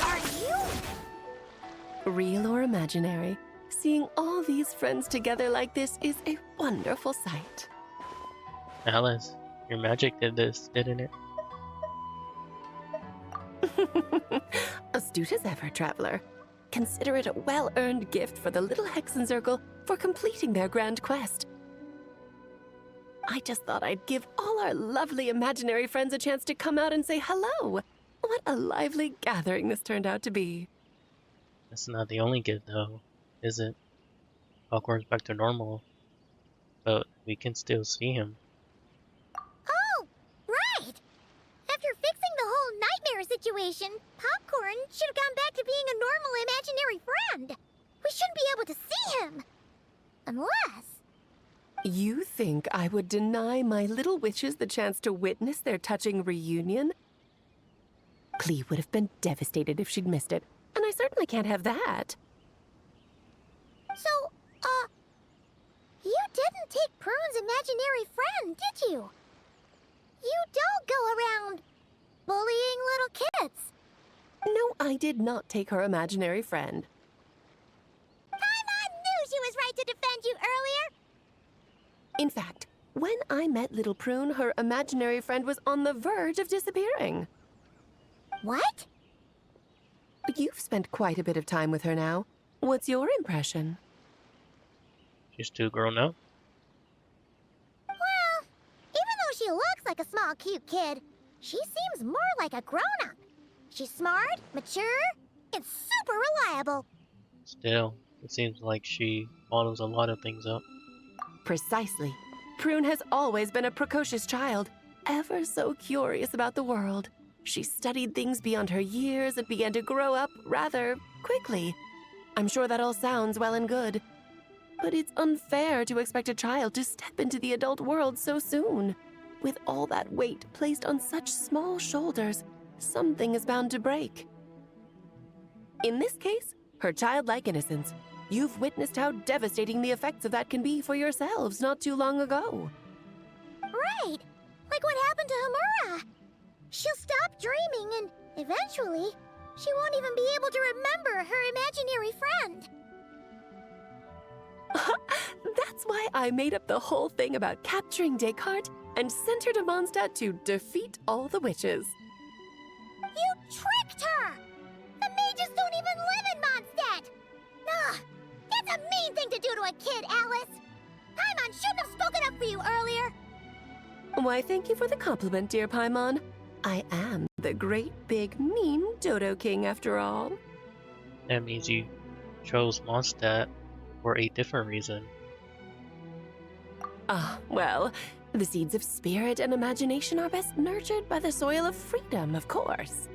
Are you? Real or imaginary, seeing all these friends together like this is a wonderful sight. Alice, your magic did this, didn't it? Astute as ever, traveler. Consider it a well-earned gift for the Little Hexenzirkel for completing their grand quest. I just thought I'd give all our lovely imaginary friends a chance to come out and say hello. What a lively gathering this turned out to be. That's not the only gift, though, is it? Hogwarts back to normal, but we can still see him. Oh, right. After fixing the whole nightmare situation, Popcorn should have gone back to being a normal imaginary friend. We shouldn't be able to see him. Unless... You think I would deny my little witches the chance to witness their touching reunion? Clee would have been devastated if she'd missed it, and I certainly can't have that. So, you didn't take Prune's imaginary friend, did you? You don't go around bullying little kids. No, I did not take her imaginary friend. Paimon knew she was right to defend you earlier. In fact, when I met little Prune, her imaginary friend was on the verge of disappearing. What? You've spent quite a bit of time with her now. What's your impression? She's too grown up. Well, even though she looks like a small, cute kid, she seems more like a grown-up. She's smart, mature, and super reliable. Still, it seems like she follows a lot of things up. Precisely. Prune has always been a precocious child, ever so curious about the world. She studied things beyond her years and began to grow up rather quickly. I'm sure that all sounds well and good, but it's unfair to expect a child to step into the adult world so soon. With all that weight placed on such small shoulders, something is bound to break. In this case, her childlike innocence. You've witnessed how devastating the effects of that can be for yourselves not too long ago. Right! Like what happened to Hamura. She'll stop dreaming and eventually, she won't even be able to remember her imaginary friend. That's why I made up the whole thing about capturing Descartes and sent her to Mondstadt to defeat all the witches. You tricked her! The mages don't even live in Mondstadt! Ugh! That's a mean thing to do to a kid, Alice! Paimon shouldn't have spoken up for you earlier! Why, thank you for the compliment, dear Paimon. I am the great, big, mean Dodo King, after all. That means you chose Mondstadt for a different reason. Ah, well, the seeds of spirit and imagination are best nurtured by the soil of freedom, of course.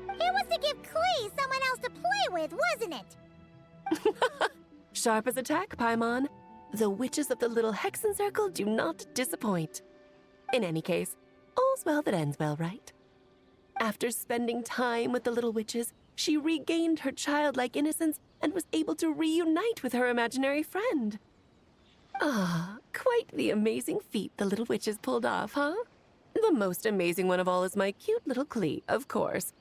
It was to give Klee someone else to play with, wasn't it? Sharp as a tack, Paimon. The witches of the Little Hexenzirkel do not disappoint. In any case, all's well that ends well, right? After spending time with the little witches, she regained her childlike innocence and was able to reunite with her imaginary friend. Ah, quite the amazing feat the little witches pulled off, huh? The most amazing one of all is my cute little Klee, of course.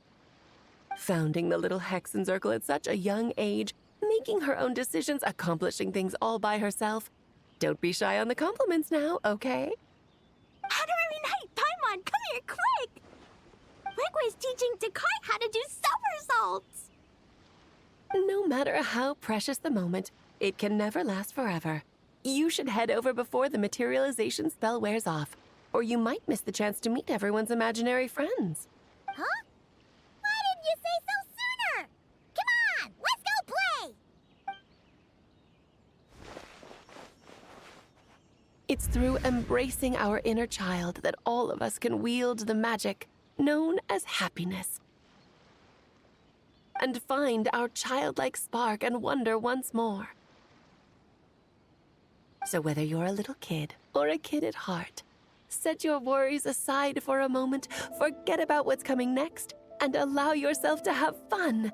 Founding the Little Hexenzirkel at such a young age, making her own decisions, accomplishing things all by herself. Don't be shy on the compliments now, okay? How to reunite! Paimon, come here, quick! Liqua is teaching Descartes how to do somersaults! No matter how precious the moment, it can never last forever. You should head over before the materialization spell wears off, or you might miss the chance to meet everyone's imaginary friends. Huh? Why didn't you say so sooner? Come on, let's go play! It's through embracing our inner child that all of us can wield the magic known as happiness. And find our childlike spark and wonder once more. So whether you're a little kid or a kid at heart, set your worries aside for a moment, forget about what's coming next, and allow yourself to have fun,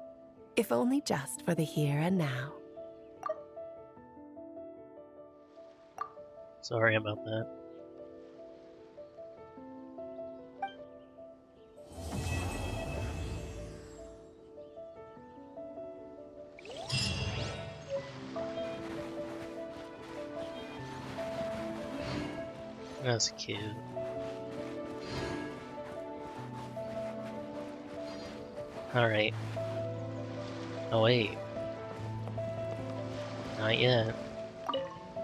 if only just for the here and now. Sorry about that. That's cute. Alright. Oh wait. Not yet.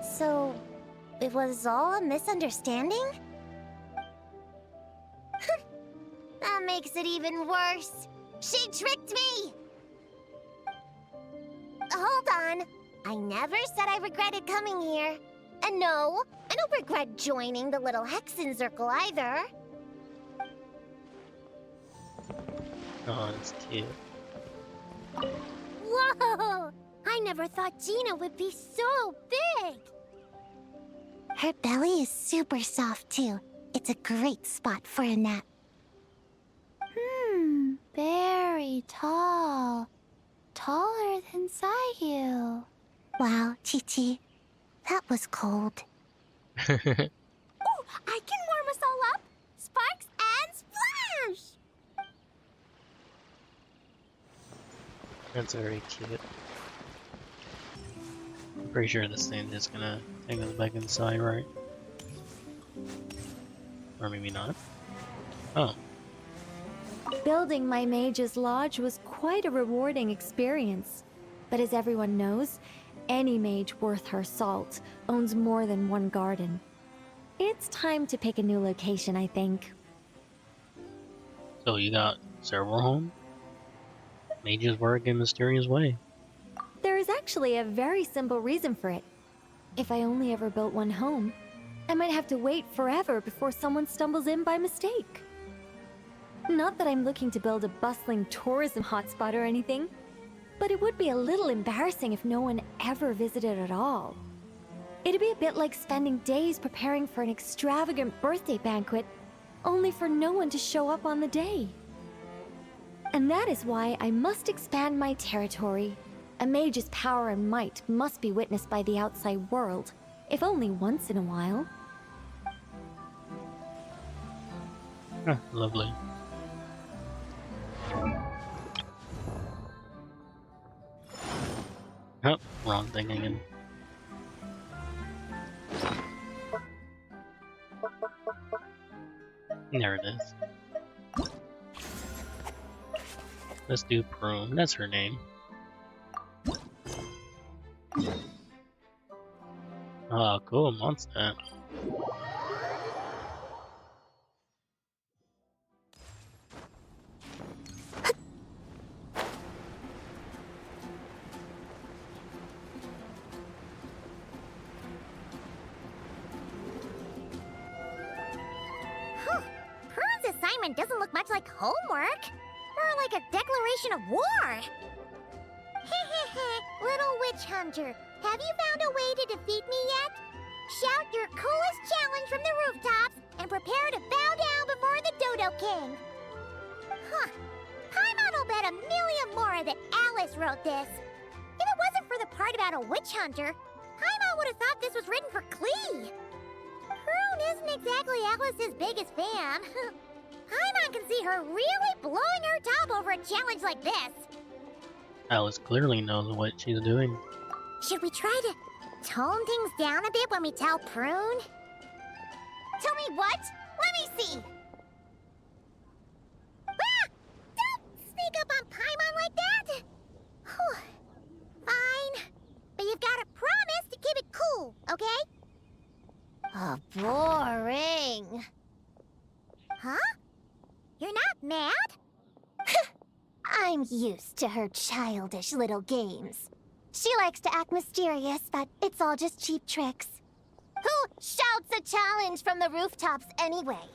So, it was all a misunderstanding? That makes it even worse. She tricked me! Hold on. I never said I regretted coming here. And no, I don't regret joining the Little Hexenzirkel either. Oh, that's cute. Whoa! I never thought Gina would be so big! Her belly is super soft, too. It's a great spot for a nap. Very tall. Taller than Sayu. Wow, Chi-Chi. That was cold. Ooh, I can warm us all up! Sparks and splash! That's very cute. I'm pretty sure this thing is gonna take us back inside, right? Or maybe not. Oh. Building my mage's lodge was quite a rewarding experience. But as everyone knows, any mage worth her salt owns more than one garden. It's time to pick a new location, I think. So you got several homes? Mages work in a mysterious way. There is actually a very simple reason for it. If I only ever built one home, I might have to wait forever before someone stumbles in by mistake. Not that I'm looking to build a bustling tourism hotspot or anything, but it would be a little embarrassing if no one ever visited at all. It'd be a bit like spending days preparing for an extravagant birthday banquet only for no one to show up on the day. And that is why I must expand my territory. A mage's power and might must be witnessed by the outside world, if only once in a while. Huh, lovely. Oh, wrong thing again. There it is. Let's do Prune. That's her name. Oh, cool. Monster. Prune's assignment doesn't look much like homework. More like a declaration of war. Little witch hunter, have you found a way to defeat me yet? Shout your coolest challenge from the rooftops and prepare to bow down before the Dodo King. Huh. Paimon will bet $1 million more that Alice wrote this. If it wasn't for the part about a witch hunter, Paimon would have thought this was written for Klee. Prune isn't exactly Alice's biggest fan. Paimon can see her really blowing her top over a challenge like this. Alice clearly knows what she's doing. Should we try to tone things down a bit when we tell Prune? Tell me what? Let me see. Ah! Don't sneak up on Paimon like that. Whew. Fine. But you've got to promise to keep it cool, okay? Oh, boring. Huh? You're not mad? I'm used to her childish little games. She likes to act mysterious, but it's all just cheap tricks. Who shouts a challenge from the rooftops anyway?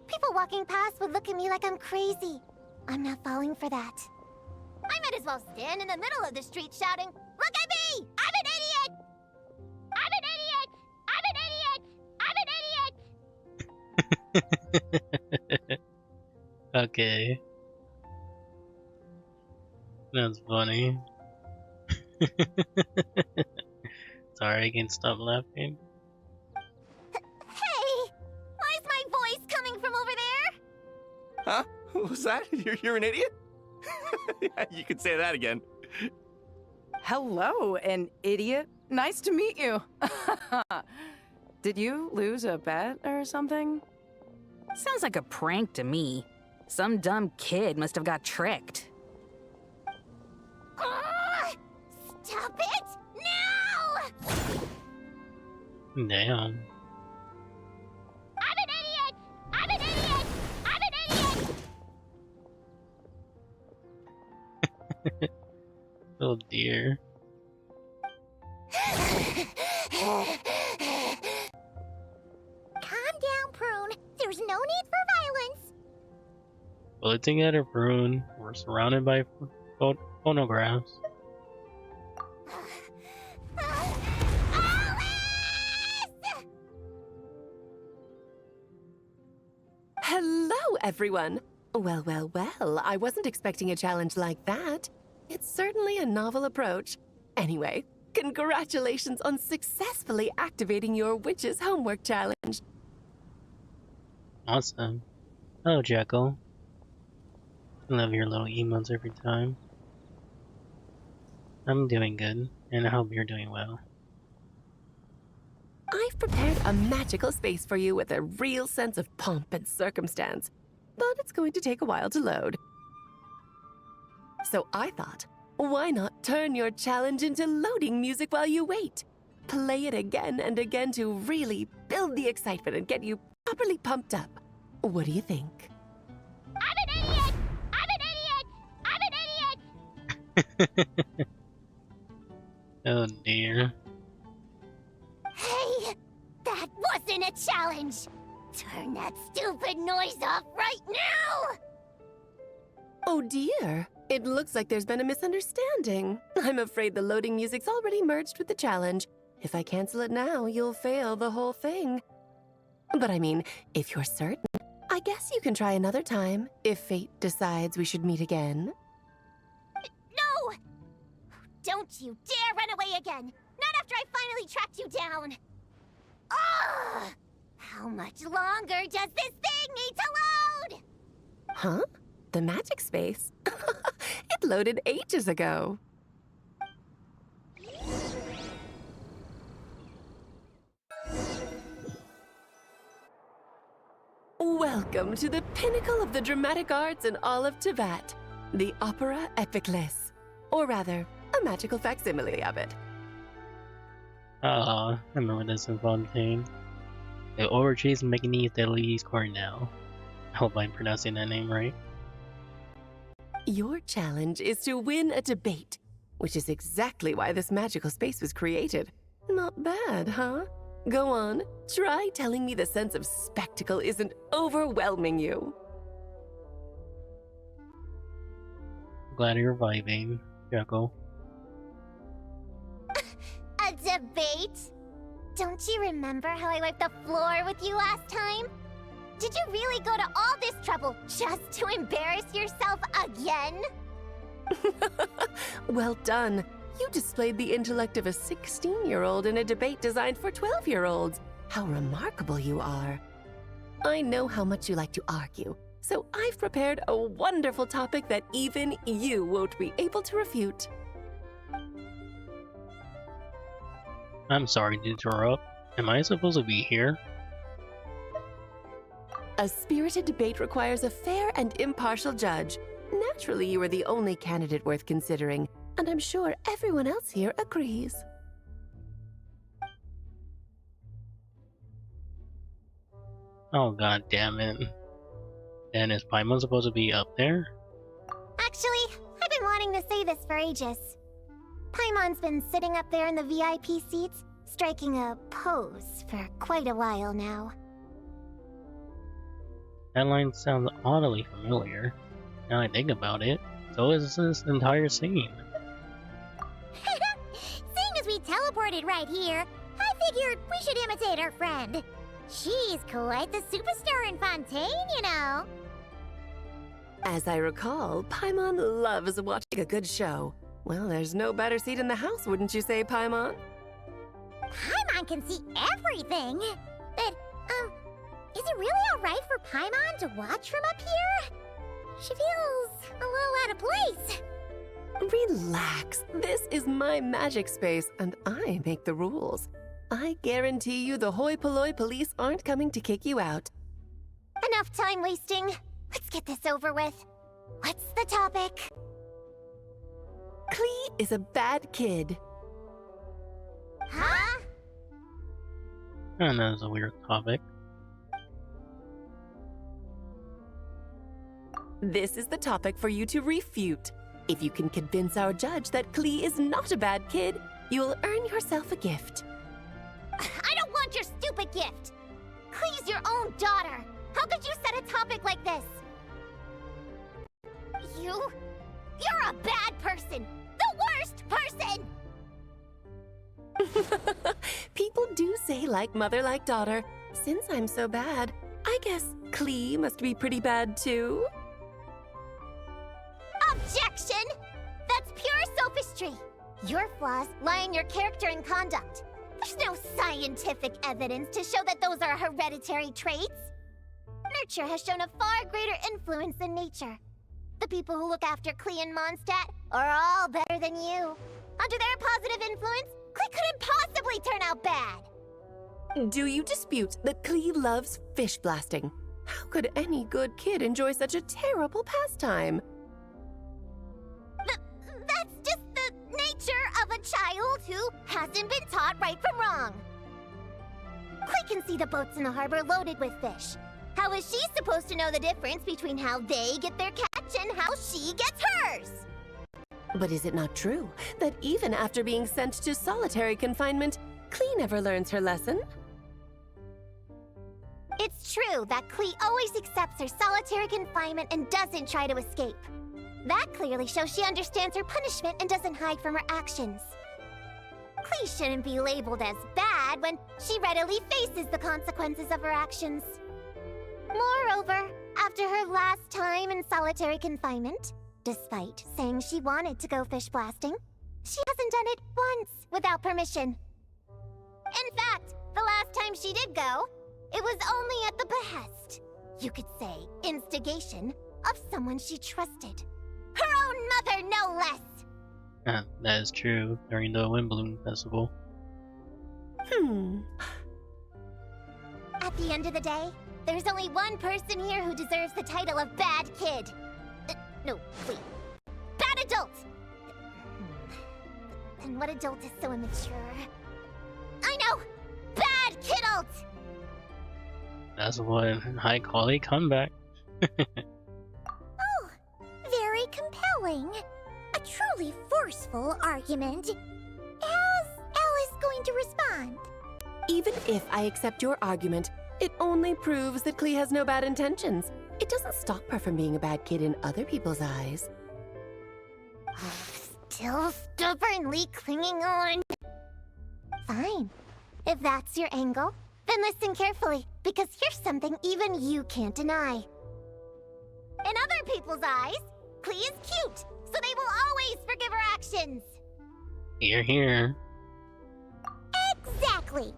People walking past would look at me like I'm crazy. I'm not falling for that. I might as well stand in the middle of the street shouting, "Look at me! I'm an idiot! I'm an idiot! I'm an idiot! I'm an idiot!" Okay. That's funny. Sorry, I can't stop laughing. Hey! Why is my voice coming from over there? Huh? What was that? You're an idiot? Yeah, you could say that again. Hello, an idiot. Nice to meet you. Did you lose a bet or something? Sounds like a prank to me. Some dumb kid must have got tricked. Stop it! Now! Damn. I'm an idiot! I'm an idiot! I'm an idiot! Oh dear. Calm down, Prune. There's no need for violence. Pull it together, Prune. We're surrounded by phonographs. Hello, everyone. Well, well, well, I wasn't expecting a challenge like that. It's certainly a novel approach. Anyway, congratulations on successfully activating your witch's homework challenge. Awesome. Hello, Jekyll. I love your little emotes every time. I'm doing good, and I hope you're doing well. I've prepared a magical space for you with a real sense of pomp and circumstance, but it's going to take a while to load. So I thought, why not turn your challenge into loading music while you wait? Play it again and again to really build the excitement and get you properly pumped up. What do you think? I'm an idiot! I'm an idiot! I'm an idiot! Oh dear. Hey! That wasn't a challenge! Turn that stupid noise off right now! Oh dear, it looks like there's been a misunderstanding. I'm afraid the loading music's already merged with the challenge. If I cancel it now, you'll fail the whole thing. But I mean, if you're certain, I guess you can try another time, if fate decides we should meet again. No! Don't you dare run away again! Not after I finally tracked you down! Ugh! How much longer does this thing need to load? Huh? The magic space? It loaded ages ago. Welcome to the pinnacle of the dramatic arts in all of Tibet, the Opera Epiclès. Or rather, a magical facsimile of it. I remember this in Fontaine. The Orches Magnese Delis Cornell. I hope I'm pronouncing that name right. Your challenge is to win a debate, which is exactly why this magical space was created. Not bad, huh? Go on, try telling me the sense of spectacle isn't overwhelming you. Glad you're vibing, Jacko. A debate? Don't you remember how I wiped the floor with you last time? Did you really go to all this trouble just to embarrass yourself again? Well done. You displayed the intellect of a 16-year-old in a debate designed for 12-year-olds. How remarkable you are. I know how much you like to argue, so I've prepared a wonderful topic that even you won't be able to refute. I'm sorry to interrupt. Am I supposed to be here? A spirited debate requires a fair and impartial judge. Naturally, you are the only candidate worth considering, and I'm sure everyone else here agrees. Oh god damn it. And is Paimon supposed to be up there? Actually, I've been wanting to say this for ages. Paimon's been sitting up there in the VIP seats, striking a pose for quite a while now. That line sounds oddly familiar. Now I think about it, so is this entire scene. Seeing as we teleported right here, I figured we should imitate our friend. She's quite the superstar in Fontaine, you know. As I recall, Paimon loves watching a good show. Well, there's no better seat in the house, wouldn't you say, Paimon? Paimon can see everything. But, is it really alright for Paimon to watch from up here? She feels a little out of place. Relax. This is my magic space, and I make the rules. I guarantee you the hoi polloi police aren't coming to kick you out. Enough time wasting. Let's get this over with. What's the topic? Klee is a bad kid. Huh? And that was a weird topic. This is the topic for you to refute. If you can convince our judge that Klee is not a bad kid, you'll earn yourself a gift. I don't want your stupid gift! Klee's your own daughter! How could you set a topic like this? You're a bad person! The worst person! People do say like mother, like daughter. Since I'm so bad, I guess Klee must be pretty bad too. Objection! That's pure sophistry! Your flaws lie in your character and conduct. There's no scientific evidence to show that those are hereditary traits. Nurture has shown a far greater influence than nature. The people who look after Klee and Mondstadt are all better than you. Under their positive influence, Klee couldn't possibly turn out bad. Do you dispute that Klee loves fish blasting? How could any good kid enjoy such a terrible pastime? That's just the nature of a child who hasn't been taught right from wrong. Klee can see the boats in the harbor loaded with fish. How is she supposed to know the difference between how they get their catch and how she gets hers? But is it not true that even after being sent to solitary confinement, Klee never learns her lesson? It's true that Klee always accepts her solitary confinement and doesn't try to escape. That clearly shows she understands her punishment and doesn't hide from her actions. Klee shouldn't be labeled as bad when she readily faces the consequences of her actions. Moreover, after her last time in solitary confinement, despite saying she wanted to go fish blasting, she hasn't done it once without permission. In fact, the last time she did go, it was only at the behest, you could say instigation, of someone she trusted. Her own mother, no less! That is true during the Wimbledon Festival. At the end of the day, there's only one person here who deserves the title of bad kid. No, wait. Bad adult! Then what adult is so immature? I know! Bad kidult! That's one high quality comeback. Oh, very compelling. A truly forceful argument. How's Alice going to respond? Even if I accept your argument, it only proves that Klee has no bad intentions. It doesn't stop her from being a bad kid in other people's eyes. Still stubbornly clinging on. Fine. If that's your angle, then listen carefully, because here's something even you can't deny. In other people's eyes, Klee is cute, so they will always forgive her actions. Here. Exactly.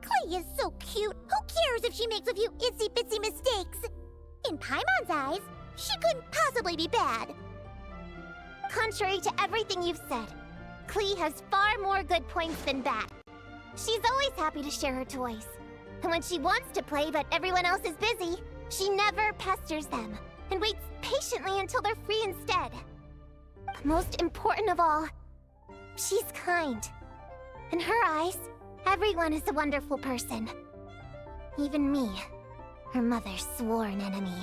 Klee is so cute. Who cares if she makes a few itsy-bitsy mistakes? In Paimon's eyes, she couldn't possibly be bad. Contrary to everything you've said, Klee has far more good points than bad. She's always happy to share her toys. And when she wants to play but everyone else is busy, she never pesters them and waits patiently until they're free instead. But most important of all, she's kind. In her eyes, everyone is a wonderful person. Even me, her mother's sworn enemy.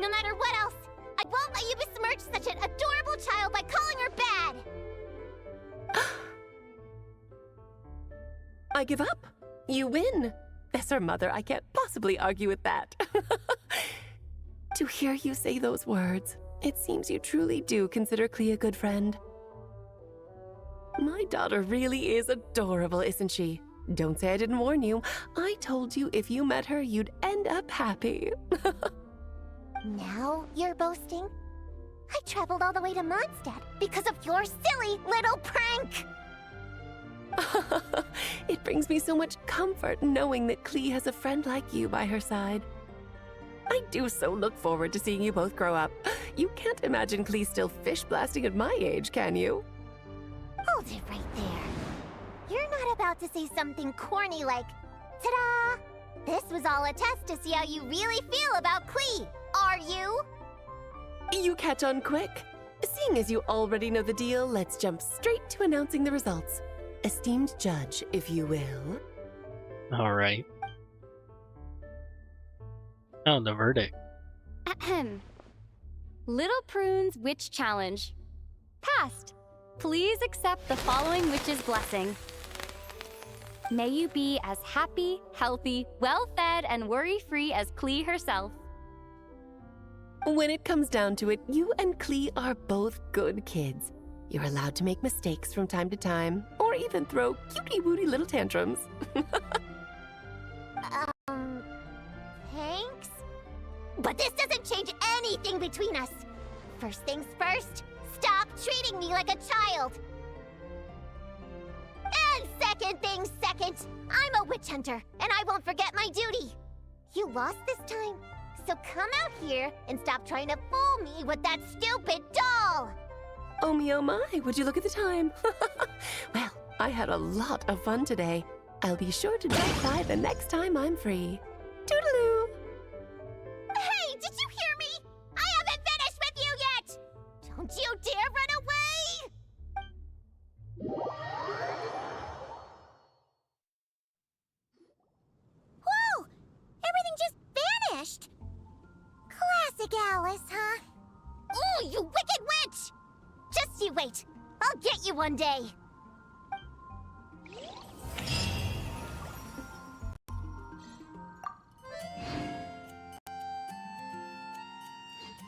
No matter what else, I won't let you besmirch such an adorable child by calling her bad! I give up. You win. As her mother, I can't possibly argue with that. To hear you say those words, it seems you truly do consider Klee a good friend. My daughter really is adorable, isn't she? Don't say I didn't warn you. I told you if you met her, you'd end up happy. Now you're boasting? I traveled all the way to Mondstadt because of your silly little prank! It brings me so much comfort knowing that Klee has a friend like you by her side. I do so look forward to seeing you both grow up. You can't imagine Klee still fish blasting at my age, can you? Hold it right there. You're not about to say something corny like, ta-da! This was all a test to see how you really feel about Klee, are you? You catch on quick. Seeing as you already know the deal, let's jump straight to announcing the results. Esteemed judge, if you will. Alright. Oh, the verdict. Ahem. Little Prune's Witch Challenge. Passed. Please accept the following witch's blessing. May you be as happy, healthy, well-fed, and worry-free as Klee herself. When it comes down to it, you and Klee are both good kids. You're allowed to make mistakes from time to time, or even throw cutie-wooty little tantrums. Thanks? But this doesn't change anything between us. First things first, stop treating me like a child. And second things second, I'm a witch hunter, and I won't forget my duty. You lost this time, so come out here and stop trying to fool me with that stupid doll. Oh me, oh my, would you look at the time? Well, I had a lot of fun today. I'll be sure to drop by the next time I'm free. Toodaloo! Hey, did you hear me? I haven't finished with you yet! Don't you dare run away! Whoa! Everything just vanished! Classic Alice, huh? Ooh, you wicked witch! Just you wait. I'll get you one day.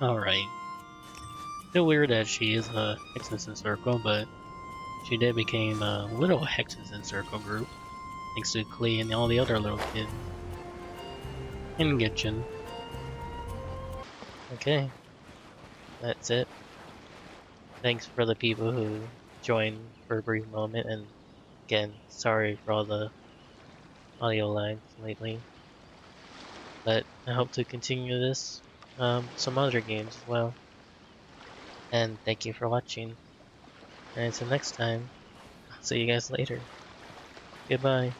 Alright. Still weird that she is a Hexenzirkel, but she did become a Little Hexenzirkel group, thanks to Klee and all the other little kids. in Genshin. Okay, that's it. Thanks for the people who joined for a brief moment, and again, sorry for all the audio lags lately. But I hope to continue this some other games as well. And thank you for watching. And until next time, I'll see you guys later. Goodbye.